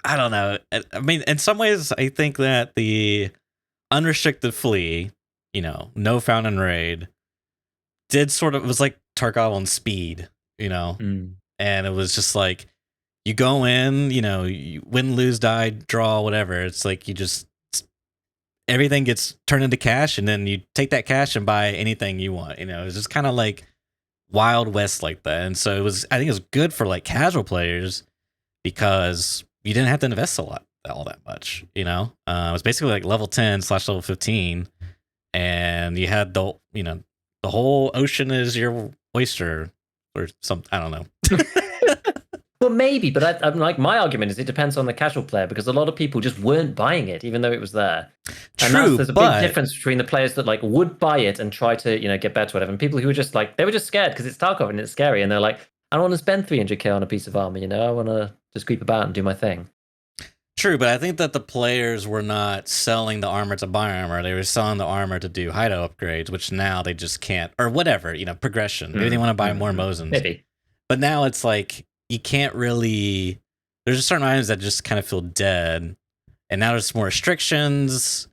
Speaker 1: I don't know. I mean, in some ways, I think that the unrestricted flee, no found in raid, did sort of, it was like Tarkov on speed, and it was just like, you go in, you win, lose, die, draw, whatever. It's like everything gets turned into cash, and then you take that cash and buy anything you want. It was just kind of like Wild West like that. And so I think it was good for like casual players because you didn't have to invest all that much. It was basically like level 10/level 15, and you had the whole ocean is your oyster or something. I don't know.
Speaker 2: Well, maybe, but I'm like, my argument is it depends on the casual player because a lot of people just weren't buying it, even though it was there.
Speaker 1: True,
Speaker 2: there's a big difference between the players that like would buy it and try to get better, whatever, and people who were just like they were just scared because it's Tarkov and it's scary, and they're like, I don't want to spend 300k on a piece of armor, I want to just creep about and do my thing.
Speaker 1: True, but I think that the players were not selling the armor to buy armor; they were selling the armor to do hideout upgrades, which now they just can't, or whatever, progression. Maybe they want to buy more Mosins.
Speaker 2: Maybe,
Speaker 1: but now it's like, you can't really, there's just certain items that just kind of feel dead, and now there's more restrictions.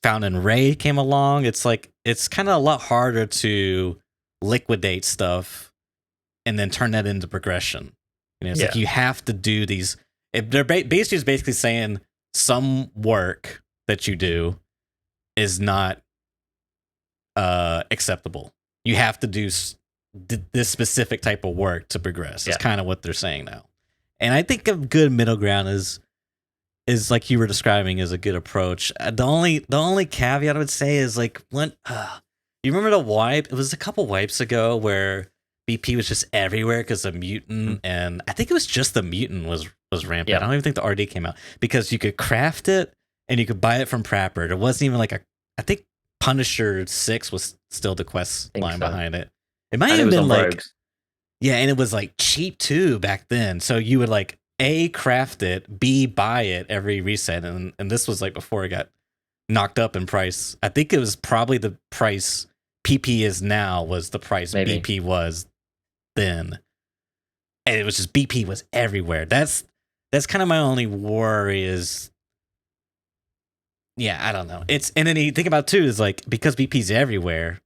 Speaker 1: Found in raid came along. It's like, it's kind of a lot harder to liquidate stuff and then turn that into progression. It's like you have to do these. If they're basically saying some work that you do is not acceptable. You have to do this specific type of work to progress. It's kind of what they're saying now. And I think a good middle ground is like you were describing, is a good approach. The only caveat I would say is like, when you remember the wipe? It was a couple wipes ago where BP was just everywhere because the mutant, and I think it was just the mutant was rampant. I don't even think the RD came out because you could craft it and you could buy it from Prapper. It wasn't even like I think Punisher 6 was still the quest line behind it. It might have been like Rogues. Yeah, and it was like cheap too back then. So you would like A, craft it, B, buy it every reset, and this was like before it got knocked up in price. I think it was probably the price PP is now was the price BP was then. And it was just BP was everywhere. That's kind of my only worry is, yeah, I don't know. And then you think about too is like because BP's everywhere.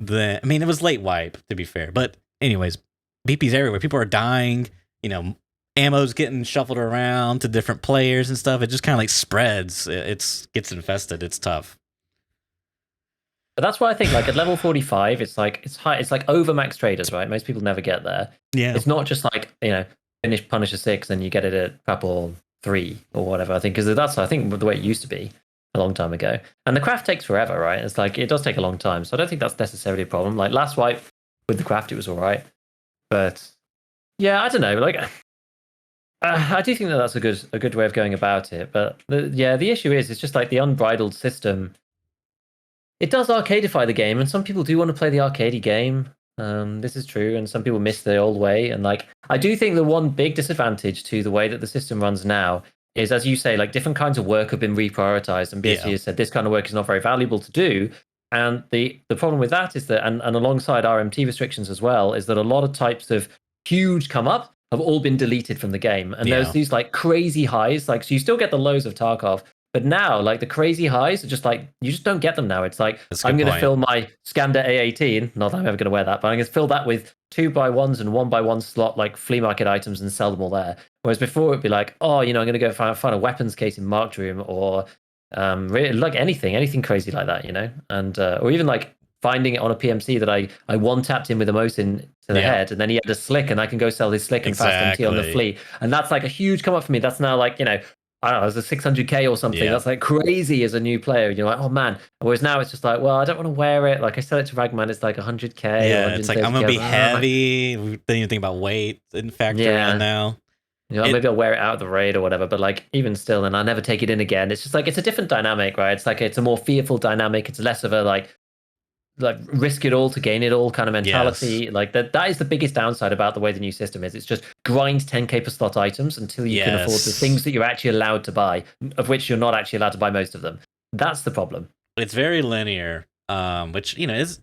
Speaker 1: I mean, it was late wipe to be fair, but anyways, BP's everywhere. People are dying. You know, ammo's getting shuffled around to different players and stuff. It just kind of like spreads. It gets infested. It's tough.
Speaker 2: But that's why I think like at level 45, it's high. It's like over max traders, right? Most people never get there.
Speaker 1: Yeah.
Speaker 2: It's not just like, finish Punisher 6 and you get it at Prapor 3 or whatever. I think because that's the way it used to be a long time ago. And the craft takes forever, right? It's like it does take a long time. So I don't think that's necessarily a problem. Like last wipe with the craft, it was all right. But yeah, I don't know. Like I do think that's a good way of going about it. But the issue is it's just like the unbridled system. It does arcadeify the game, and some people do want to play the arcadey game. This is true, and some people miss the old way. And like, I do think the one big disadvantage to the way that the system runs now is, as you say, like different kinds of work have been reprioritized, and BSG has said this kind of work is not very valuable to do. And the problem with that is that, and alongside RMT restrictions as well, is that a lot of types of huge come up have all been deleted from the game, and there's these like crazy highs. Like, so you still get the lows of Tarkov. But now, like the crazy highs are just like, you just don't get them now. It's like, I'm going to fill my Skander A18, not that I'm ever going to wear that, but I'm going to fill that with 2x1s and 1x1 slot, like flea market items and sell them all there. Whereas before it'd be like, I'm going to go find a weapons case in Marked Room or really, like anything crazy like that, and or even like finding it on a PMC that I one-tapped in with a Mosin to the head, and then he had a slick, and I can go sell this slick and fast MT on the flea. And that's like a huge come up for me. That's now like, I don't know, it's a 600k or something. That's like crazy as a new player. You're like, oh man. Whereas now it's just like, well, I don't want to wear it. Like I sell it to Ragman, it's like 100k.
Speaker 1: Yeah, it's like I'm gonna be heavy. Then you think about weight and factor in now.
Speaker 2: Maybe I'll wear it out of the raid or whatever. But like even still, and I'll never take it in again. It's just like it's a different dynamic, right? It's like it's a more fearful dynamic. It's less of a like risk it all to gain it all kind of mentality. Like that is the biggest downside about the way the new system is. It's just grind 10k per slot items until you can afford the things that you're actually allowed to buy, of which you're not actually allowed to buy most of them. That's the problem.
Speaker 1: It's very linear, which is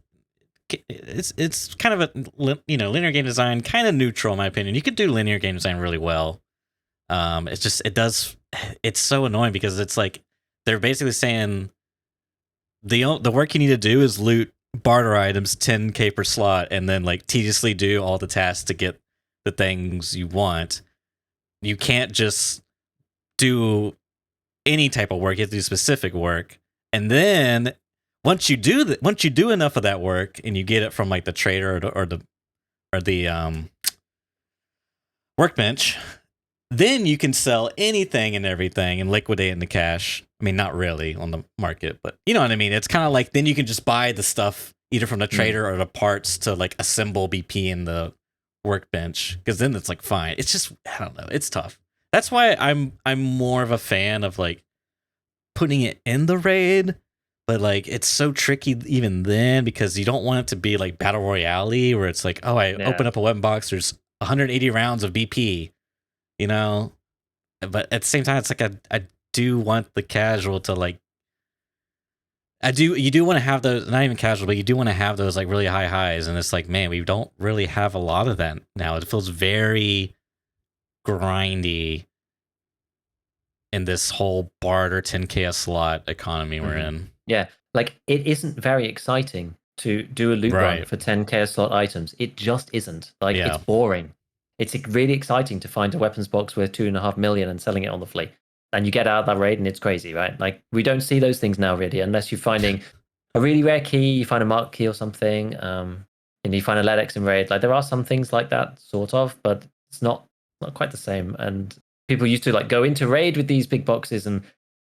Speaker 1: it's kind of a linear game design, kind of neutral in my opinion. You could do linear game design really well. It's so annoying because it's like they're basically saying the work you need to do is loot barter items 10k per slot and then like tediously do all the tasks to get the things you want. You can't just do any type of work. You have to do specific work. And then once you do enough of that work and you get it from like the trader or the workbench, then you can sell anything and everything and liquidate in the cash. I mean, not really on the market, but you know what I mean? It's kind of like then you can just buy the stuff either from the trader or the parts to like assemble BP in the workbench, because then it's like fine. It's just, I don't know, it's tough. That's why I'm more of a fan of like putting it in the raid, but like it's so tricky even then because you don't want it to be like battle royale where it's like, oh, I open up a weapon box, there's 180 rounds of BP, but at the same time it's like I do want the casual to like, you do want to have those, not even casual, but you do want to have those like really high highs, and it's like, man, we don't really have a lot of that now. It feels very grindy in this whole barter 10k a slot economy we're in.
Speaker 2: Yeah, like it isn't very exciting to do a loot run for 10k a slot items. It just isn't. Like it's boring. It's really exciting to find a weapons box worth 2.5 million and selling it on the flea. And you get out of that raid and it's crazy, right? Like we don't see those things now really, unless you're finding a really rare key, you find a marked key or something, and you find a LEDX in raid. Like there are some things like that sort of, but it's not quite the same. And people used to like go into raid with these big boxes and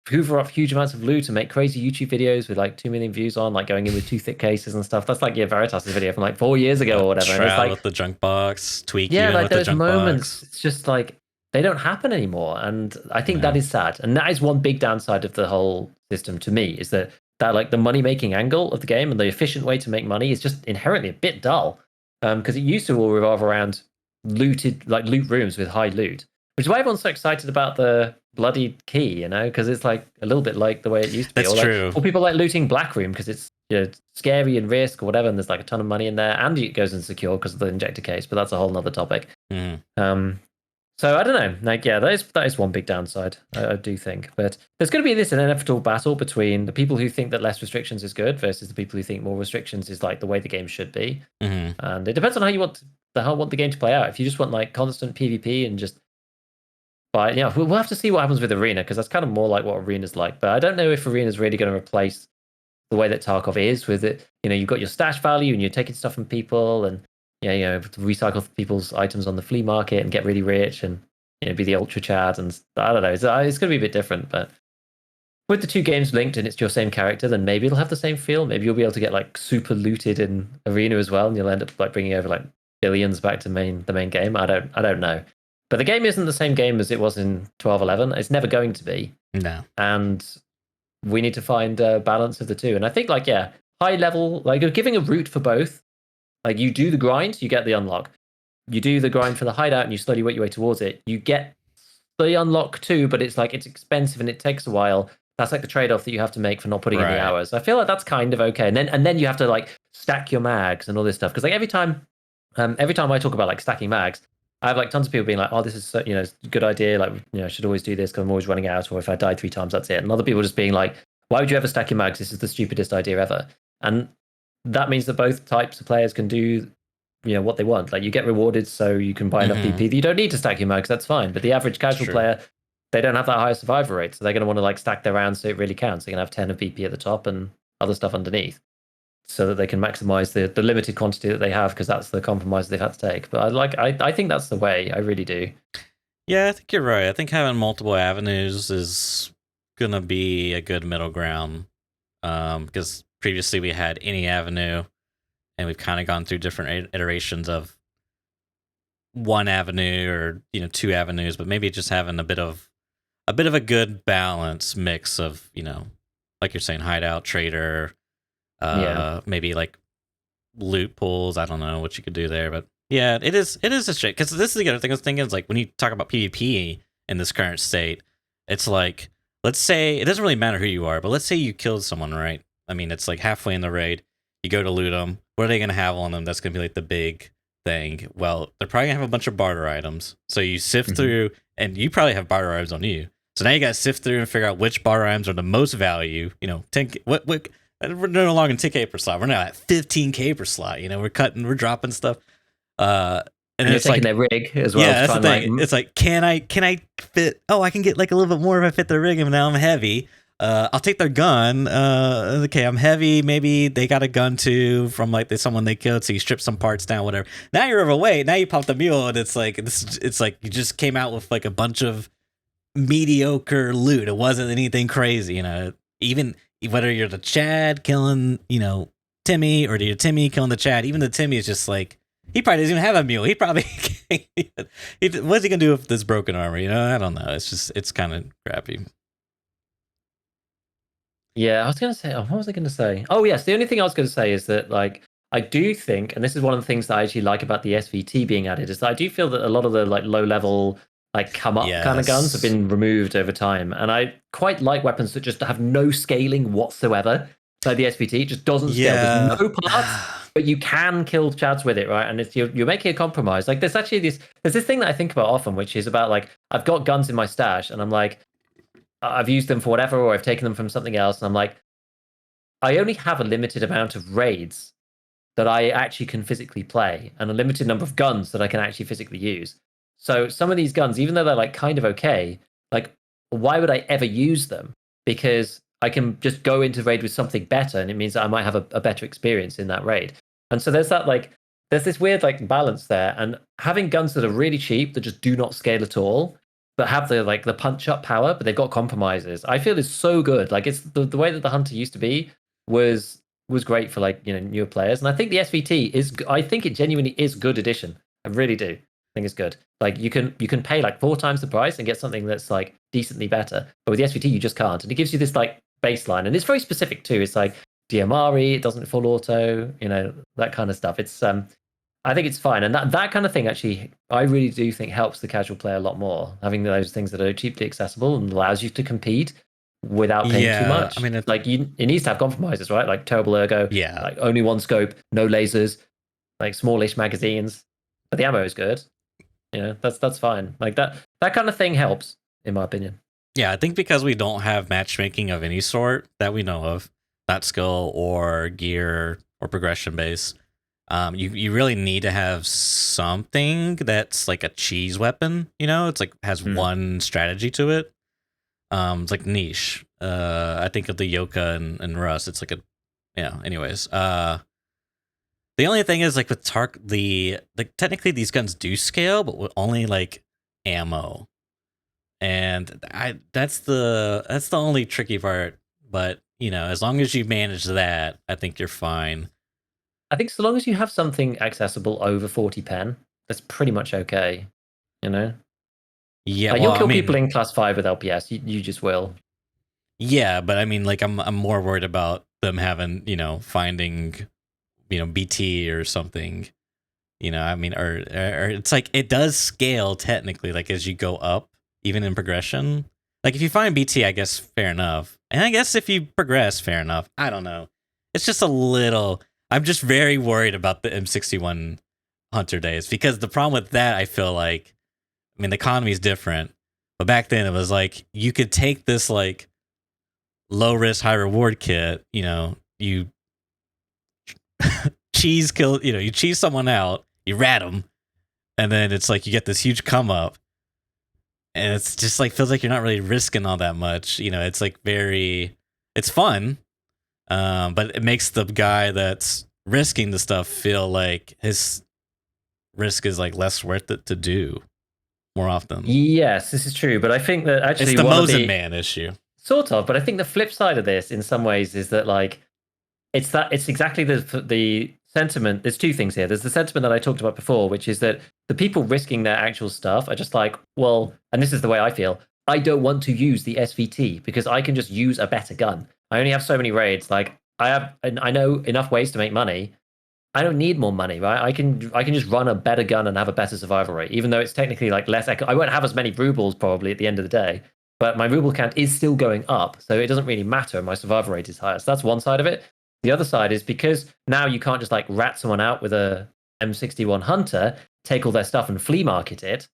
Speaker 2: hoover up huge amounts of loot and make crazy YouTube videos with like 2 million views on, like going in with 2 thick cases and stuff. That's like Veritas' video from like 4 years ago or whatever.
Speaker 1: And it's like with the junk box, tweak.
Speaker 2: Yeah, like those moments. Box. It's just like, they don't happen anymore. And I think
Speaker 1: Yeah.
Speaker 2: that is sad. And that is one big downside of the whole system to me, is that like the money making angle of the game and the efficient way to make money is just inherently a bit dull. Because it used to all revolve around loot rooms with high loot, which is why everyone's so excited about the bloody key, because it's like a little bit like the way it used to be.
Speaker 1: That's true.
Speaker 2: Or people like looting Black Room because it's scary and risk or whatever, and there's like a ton of money in there, and it goes insecure because of the injector case, but that's a whole nother topic. So I don't know. Like, yeah, that is one big downside, I do think. But there's going to be this inevitable battle between the people who think that less restrictions is good versus the people who think more restrictions is like the way the game should be. And it depends on how you want the game to play out. If you just want like constant PvP and just we'll have to see what happens with Arena, because that's kind of more like what Arena's like. But I don't know if Arena's really going to replace the way that Tarkov is with it. You've got your stash value and you're taking stuff from people, and recycle people's items on the flea market and get really rich, and be the ultra chat, and I don't know. It's going to be a bit different, but with the two games linked and it's your same character, then maybe it'll have the same feel. Maybe you'll be able to get like super looted in Arena as well, and you'll end up like bringing over like billions back to the main game. I don't know, but the game isn't the same game as it was in 12.11. It's never going to be.
Speaker 1: No,
Speaker 2: and we need to find a balance of the two. And I think high level, like you're giving a route for both. Like you do the grind, you get the unlock. You do the grind for the hideout and you slowly work your way towards it. You get the unlock too, but it's like it's expensive and it takes a while. That's like the trade-off that you have to make for not putting in the hours. I feel like that's kind of okay. And then you have to like stack your mags and all this stuff. Because like every time I talk about like stacking mags, I have like tons of people being like, "Oh, this is a good idea. Like I should always do this because I'm always running out. Or if I die 3 times, that's it." And other people just being like, "Why would you ever stack your mags? This is the stupidest idea ever." And that means that both types of players can do what they want. Like you get rewarded so you can buy enough PP that you don't need to stack your mags. That's fine. But the average casual player, they don't have that high survivor rate, so they're going to want to like stack their rounds so it really counts. They're going to have 10 of PP at the top and other stuff underneath, so that they can maximize the limited quantity that they have, because that's the compromise they've had to take. But I think that's the way. I really do.
Speaker 1: Yeah, I think you're right. I think having multiple avenues is gonna be a good middle ground. Because previously we had any avenue, and we've kind of gone through different iterations of one avenue or 2 avenues, but maybe just having a bit of a good balance mix of like you're saying, hideout, trader, maybe like loot pools. I don't know what you could do there, but yeah, it is a shit. Because this is the other thing I was thinking is like when you talk about PvP in this current state, it's like, let's say it doesn't really matter who you are, but let's say you killed someone, right? I mean, it's like halfway in the raid, you go to loot them. What are they going to have on them that's going to be like the big thing? Well, they're probably going to have a bunch of barter items. So you sift through, and you probably have barter items on you. So now you got to sift through and figure out which barter items are the most value. 10, what we're no longer in 10K per slot. We're now at 15K per slot. We're dropping stuff. And
Speaker 2: you're
Speaker 1: it's
Speaker 2: taking
Speaker 1: like
Speaker 2: their rig as well.
Speaker 1: Yeah, that's the thing. It's like, can I fit? Oh, I can get like a little bit more if I fit their rig, and now I'm heavy. I'll take their gun. Okay, I'm heavy. Maybe they got a gun too from like someone they killed, so you strip some parts down, whatever. Now you're overweight. Now you pop the mule, and it's like it's like you just came out with like a bunch of mediocre loot. It wasn't anything crazy, Even whether you're the Chad killing, Timmy, or you're Timmy killing the Chad, even the Timmy is just like, he probably doesn't even have a mule. He probably what's he gonna do with this broken armor? I don't know. It's kind of crappy.
Speaker 2: Yeah, I was going to say, what was I going to say? Oh, yes. The only thing I was going to say is that, like, I do think, and this is one of the things that I actually like about the SVT being added, is that I do feel that a lot of the like low level, like come up kind of guns have been removed over time. And I quite like weapons that just have no scaling whatsoever. Like the SVT just doesn't scale. There's no parts, but you can kill chads with it, right? And if you're making a compromise, like there's this thing that I think about often, which is about like, I've got guns in my stash and I'm like, I've used them for whatever, or I've taken them from something else, and I'm like, I only have a limited amount of raids that I actually can physically play, and a limited number of guns that I can actually physically use. So some of these guns, even though they're like kind of okay, like why would I ever use them? Because I can just go into raid with something better, and it means that I might have a better experience in that raid. And so there's this weird like balance there, and having guns that are really cheap that just do not scale at all, that have the punch up power, but they've got compromises, I feel is so good. Like it's the way that the Hunter used to be was great for like newer players, and I think the SVT I think it genuinely is good addition. I really do. think it's good. Like you can pay like 4 times the price and get something that's like decently better. But with the SVT, you just can't. And it gives you this like baseline, and it's very specific too. It's like DMRE, it doesn't full auto, that kind of stuff. It's I think it's fine, and that kind of thing actually, I really do think helps the casual player a lot more. Having those things that are cheaply accessible and allows you to compete without paying too much.
Speaker 1: I mean,
Speaker 2: it needs to have compromises, right? Like terrible ergo,
Speaker 1: yeah,
Speaker 2: like only one scope, no lasers, like smallish magazines, but the ammo is good. That's fine. Like that kind of thing helps, in my opinion.
Speaker 1: Yeah, I think because we don't have matchmaking of any sort that we know of, not skill or gear or progression base, you really need to have something that's like a cheese weapon. It's like has one strategy to it. It's like niche. I think of the Yoka and Rust. It's like anyways. The only thing is like with Tark, technically these guns do scale, but with only like ammo. And that's the only tricky part. But as long as you manage that, I think you're fine.
Speaker 2: I think so long as you have something accessible over 40 pen, that's pretty much okay.
Speaker 1: Yeah,
Speaker 2: like, you'll kill people in class 5 with LPS. You just will.
Speaker 1: Yeah, but I mean, like I'm more worried about them having finding BT or something. I mean, or it's like it does scale technically, like as you go up, even in progression. Like if you find BT, I guess fair enough, and I guess if you progress, fair enough. I don't know. It's just a little. I'm just very worried about the M61 Hunter days, because the problem with that, I feel like, I mean, the economy is different, but back then it was like you could take this like low risk, high reward kit. You you cheese someone out, you rat them, and then it's like you get this huge come up, and it's just like feels like you're not really risking all that much. It's like it's fun, but it makes the guy that's risking the stuff feel like his risk is like less worth it to do more often.
Speaker 2: Yes, this is true, but I think that actually
Speaker 1: it's the Mosin Man issue,
Speaker 2: sort of. But I think the flip side of this, in some ways, is that like it's exactly the sentiment. There's 2 things here. There's the sentiment that I talked about before, which is that the people risking their actual stuff are just like, well, and this is the way I feel. I don't want to use the SVT because I can just use a better gun. I only have so many raids. Like I know enough ways to make money. I don't need more money, right? I can just run a better gun and have a better survival rate, even though it's technically like less. I won't have as many rubles probably at the end of the day, but my ruble count is still going up, so it doesn't really matter. My survival rate is higher, so that's one side of it. The other side is because now you can't just like rat someone out with a M61 Hunter, take all their stuff and flea market it.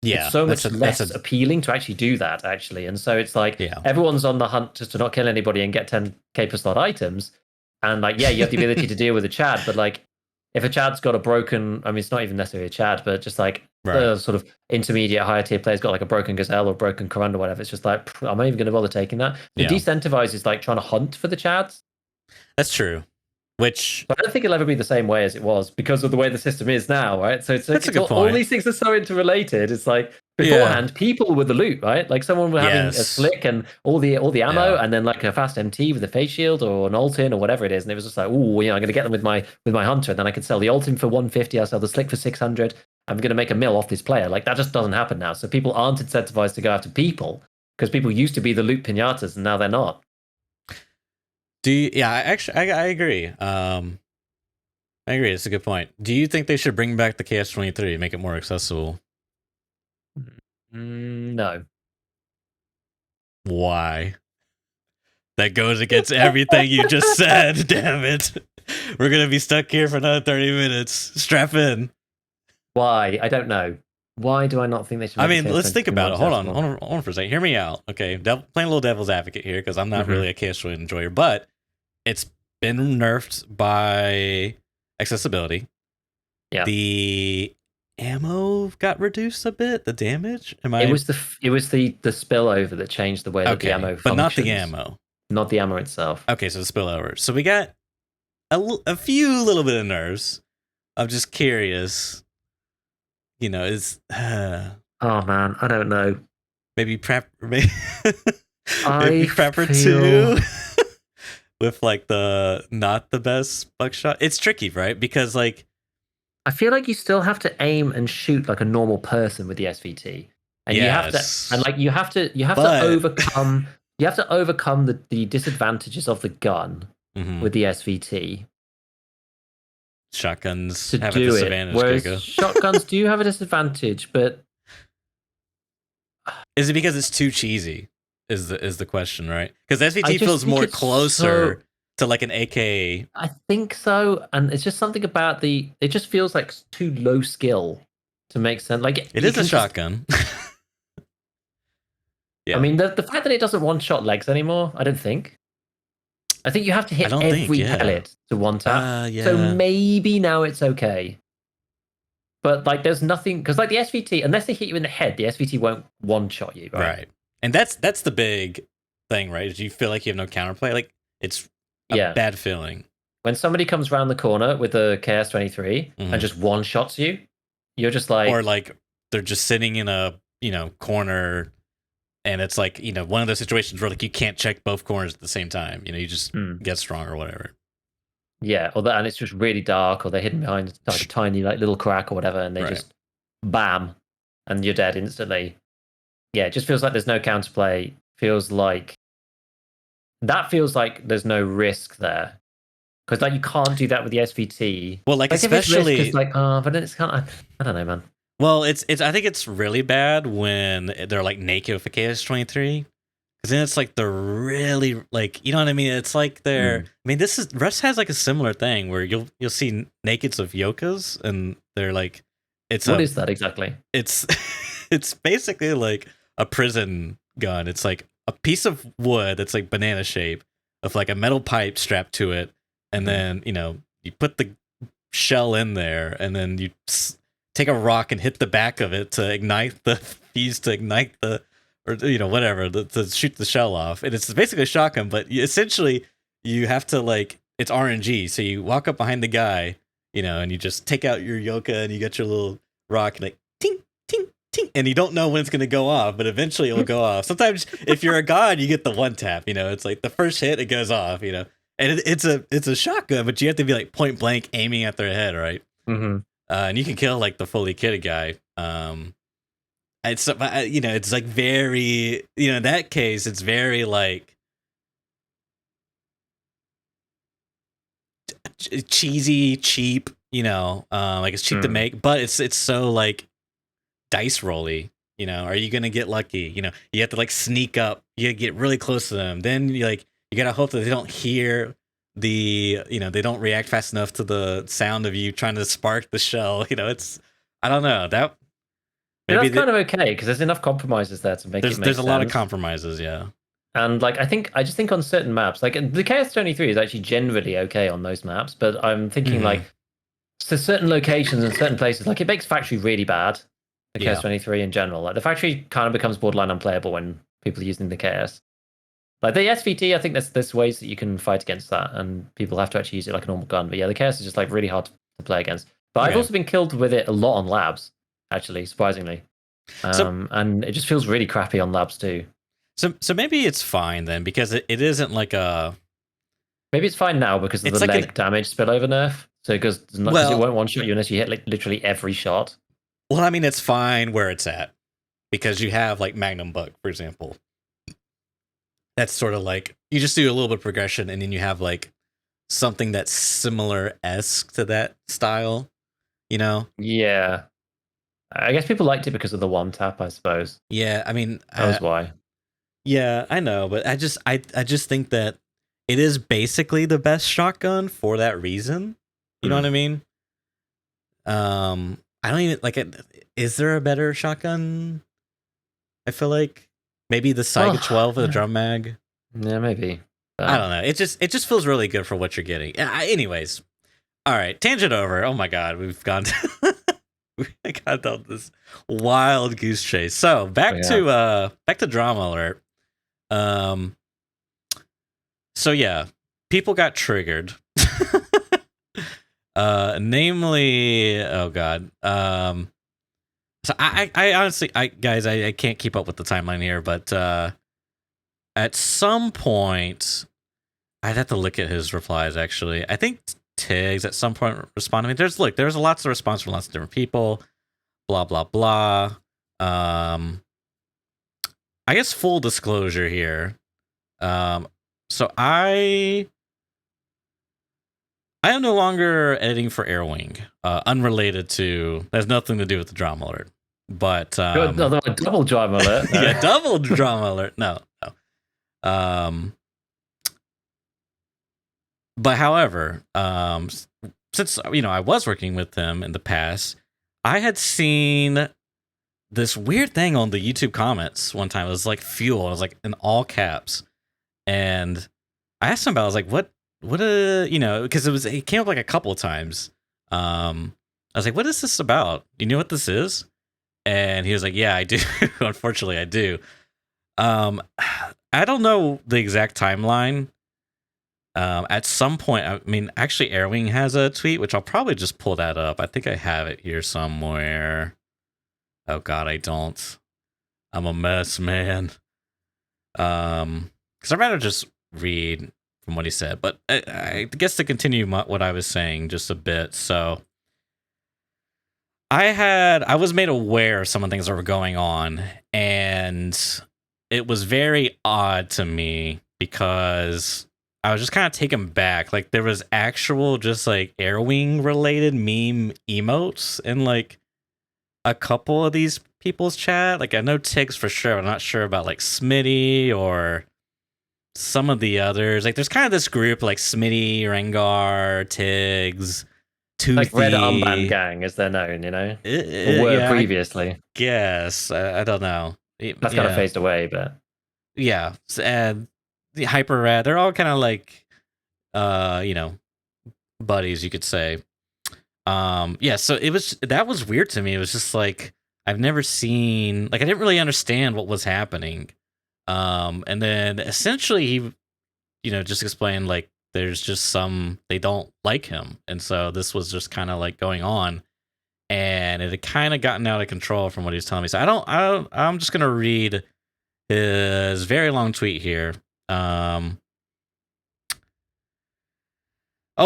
Speaker 1: Yeah,
Speaker 2: it's so much less appealing to actually do that, actually. And so it's like everyone's on the hunt just to not kill anybody and get 10k per slot items. And like, yeah, you have the ability to deal with a Chad, but like if a Chad's got a broken, I mean, it's not even necessarily a Chad, but just like the sort of intermediate higher tier player's got like a broken Gazelle or broken Corunda or whatever. It's just like, am I even going to bother taking that? The decentivize is like trying to hunt for the Chads.
Speaker 1: That's true. But
Speaker 2: I don't think it'll ever be the same way as it was because of the way the system is now, right? So
Speaker 1: that's a good point.
Speaker 2: All these things are so interrelated. It's like beforehand, people were the loot, right? Like someone were having a slick and all the ammo, and then like a fast MT with a face shield or an ult-in or whatever it is, and it was just like, oh, I'm going to get them with my hunter, and then I can sell the ult-in for 150. I'll sell the slick for 600. I'm going to make a mill off this player. Like that just doesn't happen now. So people aren't incentivized to go after people because people used to be the loot pinatas, and now they're not.
Speaker 1: Actually, I agree. I agree. It's a good point. Do you think they should bring back the KS-23 and make it more accessible?
Speaker 2: No.
Speaker 1: Why? That goes against everything you just said. Damn it. We're going to be stuck here for another 30 minutes. Strap in.
Speaker 2: Why? I don't know. Why do I not think they should?
Speaker 1: I mean, let's think about it. Hold on for a second. Hear me out. Okay, playing a little devil's advocate here because I'm not really a KS enjoyer, but it's been nerfed by accessibility.
Speaker 2: Yeah.
Speaker 1: The ammo got reduced a bit. The damage.
Speaker 2: It was the spillover that changed the way that the ammo functions.
Speaker 1: But not the ammo.
Speaker 2: Not the ammo itself.
Speaker 1: Okay, so the spillover. So we got a few little bit of nerves. I'm just curious. Is
Speaker 2: oh man, I don't know.
Speaker 1: Maybe maybe Prepper 2 with like the not the best buckshot. It's tricky, right? Because like
Speaker 2: I feel like you still have to aim and shoot like a normal person with the SVT, and
Speaker 1: Yes.
Speaker 2: you have to
Speaker 1: But
Speaker 2: overcome the disadvantages of the gun
Speaker 1: mhm,
Speaker 2: with the SVT
Speaker 1: shotguns
Speaker 2: to
Speaker 1: have a
Speaker 2: do it.
Speaker 1: disadvantage,
Speaker 2: Whereas
Speaker 1: Giga.
Speaker 2: shotguns do have a disadvantage, but
Speaker 1: Is it because it's too cheesy? Is the question, right? Because
Speaker 2: I
Speaker 1: SVT
Speaker 2: just
Speaker 1: feels
Speaker 2: think
Speaker 1: more
Speaker 2: it's so.
Speaker 1: closer to like an AK.
Speaker 2: I think so, and it's just something about the. It just feels like too low skill to make sense. Like
Speaker 1: It
Speaker 2: you
Speaker 1: is a
Speaker 2: can just.
Speaker 1: shotgun.
Speaker 2: I
Speaker 1: Yeah.
Speaker 2: mean, the fact that it doesn't one shot legs anymore, I don't think. I think you have to
Speaker 1: I
Speaker 2: hit
Speaker 1: don't think,
Speaker 2: every
Speaker 1: yeah.
Speaker 2: pellet to one tap. So
Speaker 1: Yeah.
Speaker 2: maybe now it's okay. But like, there's nothing because like the SVT, unless they hit you in the head, the SVT won't one shot you, right?
Speaker 1: Right. And that's the big thing, right? Is you feel like you have no counterplay. Like it's a
Speaker 2: Yeah.
Speaker 1: bad feeling.
Speaker 2: When somebody comes around the corner with a KS-23 and just one shots you, you're just like,
Speaker 1: Or like they're just sitting in a, corner and it's like, one of those situations where like you can't check both corners at the same time. You just get strong or whatever.
Speaker 2: yeah, and it's just really dark, or they're hidden behind like a tiny like little crack or whatever, and they just bam, and you're dead instantly. Yeah, it just feels like there's no counterplay. Feels like there's no risk there because like you can't do that with the SVT.
Speaker 1: Well, like
Speaker 2: If it's risk,
Speaker 1: especially
Speaker 2: it's like but then it's kind of I don't know, man.
Speaker 1: well, it's I think it's really bad when they're like naked with a KS-23. Because then it's like they're really like, you know what I mean? It's like they're. I mean, Rust has like a similar thing where you'll see nakeds of yokas and they're like,
Speaker 2: What is that exactly?
Speaker 1: It's it's basically like a prison gun. It's like a piece of wood that's like banana shape with like a metal pipe strapped to it, and then you put the shell in there, and then you take a rock and hit the back of it to ignite the fuse to ignite the or whatever to shoot the shell off, and it's basically a shotgun. But essentially, you have to like it's RNG. So you walk up behind the guy, and you just take out your yoka, and you get your little rock, and like ting ting ting, and you don't know when it's gonna go off, but eventually it'll go off. Sometimes if you're a god, you get the one tap. It's like the first hit, it goes off. And it's a shotgun, but you have to be like point blank aiming at their head, right? And you can kill like the fully kitted guy. It's it's like very in that case it's very like cheesy, cheap. Like it's cheap to make, but it's so like dice rolly. Are you gonna get lucky? You have to like sneak up. You get really close to them. Then you gotta hope that they don't hear they don't react fast enough to the sound of you trying to spark the shell. It's I don't know that.
Speaker 2: Maybe that's kind of okay because there's enough compromises there to make it make
Speaker 1: there's
Speaker 2: sense.
Speaker 1: a lot of compromises, yeah.
Speaker 2: And like I just think on certain maps, like the KS-23 is actually generally okay on those maps, but I'm thinking like to certain locations and certain places, like it makes factory really bad. The KS-23 in general, like the factory kind of becomes borderline unplayable when people are using the KS. Like the SVT, I think there's ways that you can fight against that, and people have to actually use it like a normal gun. But yeah, the KS is just like really hard to play against. But I've also been killed with it a lot on labs, actually, surprisingly. And it just feels really crappy on labs too.
Speaker 1: So maybe it's fine then because it isn't like a.
Speaker 2: Maybe it's fine now because of the like leg damage spillover nerf. So because it won't one shot you unless you hit like literally every shot.
Speaker 1: Well, I mean, it's fine where it's at because you have like Magnum Buck, for example. That's sort of like you just do a little bit of progression, and then you have like something that's similar-esque to that style.
Speaker 2: Yeah. I guess people liked it because of the one tap, I suppose.
Speaker 1: Yeah, I mean,
Speaker 2: that was why.
Speaker 1: Yeah, I know, but I just think that it is basically the best shotgun for that reason. You know what I mean? I don't even like it. Is there a better shotgun? I feel like maybe the Saiga 12 or the drum mag.
Speaker 2: Yeah, maybe.
Speaker 1: I don't know. It just feels really good for what you're getting. Anyways, all right, tangent over. Oh my god, we've gone. We got down this wild goose chase. So back to drama alert. So yeah, people got triggered. Namely, oh god. So I honestly, guys, I can't keep up with the timeline here, but at some point, I'd have to look at his replies. Actually, I think Tiggs at some point responded to me. There's lots of response from lots of different people. Blah blah blah. I guess full disclosure here. So I am no longer editing for Airwing. Unrelated to, has nothing to do with the drama alert. But
Speaker 2: double drama alert. No.
Speaker 1: Yeah, double drama alert. No. But however, since I was working with him in the past, I had seen this weird thing on the YouTube comments one time. It was like fuel. It was like in all caps, and I asked him about. I was like, "What? Because it came up like a couple of times. I was like, "What is this about? You know what this is?" And he was like, "Yeah, I do. Unfortunately, I do." I don't know the exact timeline. At some point, I mean, actually, Airwing has a tweet, which I'll probably just pull that up. I think I have it here somewhere. Oh God, I don't. I'm a mess, man. Because I'd rather just read from what he said. But I guess to continue what I was saying just a bit. So I was made aware of some of the things that were going on, and it was very odd to me because I was just kind of taken back. Like, there was actual just like Airwing related meme emotes in like a couple of these people's chat. Like, I know Tiggs for sure. I'm not sure about like Smitty or some of the others. Like, there's kind of this group like Smitty, Rengar, Tiggs, Toothy.
Speaker 2: Like Red Armband Gang, as they're known, or were previously.
Speaker 1: Yes, I don't know.
Speaker 2: That's kind of phased away, but
Speaker 1: yeah, and the Hyper Rad, they're all kind of like, buddies, you could say. Yeah, so that was weird to me. It was just like, I've never seen, like, I didn't really understand what was happening. And then essentially he, just explained like there's just they don't like him, and so this was just kind of like going on, and it had kind of gotten out of control from what he was telling me. So I'm just gonna read his very long tweet here. Oh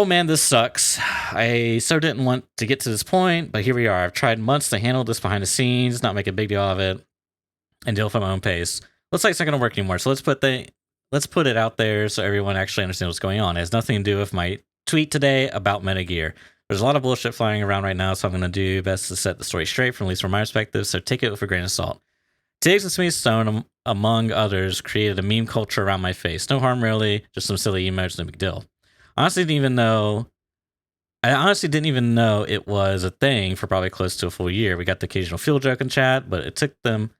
Speaker 1: man, this sucks. I so didn't want to get to this point, but here we are. I've tried months to handle this behind the scenes, not make a big deal of it, and deal with my own pace. Looks like it's not going to work anymore. So let's put it out there so everyone actually understands what's going on. It has nothing to do with my tweet today about metagear. There's a lot of bullshit flying around right now, so I'm going to do best to set the story straight, from at least from my perspective. So take it with a grain of salt. Tiggs and Smith Stone, among others, created a meme culture around my face. No harm really, just some silly emotes, no big deal. I honestly didn't even know it was a thing for probably close to a full year. We got the occasional field joke in chat, but it took them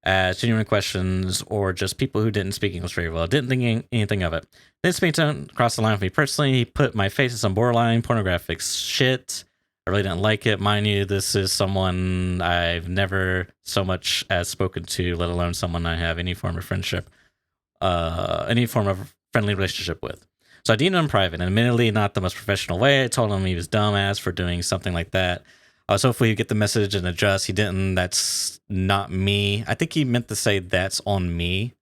Speaker 1: as genuine questions or just people who didn't speak English very well. Didn't think anything of it. Then Smith crossed the line with me personally. He put my face in some borderline pornographic shit. I really didn't like it. Mind you, this is someone I've never so much as spoken to, let alone someone I have any form of friendship, any form of friendly relationship with. So I DM'd him in private, and admittedly not the most professional way. I told him he was dumbass for doing something like that. I was hopeful he'd get the message and adjust. He didn't. That's not me. I think he meant to say that's on me.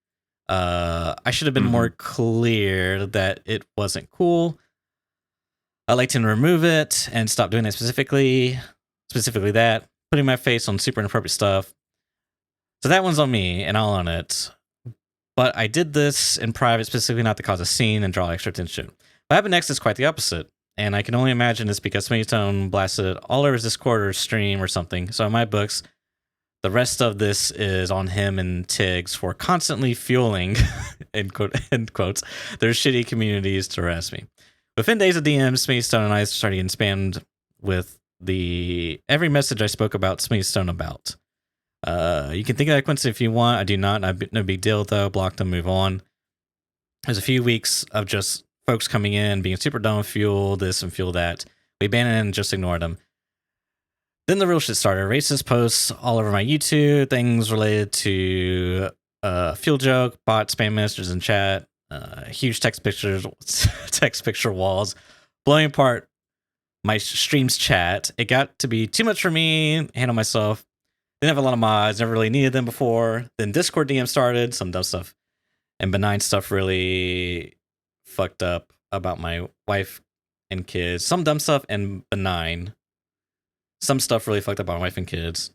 Speaker 1: I should have been more clear that it wasn't cool. I'd like to remove it and stop doing that specifically that, putting my face on super inappropriate stuff. So that one's on me, and I'll own it. But I did this in private, specifically not to cause a scene and draw extra attention. What happened next is quite the opposite, and I can only imagine it's because Smitty blasted it all over his Discord or stream or something. So in my books, the rest of this is on him and Tiggs for constantly fueling, end quotes, their shitty communities to harass me. Within days of DMs, Smitty and I started getting spammed with every message I spoke about Smitty about. You can think of that coincidence if you want. I do not. No big deal though. Blocked them, move on. There's a few weeks of just folks coming in, being super dumb, fuel this and fuel that. We abandoned and just ignored them. Then the real shit started. Racist posts all over my YouTube, things related to fuel joke, bot spam messages in chat, huge text picture walls, blowing apart my stream's chat. It got to be too much for me. Handle myself. Didn't have a lot of mods, never really needed them before. Then Discord DM started, some dumb stuff. And benign stuff really fucked up about my wife and kids. Some dumb stuff and benign. Some stuff really fucked up on my wife and kids.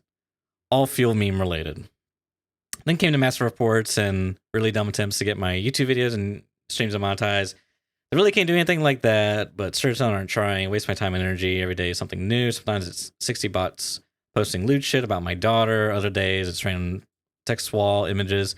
Speaker 1: All fuel meme related. Then came to massive reports and really dumb attempts to get my YouTube videos and streams monetized. They really can't do anything like that, but search on aren't trying. Waste my time and energy. Every day is something new. Sometimes it's 60 bots posting lewd shit about my daughter. Other days it's random text wall images.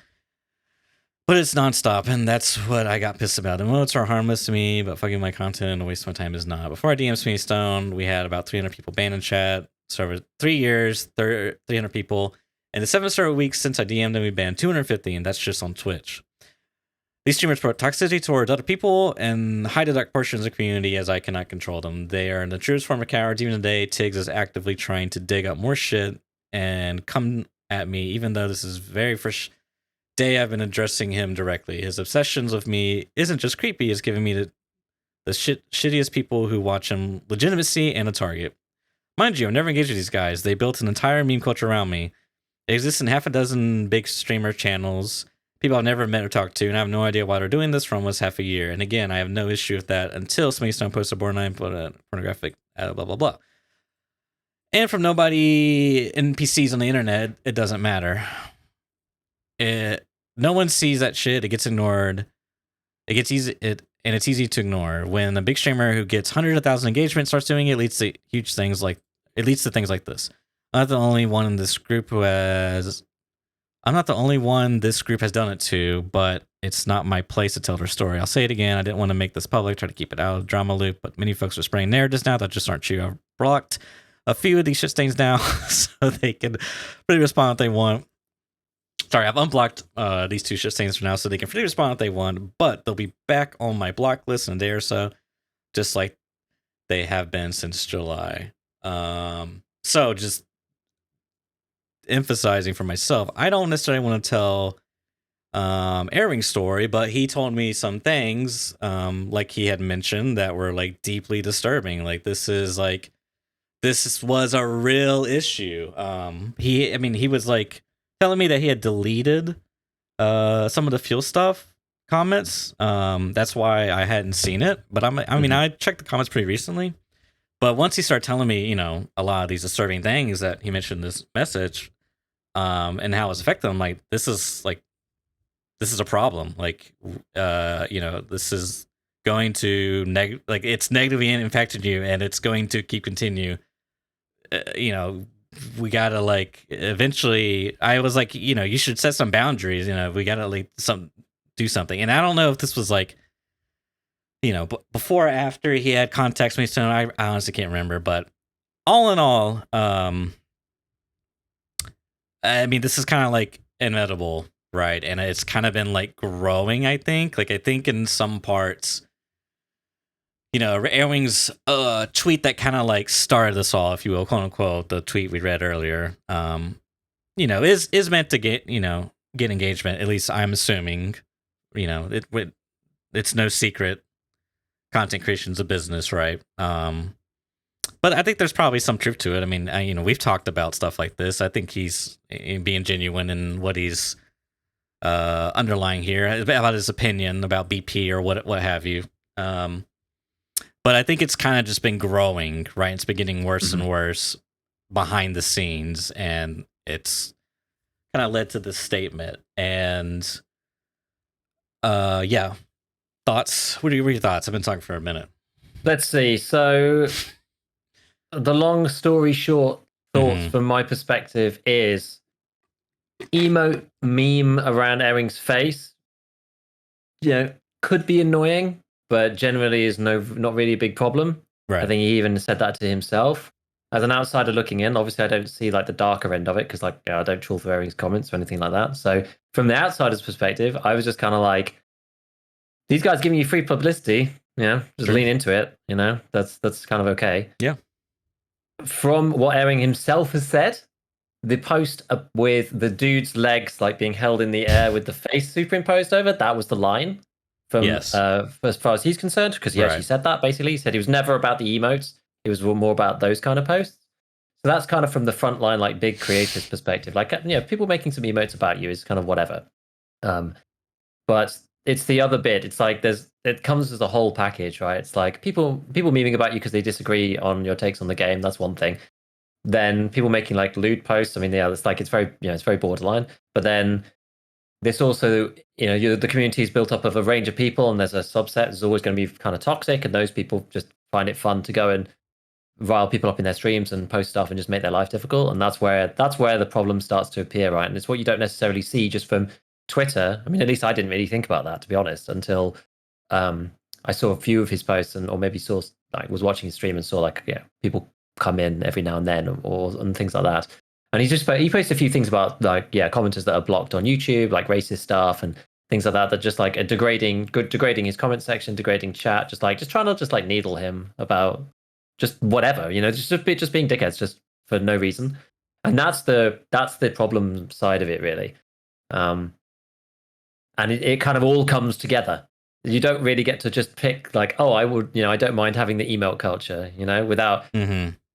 Speaker 1: But it's nonstop, and that's what I got pissed about. Emotes are harmless to me, but fucking my content and waste my time is not. Before I DM'd Sweeney Stone, we had about 300 people banned in chat. So over 3 years, 300 people. And the 7 straight weeks since I DM'd them, we banned 250, and that's just on Twitch. These streamers promote toxicity towards other people and hide the dark portions of the community as I cannot control them. They are the truest form of cowards. Even today, Tiggs is actively trying to dig up more shit and come at me, even though this is very first day I've been addressing him directly. His obsessions with me isn't just creepy, it's giving me the shittiest people who watch him legitimacy and a target. Mind you, I've never engaged with these guys. They built an entire meme culture around me. They exist in half a dozen big streamer channels, people I've never met or talked to, and I have no idea why they're doing this for almost half a year. And again, I have no issue with that until somebody stone posts a borderline pornographic blah blah blah. And from nobody NPCs on the internet, it doesn't matter. No one sees that shit. It gets ignored. It gets easy. And it's easy to ignore. When a big streamer who gets hundreds of thousands of engagements starts doing it, it leads to things like this. I'm not the only one in this group who has. I'm not the only one this group has done it to, but it's not my place to tell their story. I'll say it again. I didn't want to make this public, try to keep it out of the drama loop, but many folks are spreading narratives now that just aren't true. I've blocked a few of these shit stains now so they can really respond if they want. Sorry, I've unblocked these 2 shit stains for now so they can freely respond if they want, but they'll be back on my block list in a day or so, just like they have been since July. So just emphasizing for myself, I don't necessarily want to tell Airing's story, but he told me some things like he had mentioned that were like deeply disturbing. Like this was a real issue. He was like telling me that he had deleted some of the fuel stuff comments. That's why I hadn't seen it, but I checked the comments pretty recently. But once he started telling me, a lot of these disturbing things that he mentioned in this message, and how it's affected him, like this is a problem. Like, this is going to it's negatively impacted you, and it's going to keep continue. We gotta eventually. I was like, you should set some boundaries. We gotta do something. And I don't know if this was before or after he had contacts me. So I honestly can't remember. But all in all, this is kind of inevitable, right? And it's kind of been growing. I think in some parts. Airwing's tweet that kind of started this all, if you will, quote unquote, the tweet we read earlier, is meant to get engagement. At least I'm assuming, it's no secret. Content creation's a business, right? But I think there's probably some truth to it. We've talked about stuff like this. I think he's being genuine in what he's underlying here about his opinion about BP or what have you. But I think it's kind of just been growing, right? It's been getting worse and worse behind the scenes, and it's kind of led to this statement. And thoughts? What are your thoughts? I've been talking for a minute.
Speaker 2: Let's see. So the long story short thoughts from my perspective is emote meme around Airing's face, could be annoying, but generally is not really a big problem. Right. I think he even said that to himself. As an outsider looking in, obviously I don't see the darker end of it because I don't trawl for Airing's comments or anything like that. So from the outsider's perspective, I was just kind of these guys giving you free publicity, just lean into it, that's kind of okay.
Speaker 1: Yeah.
Speaker 2: From what Airing himself has said, the post with the dude's legs being held in the air with the face superimposed over, that was the line. From as far as he's concerned, because he actually said that. Basically, he said he was never about the emotes. It was more about those kind of posts. So that's kind of from the front line, big creators' perspective. People making some emotes about you is kind of whatever. But it's the other bit. It's like it comes as a whole package, right? It's like people memeing about you because they disagree on your takes on the game. That's one thing. Then people making like lewd posts. I mean, yeah, it's like it's very it's very borderline. But then this also, the community is built up of a range of people, and there's a subset that's always going to be kind of toxic, and those people just find it fun to go and rile people up in their streams and post stuff and just make their life difficult. And that's where the problem starts to appear, right? And it's what you don't necessarily see just from Twitter. I mean, at least I didn't really think about that, to be honest, until I saw a few of his posts, or maybe saw was watching his stream and saw people come in every now and then, and things like that. And he posted a few things about commenters that are blocked on YouTube, like racist stuff and things like that just like degrading his comment section, degrading chat, just trying to just needle him about just whatever, just being dickheads just for no reason. And that's the problem side of it, really. And it kind of all comes together. You don't really get to just pick I don't mind having the emote culture, without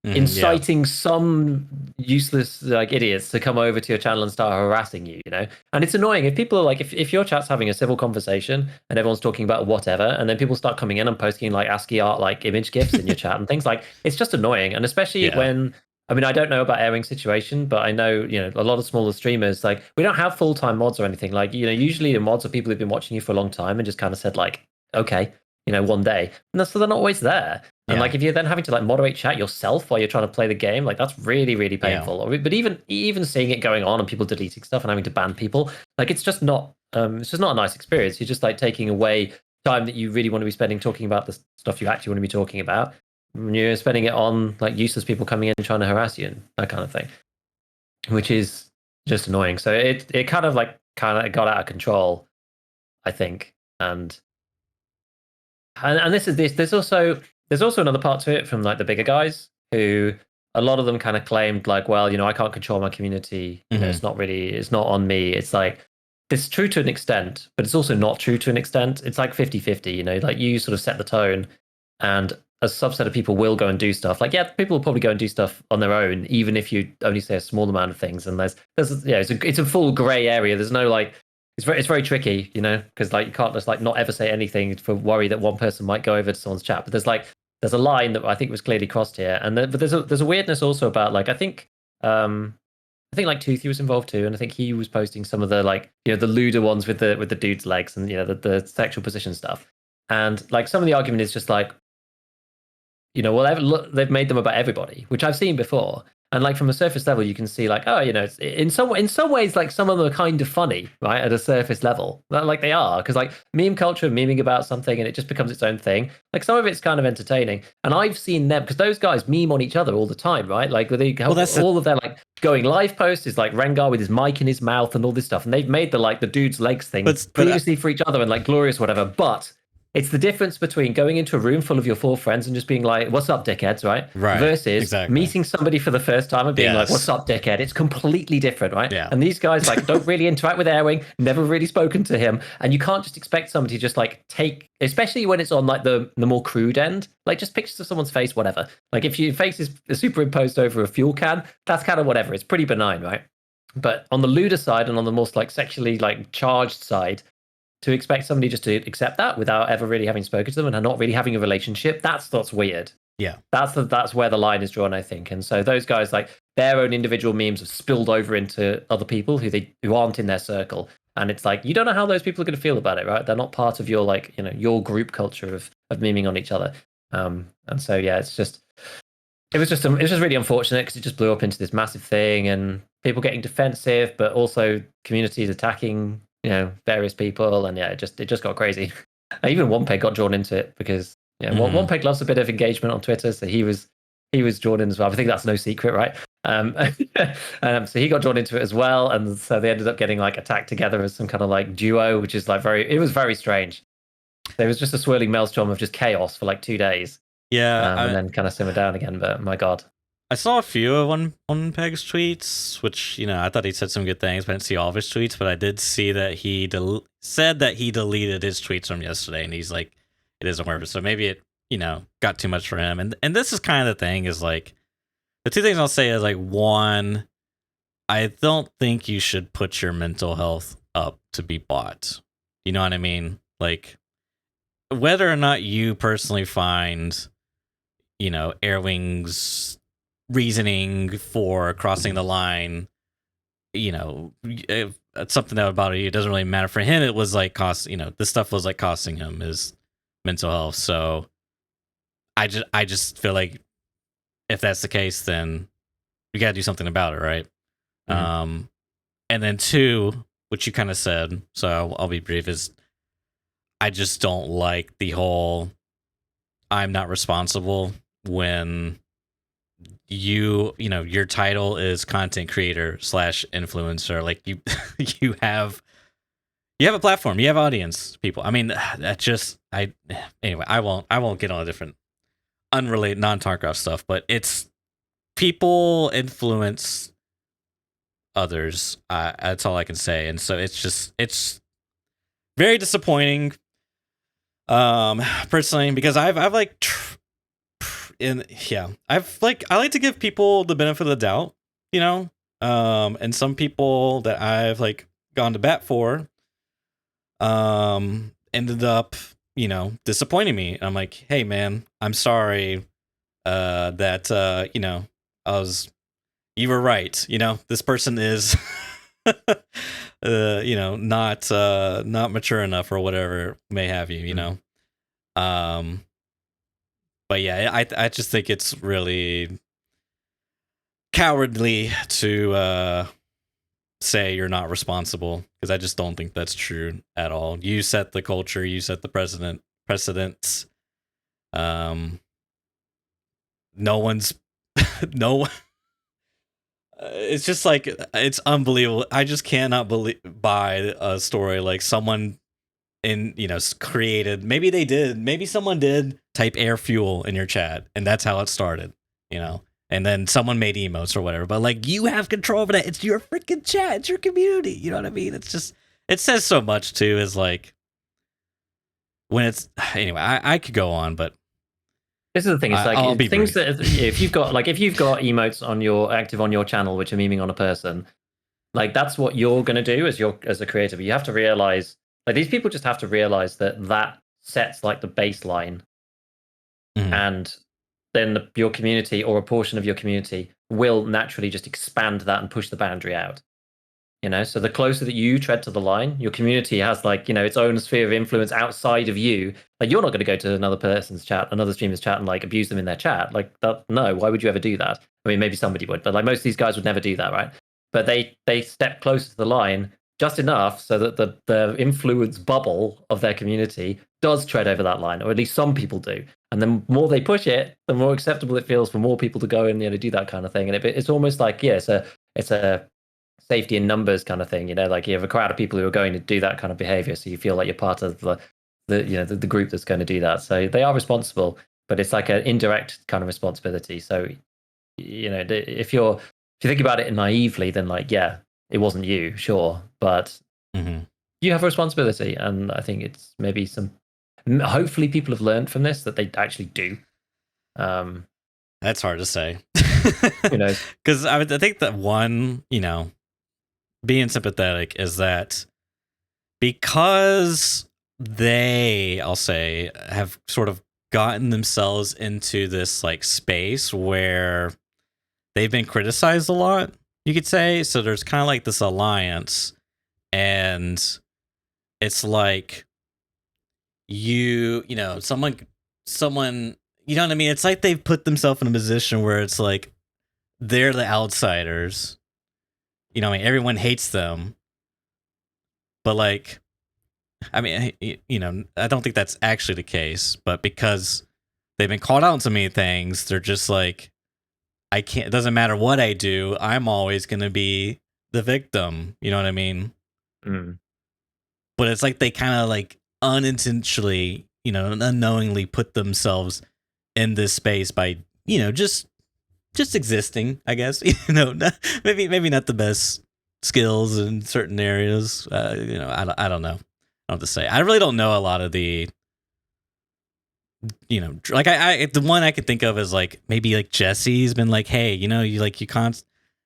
Speaker 2: inciting some useless idiots to come over to your channel and start harassing you, And it's annoying if people are if your chat's having a civil conversation and everyone's talking about whatever, and then people start coming in and posting ASCII art image gifs in your chat and things it's just annoying. And especially when I mean, I don't know about airing situation, but I know, a lot of smaller streamers, we don't have full-time mods or anything. Usually the mods are people who've been watching you for a long time and just kind of said okay, one day. And so they're not always there. And if you're then having to moderate chat yourself while you're trying to play the game, that's really, really painful. Yeah. But even seeing it going on and people deleting stuff and having to ban people, it's just not a nice experience. You're just taking away time that you really want to be spending talking about the stuff you actually want to be talking about. You're spending it on useless people coming in and trying to harass you and that kind of thing, which is just annoying. So it kind of got out of control, I think. And there's also another part to it from the bigger guys, who a lot of them kind of claimed I can't control my community. It's not on me. It's it's true to an extent, but it's also not true to an extent. It's 50-50, you sort of set the tone, and a subset of people will go and do stuff. People will probably go and do stuff on their own, even if you only say a small amount of things. And it's a full gray area. There's no it's very tricky, because you can't just not ever say anything for worry that one person might go over to someone's chat. But there's a line that I think was clearly crossed here, and but there's a weirdness also about I think Toothy was involved too, and I think he was posting some of the the lewder ones with the dude's legs and the sexual position stuff. And some of the argument is just they've made them about everybody, which I've seen before. And from a surface level, you can see it's, in some ways, some of them are kind of funny, right? At a surface level, they are, because meme culture, memeing about something, and it just becomes its own thing. Some of it's kind of entertaining, and I've seen them because those guys meme on each other all the time, right? All of their going live posts is Rengar with his mic in his mouth and all this stuff, and they've made the dude's legs thing previously for each other and glorious whatever, but. It's the difference between going into a room full of your 4 friends and just being what's up, dickheads, right? Versus meeting somebody for the first time and being what's up, dickhead? It's completely different, right?
Speaker 1: Yeah.
Speaker 2: And these guys don't really interact with Airwing, never really spoken to him. And you can't just expect somebody to just take, especially when it's on the more crude end, just pictures of someone's face, whatever. If your face is superimposed over a fuel can, that's kind of whatever. It's pretty benign, right? But on the lewder side and on the most sexually charged side, to expect somebody just to accept that without ever really having spoken to them and not really having a relationship, that's weird.
Speaker 1: Yeah.
Speaker 2: That's where the line is drawn, I think. And so those guys, their own individual memes have spilled over into other people who aren't in their circle. And it's you don't know how those people are going to feel about it, right? They're not part of your your group culture of memeing on each other. And so it was just really unfortunate, because it just blew up into this massive thing, and people getting defensive, but also communities attacking various people, and it just got crazy. Even One Peg got drawn into it because One Peg loves a bit of engagement on Twitter, so he was drawn in as well. I think that's no secret, right? So he got drawn into it as well, and so they ended up getting attacked together as some kind of duo, which is it was very strange. There was just a swirling maelstrom of just chaos for 2 days.
Speaker 1: Yeah,
Speaker 2: and then kind of simmer down again. But my God.
Speaker 1: I saw a few of One Peg's tweets, which, I thought he said some good things, but I didn't see all of his tweets. But I did see that he said that he deleted his tweets from yesterday, and he's it isn't worth it. So maybe it, got too much for him. And this is kind of the thing is the two things I'll say is one, I don't think you should put your mental health up to be bought. You know what I mean? Like, whether or not you personally find, Airwing's reasoning for crossing the line, it's something that would bother you. It doesn't really matter. For him, it was like this stuff was like costing him his mental health. So I just feel like if that's the case, then you got to do something about it, right? And then two, which you kind of said, so I'll be brief, is I just don't like the whole I'm not responsible when your title is content creator / influencer. Like you have a platform, you have audience, people. I mean, anyway, I won't get on a different unrelated non-Tarkov stuff, but it's people influence others. That's all I can say. And so it's very disappointing. Personally, because I like to give people the benefit of the doubt, and some people that I've like gone to bat for, ended up, disappointing me. I'm like, hey man, I'm sorry, that you were right. This person is, not mature enough or whatever may have you, But yeah, I just think it's really cowardly to say you're not responsible, because I just don't think that's true at all. You set the culture, you set the precedents. No one's no. It's just like, it's unbelievable. I just cannot buy a story like someone created, maybe someone did type air fuel in your chat and that's how it started, and then someone made emotes or whatever, but like, you have control over that. It's your freaking chat, it's your community, you know what I mean? It's just, it says so much too, is like, when it's, anyway, I could go on, but
Speaker 2: this is the thing. It's like things that if you've got emotes on active on your channel which are memeing on a person, like that's what you're going to do as a creator. But you have to realize, like, these people just have to realize that sets like the baseline, and then your community or a portion of your community will naturally just expand that and push the boundary out. So the closer that you tread to the line, your community has like, its own sphere of influence outside of you. Like, you're not going to go to another person's chat, another streamer's chat, and like abuse them in their chat. Like, that, no, why would you ever do that? I mean, maybe somebody would, but like most of these guys would never do that, right? But they step closer to the line just enough so that the influence bubble of their community does tread over that line, or at least some people do. And the more they push it, the more acceptable it feels for more people to go and do that kind of thing. And it's almost like, yeah, it's a safety in numbers kind of thing, like you have a crowd of people who are going to do that kind of behavior, so you feel like you're part of the group that's going to do that. So they are responsible, but it's like an indirect kind of responsibility. So if you think about it naively, then like, yeah, it wasn't you, sure, but you have a responsibility. And I think it's maybe hopefully people have learned from this that they actually do.
Speaker 1: That's hard to say.
Speaker 2: Because
Speaker 1: I think that one, being sympathetic is that because they, I'll say, have sort of gotten themselves into this like space where they've been criticized a lot, you could say. So there's kind of like this alliance, and it's like someone, you know what I mean? It's like they've put themselves in a position where it's like they're the outsiders. I mean, everyone hates them, but like, I mean, I don't think that's actually the case, but because they've been called out on so many things, they're just like, it doesn't matter what I do, I'm always going to be the victim. You know what I mean? But it's like they kind of like unintentionally, unknowingly put themselves in this space by, just existing, I guess. Maybe not the best skills in certain areas. I don't know. I don't have to say. I really don't know a lot of the, like I the one I could think of is like maybe like Jesse's been like, hey, you can't,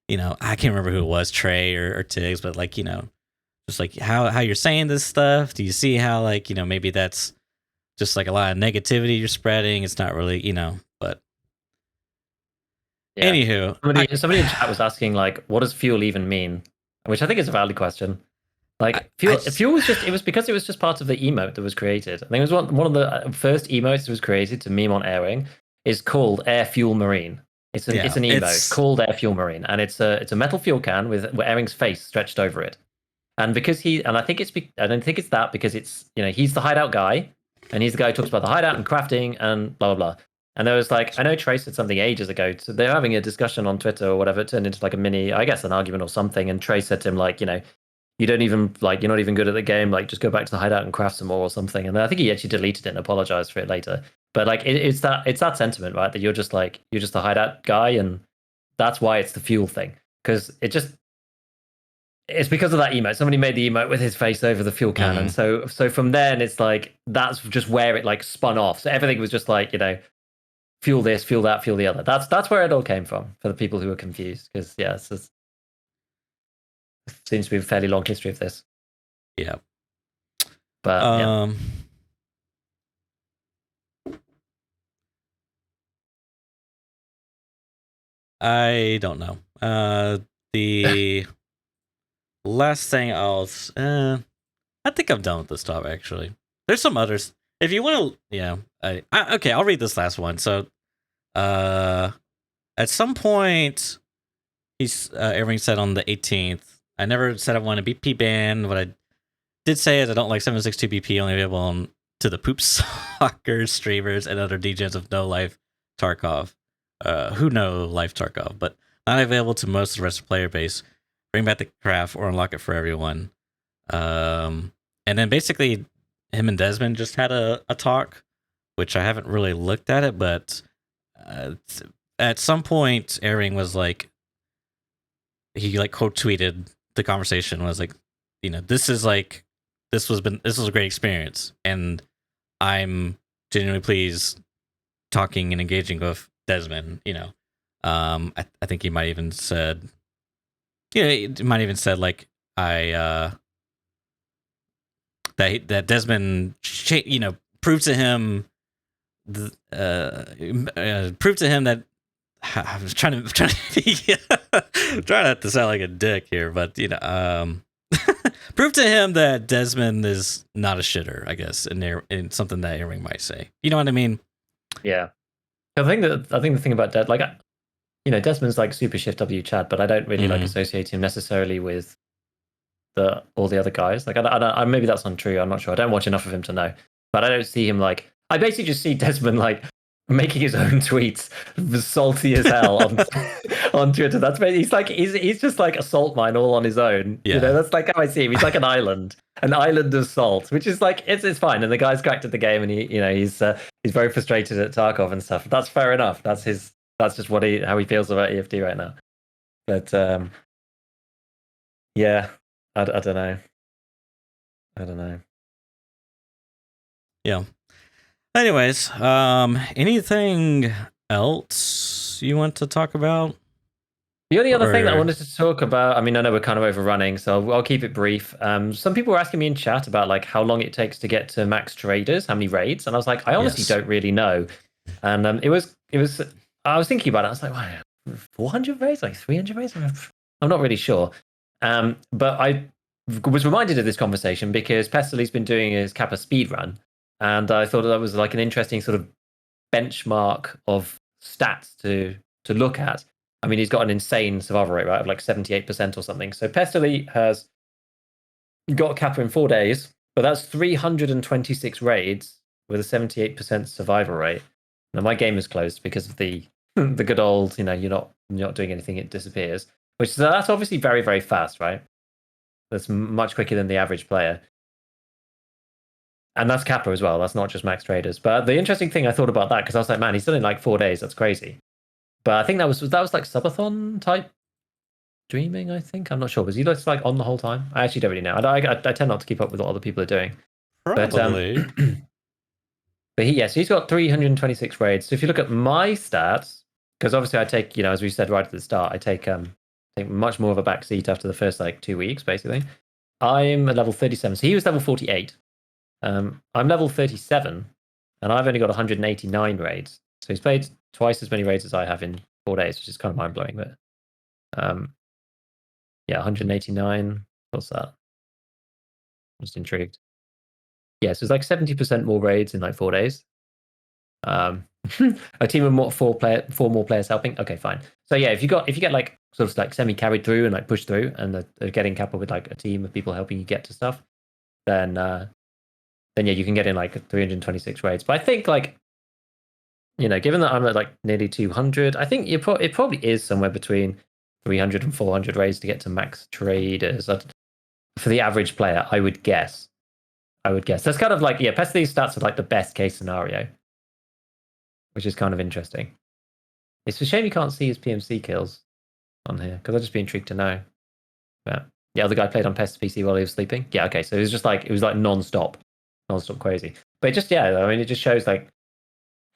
Speaker 1: I can't remember who it was, Trey or Tiggs, but like, just like how you're saying this stuff? Do you see how like maybe that's just like a lot of negativity you're spreading? It's not really but
Speaker 2: Yeah.
Speaker 1: anywho,
Speaker 2: Somebody in chat was asking like, what does fuel even mean? Which I think is a valid question. Like fuel was just because it was just part of the emote that was created. I think it was one of the first emotes that was created to meme on Airing is called Air Fuel Marine. It's an emote called Air Fuel Marine, and it's a metal fuel can with Airing's face stretched over it. And because I don't think it's that because it's he's the hideout guy, and he's the guy who talks about the hideout and crafting and blah blah blah. And there was like, I know Trace said something ages ago. So they're having a discussion on Twitter or whatever. It turned into like a mini, I guess, an argument or something. And Trace said to him like, you don't even like, you're not even good at the game. Like, just go back to the hideout and craft some more or something. And I think he actually deleted it and apologized for it later. But like, it's that sentiment, right? That you're just the hideout guy, and that's why it's the fuel thing. Because it's because of that emote. Somebody made the emote with his face over the fuel can, and so from then it's like that's just where it like spun off. So everything was just like fuel this, fuel that, fuel the other. That's where it all came from for the people who are confused. Because it seems to be a fairly long history of this.
Speaker 1: Yeah,
Speaker 2: but
Speaker 1: I don't know. The last thing I think I'm done with this topic. Actually, there's some others. If you want to, okay, I'll read this last one. So, at some point, Irving said on the 18th, I never said I want a BP ban. What I did say is I don't like 762 BP only available to the poop soccer streamers and other DJs of No Life Tarkov. Who know Life Tarkov, but not available to most of the rest of the player base. Bring back the craft or unlock it for everyone. And then basically him and Desmond just had a talk, which I haven't really looked at it, but at some point Airing was like, he like quote tweeted the conversation, was like, this is a great experience, and I'm genuinely pleased talking and engaging with Desmond. I think he might even said, like that Desmond, proved to him, that I was trying not to sound like a dick here, but prove to him that Desmond is not a shitter, I guess, in something that Airing might say. You know what I mean?
Speaker 2: Yeah. I think the thing about Desmond's like super shift W Chad, but I don't really like associate him necessarily with all the other guys. Like I maybe that's untrue. I'm not sure. I don't watch enough of him to know, but I don't see him like. I basically just see Desmond like making his own tweets, salty as hell on Twitter. That's he's just like a salt mine all on his own.
Speaker 1: Yeah.
Speaker 2: That's like how I see him. He's like an island of salt, which is like it's fine. And the guy's cracked at the game, and he's very frustrated at Tarkov and stuff. That's fair enough. That's just how he feels about EFD right now. But yeah, I don't know. I don't know.
Speaker 1: Yeah. Anyways, anything else you want to talk about?
Speaker 2: The only other thing that I wanted to talk about, I mean, I know we're kind of overrunning, so I'll keep it brief. Some people were asking me in chat about like how long it takes to get to max traders, how many raids, and I was like, I honestly don't really know. And I was thinking about it. I was like, wow, 400 raids, like 300 raids? I'm not really sure. But I was reminded of this conversation because Pestley's been doing his Kappa speed run, and I thought that was like an interesting sort of benchmark of stats to look at. I mean, he's got an insane survival rate, right, of like 78% or something. So Pestley has got Kappa in 4 days, but that's 326 raids with a 78% survival rate. Now my game is closed because of the good old, you're not doing anything, it disappears. That's obviously very, very fast, right? That's much quicker than the average player. And that's Kappa as well. That's not just max traders. But the interesting thing I thought about that, because I was like, man, he's done it in like 4 days. That's crazy. But I think that was like subathon type streaming, I think. I'm not sure. Was he just like on the whole time? I actually don't really know. I tend not to keep up with what other people are doing.
Speaker 1: Probably.
Speaker 2: But he's got 326 raids. So if you look at my stats, because obviously I take, as we said right at the start, I take much more of a back seat after the first like 2 weeks, basically. I'm at level 37. So he was level 48. I'm level 37, and I've only got 189 raids. So he's played twice as many raids as I have in 4 days, which is kind of mind blowing. But yeah, 189. What's that? I'm just intrigued. Yeah, so it's like 70% more raids in like 4 days. A team of four more players helping. Okay, fine. So yeah, if you get like sort of like semi carried through and like pushed through, and they're getting coupled with like a team of people helping you get to stuff, then yeah, you can get in like 326 raids. But I think like, given that I'm at like nearly 200, I think it probably is somewhere between 300 and 400 raids to get to max traders. For the average player, I would guess. That's kind of like, yeah, Pest these stats are like the best case scenario, which is kind of interesting. It's a shame you can't see his PMC kills on here, because I'd just be intrigued to know. But yeah, the guy played on Pest PC while he was sleeping. Yeah, okay, so it was like non-stop crazy. But it just shows like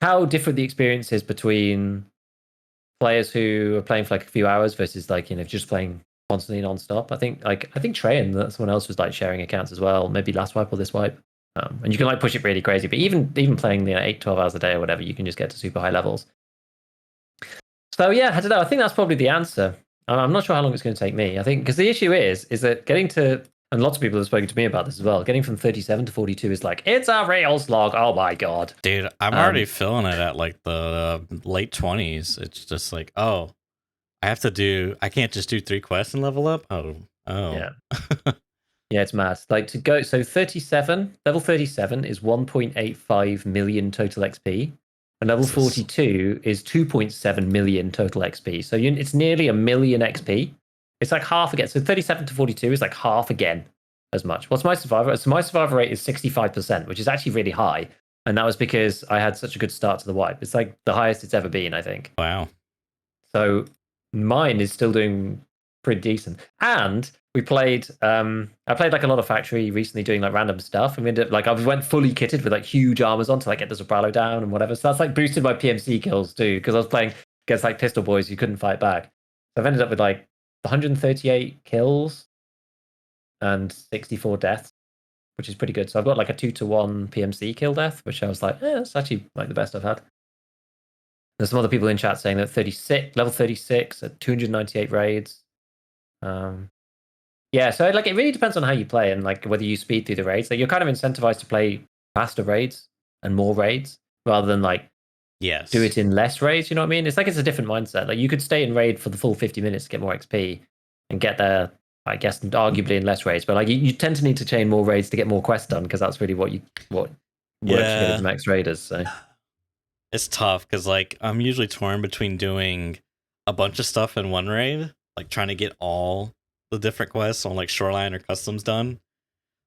Speaker 2: how different the experience is between players who are playing for like a few hours versus like, just playing constantly non-stop. I think Trey and someone else was like sharing accounts as well, maybe last wipe or this wipe. And you can like push it really crazy, but even playing 8-12 hours a day or whatever, you can just get to super high levels. So yeah, I don't know. I think that's probably the answer. I'm not sure how long it's going to take me. I think because the issue is that getting to, and lots of people have spoken to me about this as well, getting from 37 to 42 is like, it's a real slog. Oh my God.
Speaker 1: Dude, I'm already feeling it at like the late 20s. It's just like, oh, I can't just do 3 quests and level up. Oh.
Speaker 2: Yeah. Yeah, it's mad. Like to go, so level 37 is 1.85 million total XP. And level 42 is 2.7 million total XP. So it's nearly 1 million XP. It's like half again. So 37 to 42 is like half again as much. What's my survivor? So my survivor rate is 65%, which is actually really high. And that was because I had such a good start to the wipe. It's like the highest it's ever been, I think.
Speaker 1: Wow.
Speaker 2: So mine is still doing pretty decent. And we played, I played like a lot of factory recently doing like random stuff. I mean, like I went fully kitted with like huge armors on to like get the Soprano down and whatever. So that's like boosted my PMC kills too, because I was playing against like pistol boys who couldn't fight back. So I've ended up with like 138 kills and 64 deaths, which is pretty good. So I've got like a 2-to-1 PMC kill death, which I was like, that's actually like the best I've had. There's some other people in chat saying that level 36 at 298 raids. Yeah, so like it really depends on how you play and like whether you speed through the raids. Like you're kind of incentivized to play faster raids and more raids rather than like do it in less raids. You know what I mean? It's like it's a different mindset. Like you could stay in raid for the full 50 minutes to get more XP and get there, I guess, arguably in less raids. But like you tend to need to chain more raids to get more quests done because that's really what works to get into max raiders. So
Speaker 1: it's tough because like I'm usually torn between doing a bunch of stuff in one raid, like trying to get all the different quests on like Shoreline or Customs done,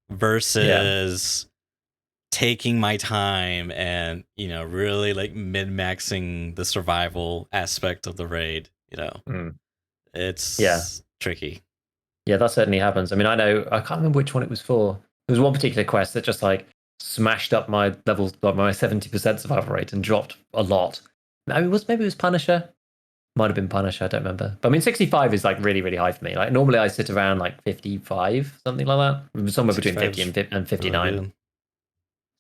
Speaker 1: versus taking my time and really like min-maxing the survival aspect of the raid. It's tricky.
Speaker 2: Yeah, that certainly happens. I mean, I can't remember which one it was for. There was one particular quest that just like smashed up my levels by my 70% survival rate and dropped a lot. I mean, maybe it was Punisher. Might have been Punisher, I don't remember. But I mean, 65 is like really, really high for me. Like normally I sit around like 55, something like that. Somewhere between 50 and 59. Really,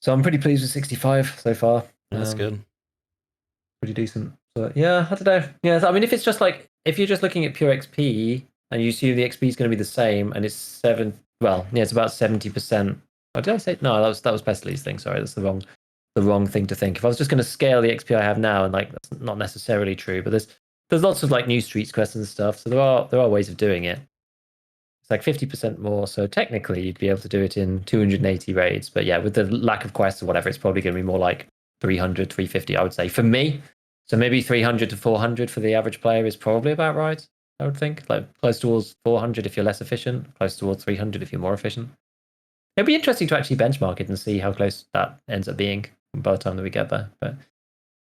Speaker 2: so I'm pretty pleased with 65 so far.
Speaker 1: That's good.
Speaker 2: Pretty decent. But yeah, I don't know. Yeah, I mean, if you're just looking at pure XP and you assume the XP is going to be the same and it's it's about 70%. Oh, did I say no? That was Pestely's thing. Sorry, that's the wrong thing to think. If I was just going to scale the XP I have now, and like that's not necessarily true, but there's lots of like new streets quests and stuff, so there are ways of doing it. It's like 50% more, so technically you'd be able to do it in 280 raids. But yeah, with the lack of quests or whatever, it's probably going to be more like 300, 350, I would say, for me. So maybe 300 to 400 for the average player is probably about right, I would think. Like close towards 400 if you're less efficient, close towards 300 if you're more efficient. It'd be interesting to actually benchmark it and see how close that ends up being by the time that we get there. But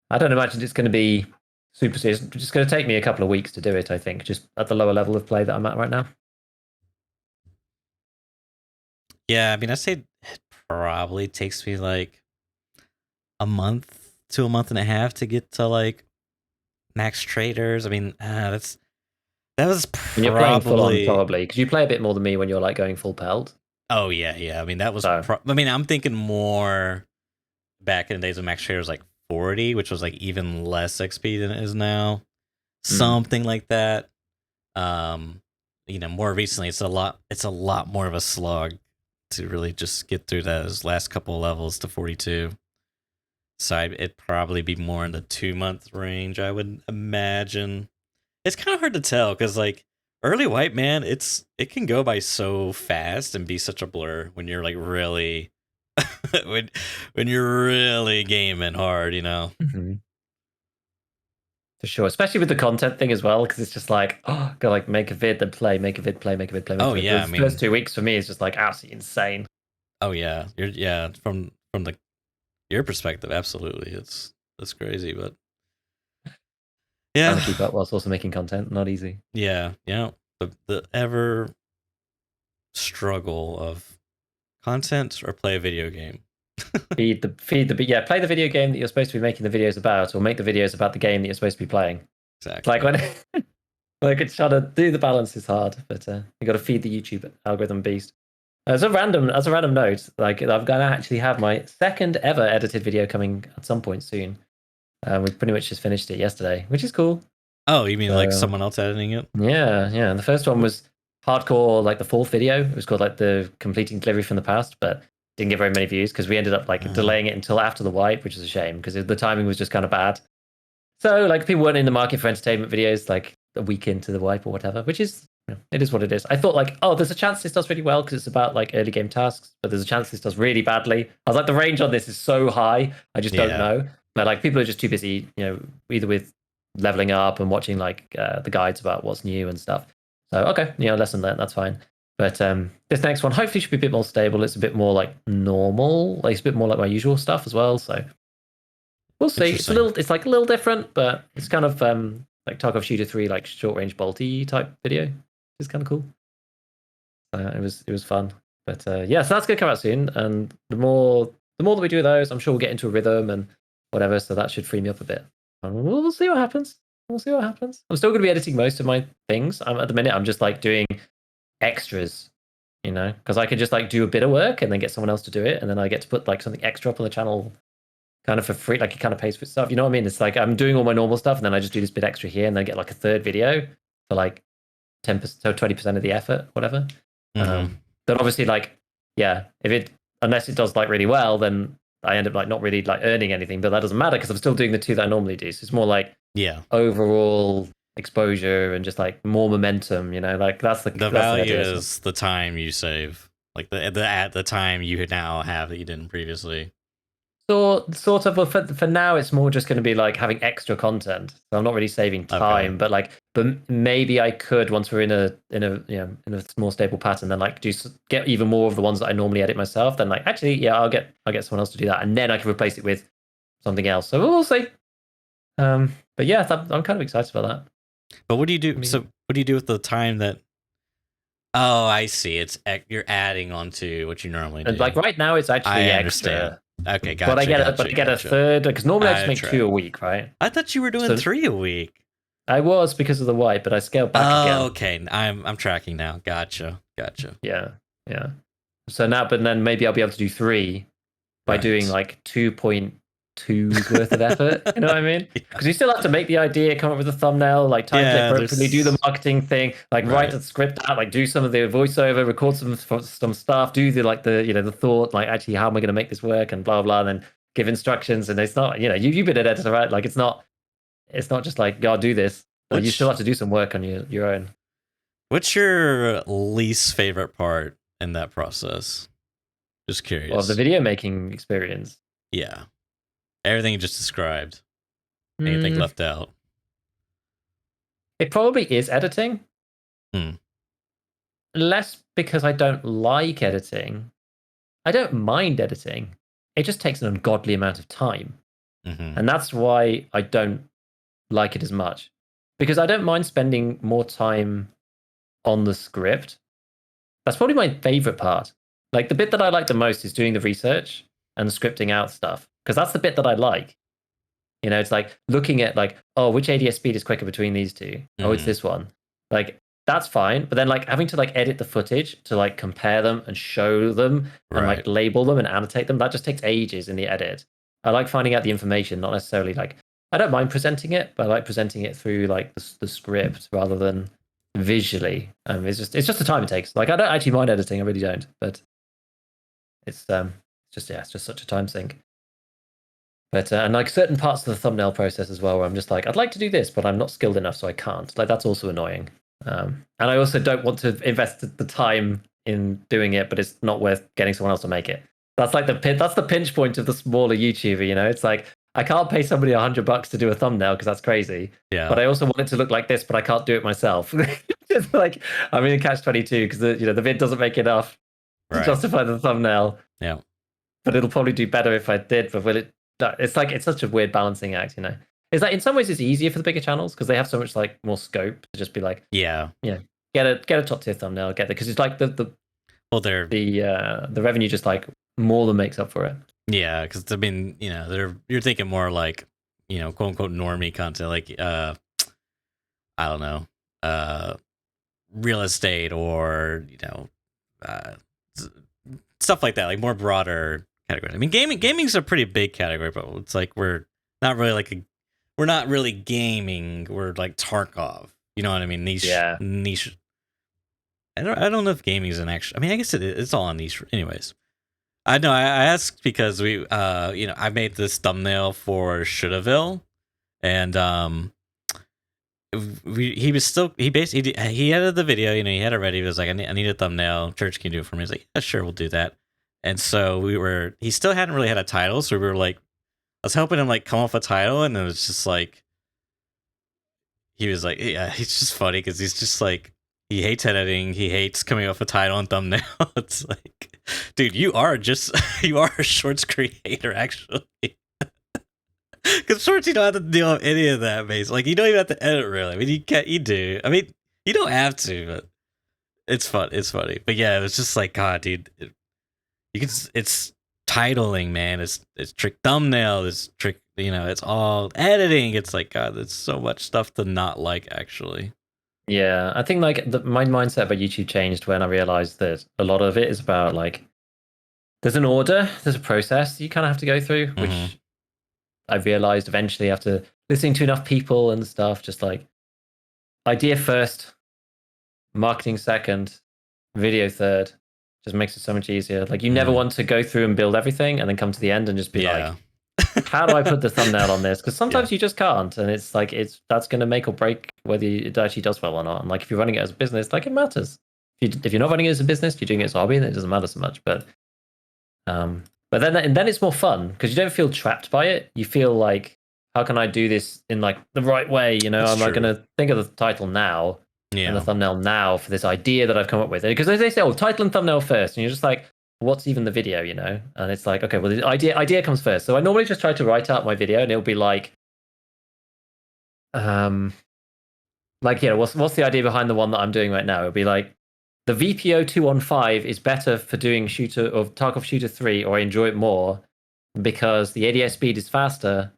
Speaker 2: I don't imagine it's going to be super serious. It's just going to take me a couple of weeks to do it, I think, just at the lower level of play that I'm at right now.
Speaker 1: Yeah, I mean, I'd say it probably takes me like a month to a month and a half to get to like max traders. I mean, that's That was
Speaker 2: When you're playing full on,
Speaker 1: probably.
Speaker 2: probably because you play a bit more than me when you're like going full pelt.
Speaker 1: Oh yeah. I mean, that was.
Speaker 2: So
Speaker 1: I mean, I'm thinking more back in the days when Max Trader was like 40, which was like even less XP than it is now. Something like that. More recently, it's a lot more of a slog to really just get through those last couple of levels to 42. So it'd probably be more in the 2-month range, I would imagine. It's kind of hard to tell because like early white, man, it can go by so fast and be such a blur when you're like really when you're really gaming hard,
Speaker 2: Mm-hmm. For sure, especially with the content thing as well, because it's just like, oh, gotta like make a vid, then play, make a vid, play, make a vid, play, make a vid.
Speaker 1: Yeah,
Speaker 2: The first 2 weeks for me is just like absolutely insane.
Speaker 1: Oh yeah, from your perspective, absolutely, it's crazy, but
Speaker 2: trying to keep up whilst also making content, not easy.
Speaker 1: Yeah, the ever struggle of content or play a video game.
Speaker 2: Play the video game that you're supposed to be making the videos about, or make the videos about the game that you're supposed to be playing.
Speaker 1: Exactly.
Speaker 2: Like when it's trying to do the balance is hard, but you got to feed the YouTube algorithm beast. As a random note, like I'm gonna actually have my second ever edited video coming at some point soon. We pretty much just finished it yesterday, which is cool.
Speaker 1: Oh, you mean like someone else editing it?
Speaker 2: Yeah. And the first one was hardcore, like the fourth video. It was called like the completing delivery from the past, but didn't get very many views because we ended up like delaying it until after the wipe, which is a shame because the timing was just kind of bad. So like people weren't in the market for entertainment videos like a week into the wipe or whatever, which is it is what it is. I thought like, oh, there's a chance this does really well because it's about like early game tasks, but there's a chance this does really badly. I was like, the range on this is so high, I just don't know. But like people are just too busy, either with leveling up and watching like the guides about what's new and stuff. So okay, lesson learned, that's fine. But this next one hopefully should be a bit more stable. It's a bit more like normal, like it's a bit more like my usual stuff as well. So we'll see. It's like a little different, but it's kind of like Tarkov Shooter 3, like short range bolty type video. It's kind of cool. It was fun. But so that's gonna come out soon. And the more that we do those, I'm sure we'll get into a rhythm and whatever. So that should free me up a bit. And we'll see what happens. I'm still going to be editing most of my things. At the minute, I'm just like doing extras, because I could just like do a bit of work and then get someone else to do it, and then I get to put like something extra up on the channel, kind of for free. Like it kind of pays for itself. You know what I mean? It's like I'm doing all my normal stuff, and then I just do this bit extra here, and then get like a third video for like 10%, so 20% of the effort, whatever. Then obviously, like, unless it does like really well, then I end up like not really like earning anything, but that doesn't matter because I'm still doing the two that I normally do. So it's more like overall exposure and just like more momentum, like that's the
Speaker 1: value is the time you save, like the time you now have that you didn't previously.
Speaker 2: Sort of, but for now it's more just going to be like having extra content. So I'm not really saving time, but maybe I could, once we're in a more stable pattern, then like get even more of the ones that I normally edit myself. Then like actually, I'll get someone else to do that, and then I can replace it with something else. So we'll see. But I'm kind of excited about that.
Speaker 1: But what do you do? So what do you do with the time that? Oh, I see. It's you're adding on to what you normally do.
Speaker 2: And like right now, it's actually extra.
Speaker 1: Okay, gotcha.
Speaker 2: But I get a third, because normally I just make 2 a week, right?
Speaker 1: I thought you were doing 3 a week.
Speaker 2: I was because of the wipe, but I scaled back again.
Speaker 1: Okay, I'm tracking now. Gotcha.
Speaker 2: Yeah. So now, but then maybe I'll be able to do 3 by doing like 2.2 worth of effort. You know what I mean? Because you still have to make the idea, come up with a thumbnail, like type it appropriately, do the marketing thing, like write the script out, like do some of the voiceover, record some stuff, do the thought, like actually how am I going to make this work, and blah blah, and then give instructions. And it's not, you've been an editor, right? Like it's not just like go do this. Like, you still have to do some work on your own.
Speaker 1: What's your least favorite part in that process? Just curious.
Speaker 2: Well, the video making experience.
Speaker 1: Yeah. Everything you just described. Anything left out?
Speaker 2: It probably is editing. Less because I don't like editing. I don't mind editing. It just takes an ungodly amount of time. And that's why I don't like it as much. Because I don't mind spending more time on the script. That's probably my favorite part. Like the bit that I like the most is doing the research and scripting out stuff. Because that's the bit that I like. It's like looking at like, oh, which ADS speed is quicker between these two? Oh, it's this one. Like that's fine, but then like having to like edit the footage to like compare them and show them and like label them and annotate them, that just takes ages in the edit. I like finding out the information, not necessarily like I don't mind presenting it, but I like presenting it through like the script rather than visually. It's just the time it takes. Like I don't actually mind editing, I really don't, but it's just such a time sink. But and like certain parts of the thumbnail process as well, where I'm just like, I'd like to do this, but I'm not skilled enough, so I can't. Like that's also annoying. And I also don't want to invest the time in doing it, but it's not worth getting someone else to make it. That's like that's the pinch point of the smaller YouTuber. You know, it's like I can't pay somebody $100 to do a thumbnail because that's crazy.
Speaker 1: Yeah.
Speaker 2: But I also want it to look like this, but I can't do it myself. It's like I'm in a catch-22 because the vid doesn't make enough to justify the thumbnail.
Speaker 1: Yeah.
Speaker 2: But it'll probably do better if I did. But will it? It's like it's such a weird balancing act, you know. It's like in some ways it's easier for the bigger channels because they have so much like more scope to just be like, get a top tier thumbnail, get it because it's like the revenue just like more than makes up for it.
Speaker 1: Yeah, because I mean, you're thinking more like, quote unquote normie content, like I don't know, real estate or stuff like that, like more broader category. I mean, gaming's a pretty big category, but it's like we're not really gaming. We're like Tarkov. You know what I mean? Niche. I don't know if gaming is an actual. I mean, I guess it's all on niche. Anyways, I know I asked because I made this thumbnail for Shouldaville, and he edited the video. He had it ready. He was like, I need a thumbnail. Church, can you do it for me? He's like, yeah, sure, we'll do that. And so he still hadn't really had a title, so we were like, I was helping him like come up with a title, and it was just like, he was like, yeah, he's just funny because he's just like, he hates editing, he hates coming up with a title and thumbnail. It's like, dude, you are a shorts creator actually. Because shorts, you don't have to deal with any of that, base. Like you don't even have to edit really. I mean, you do. I mean, you don't have to, but it's fun. It's funny. But yeah, it was just like, God, dude. It's titling, man. It's trick thumbnail. It's trick, it's all editing. It's like, God, there's so much stuff to not like, actually.
Speaker 2: Yeah, I think like my mindset about YouTube changed when I realized that a lot of it is about like, there's an order, there's a process you kind of have to go through, which I realized eventually after listening to enough people and stuff, just like idea first, marketing second, video third. Just makes it so much easier. Like you never want to go through and build everything and then come to the end and just be like, how do I put the thumbnail on this? Because sometimes you just can't, and it's like that's going to make or break whether it actually does well or not. And like if you're running it as a business, like it matters. If you're not running it as a business, you're doing it as a hobby, then it doesn't matter so much. But then it's more fun because you don't feel trapped by it. You feel like, how can I do this in like the right way? I'm like going to think of the title now. And the thumbnail now for this idea that I've come up with. Because they say, title and thumbnail first. And you're just like, what's even the video, And it's like, okay, well, the idea comes first. So I normally just try to write out my video and it'll be like, what's the idea behind the one that I'm doing right now? It'll be like, the VPO 215 is better for doing Shooter or Tarkov Shooter 3, or I enjoy it more because the ADS speed is faster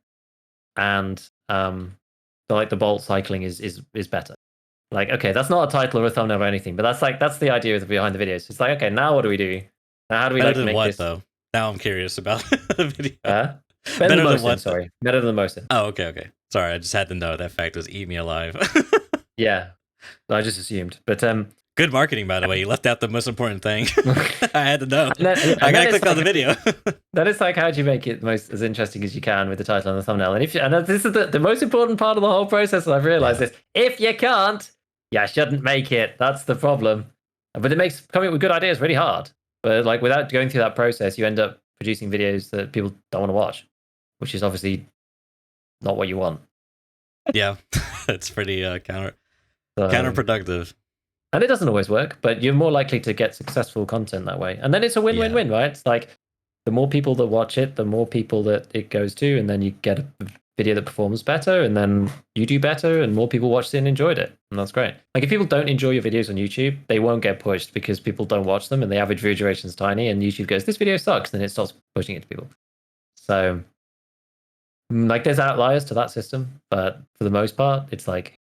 Speaker 2: and the bolt cycling is better. Like, okay, that's not a title or a thumbnail or anything, but that's the idea behind the video. So it's like, okay, now what do we do? Now how do we
Speaker 1: better
Speaker 2: make
Speaker 1: what,
Speaker 2: this?
Speaker 1: Though? Now I'm curious about the video.
Speaker 2: Better than most. Sorry, better than most.
Speaker 1: Oh, okay. Sorry, I just had to know that fact was eat me alive.
Speaker 2: Yeah, I just assumed, but
Speaker 1: good marketing, by the way. You left out the most important thing. I had to know. I gotta click on the video.
Speaker 2: That is like, how do you make it as interesting as you can with the title and the thumbnail? And this is the most important part of the whole process. I've realized this. If you can't, you shouldn't make it. That's the problem. But it makes coming up with good ideas really hard. But like without going through that process, you end up producing videos that people don't want to watch, which is obviously not what you want.
Speaker 1: Yeah, it's pretty counterproductive.
Speaker 2: And it doesn't always work, but you're more likely to get successful content that way. And then it's a win-win-win, right? It's like the more people that watch it, the more people that it goes to, and then you get a video that performs better, and then you do better, and more people watched it and enjoyed it. And that's great. Like if people don't enjoy your videos on YouTube, they won't get pushed because people don't watch them and the average view duration is tiny, and YouTube goes, this video sucks, then it starts pushing it to people. So like there's outliers to that system, but for the most part, it's like,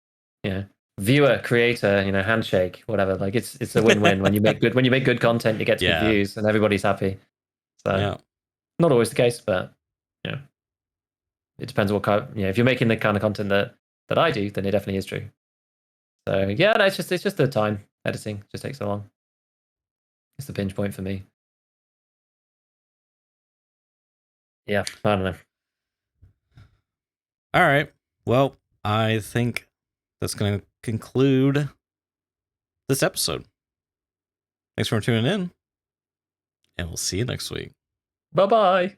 Speaker 2: viewer, creator, handshake, whatever. Like it's a win-win. When you make good content, you get good views and everybody's happy. So not always the case, but it depends what kind. If you're making the kind of content that I do, then it definitely is true. So yeah, no, it's just the time editing just takes so long. It's the pinch point for me. Yeah, I don't know.
Speaker 1: All right. Well, I think that's going to conclude this episode. Thanks for tuning in, and we'll see you next week.
Speaker 2: Bye-bye.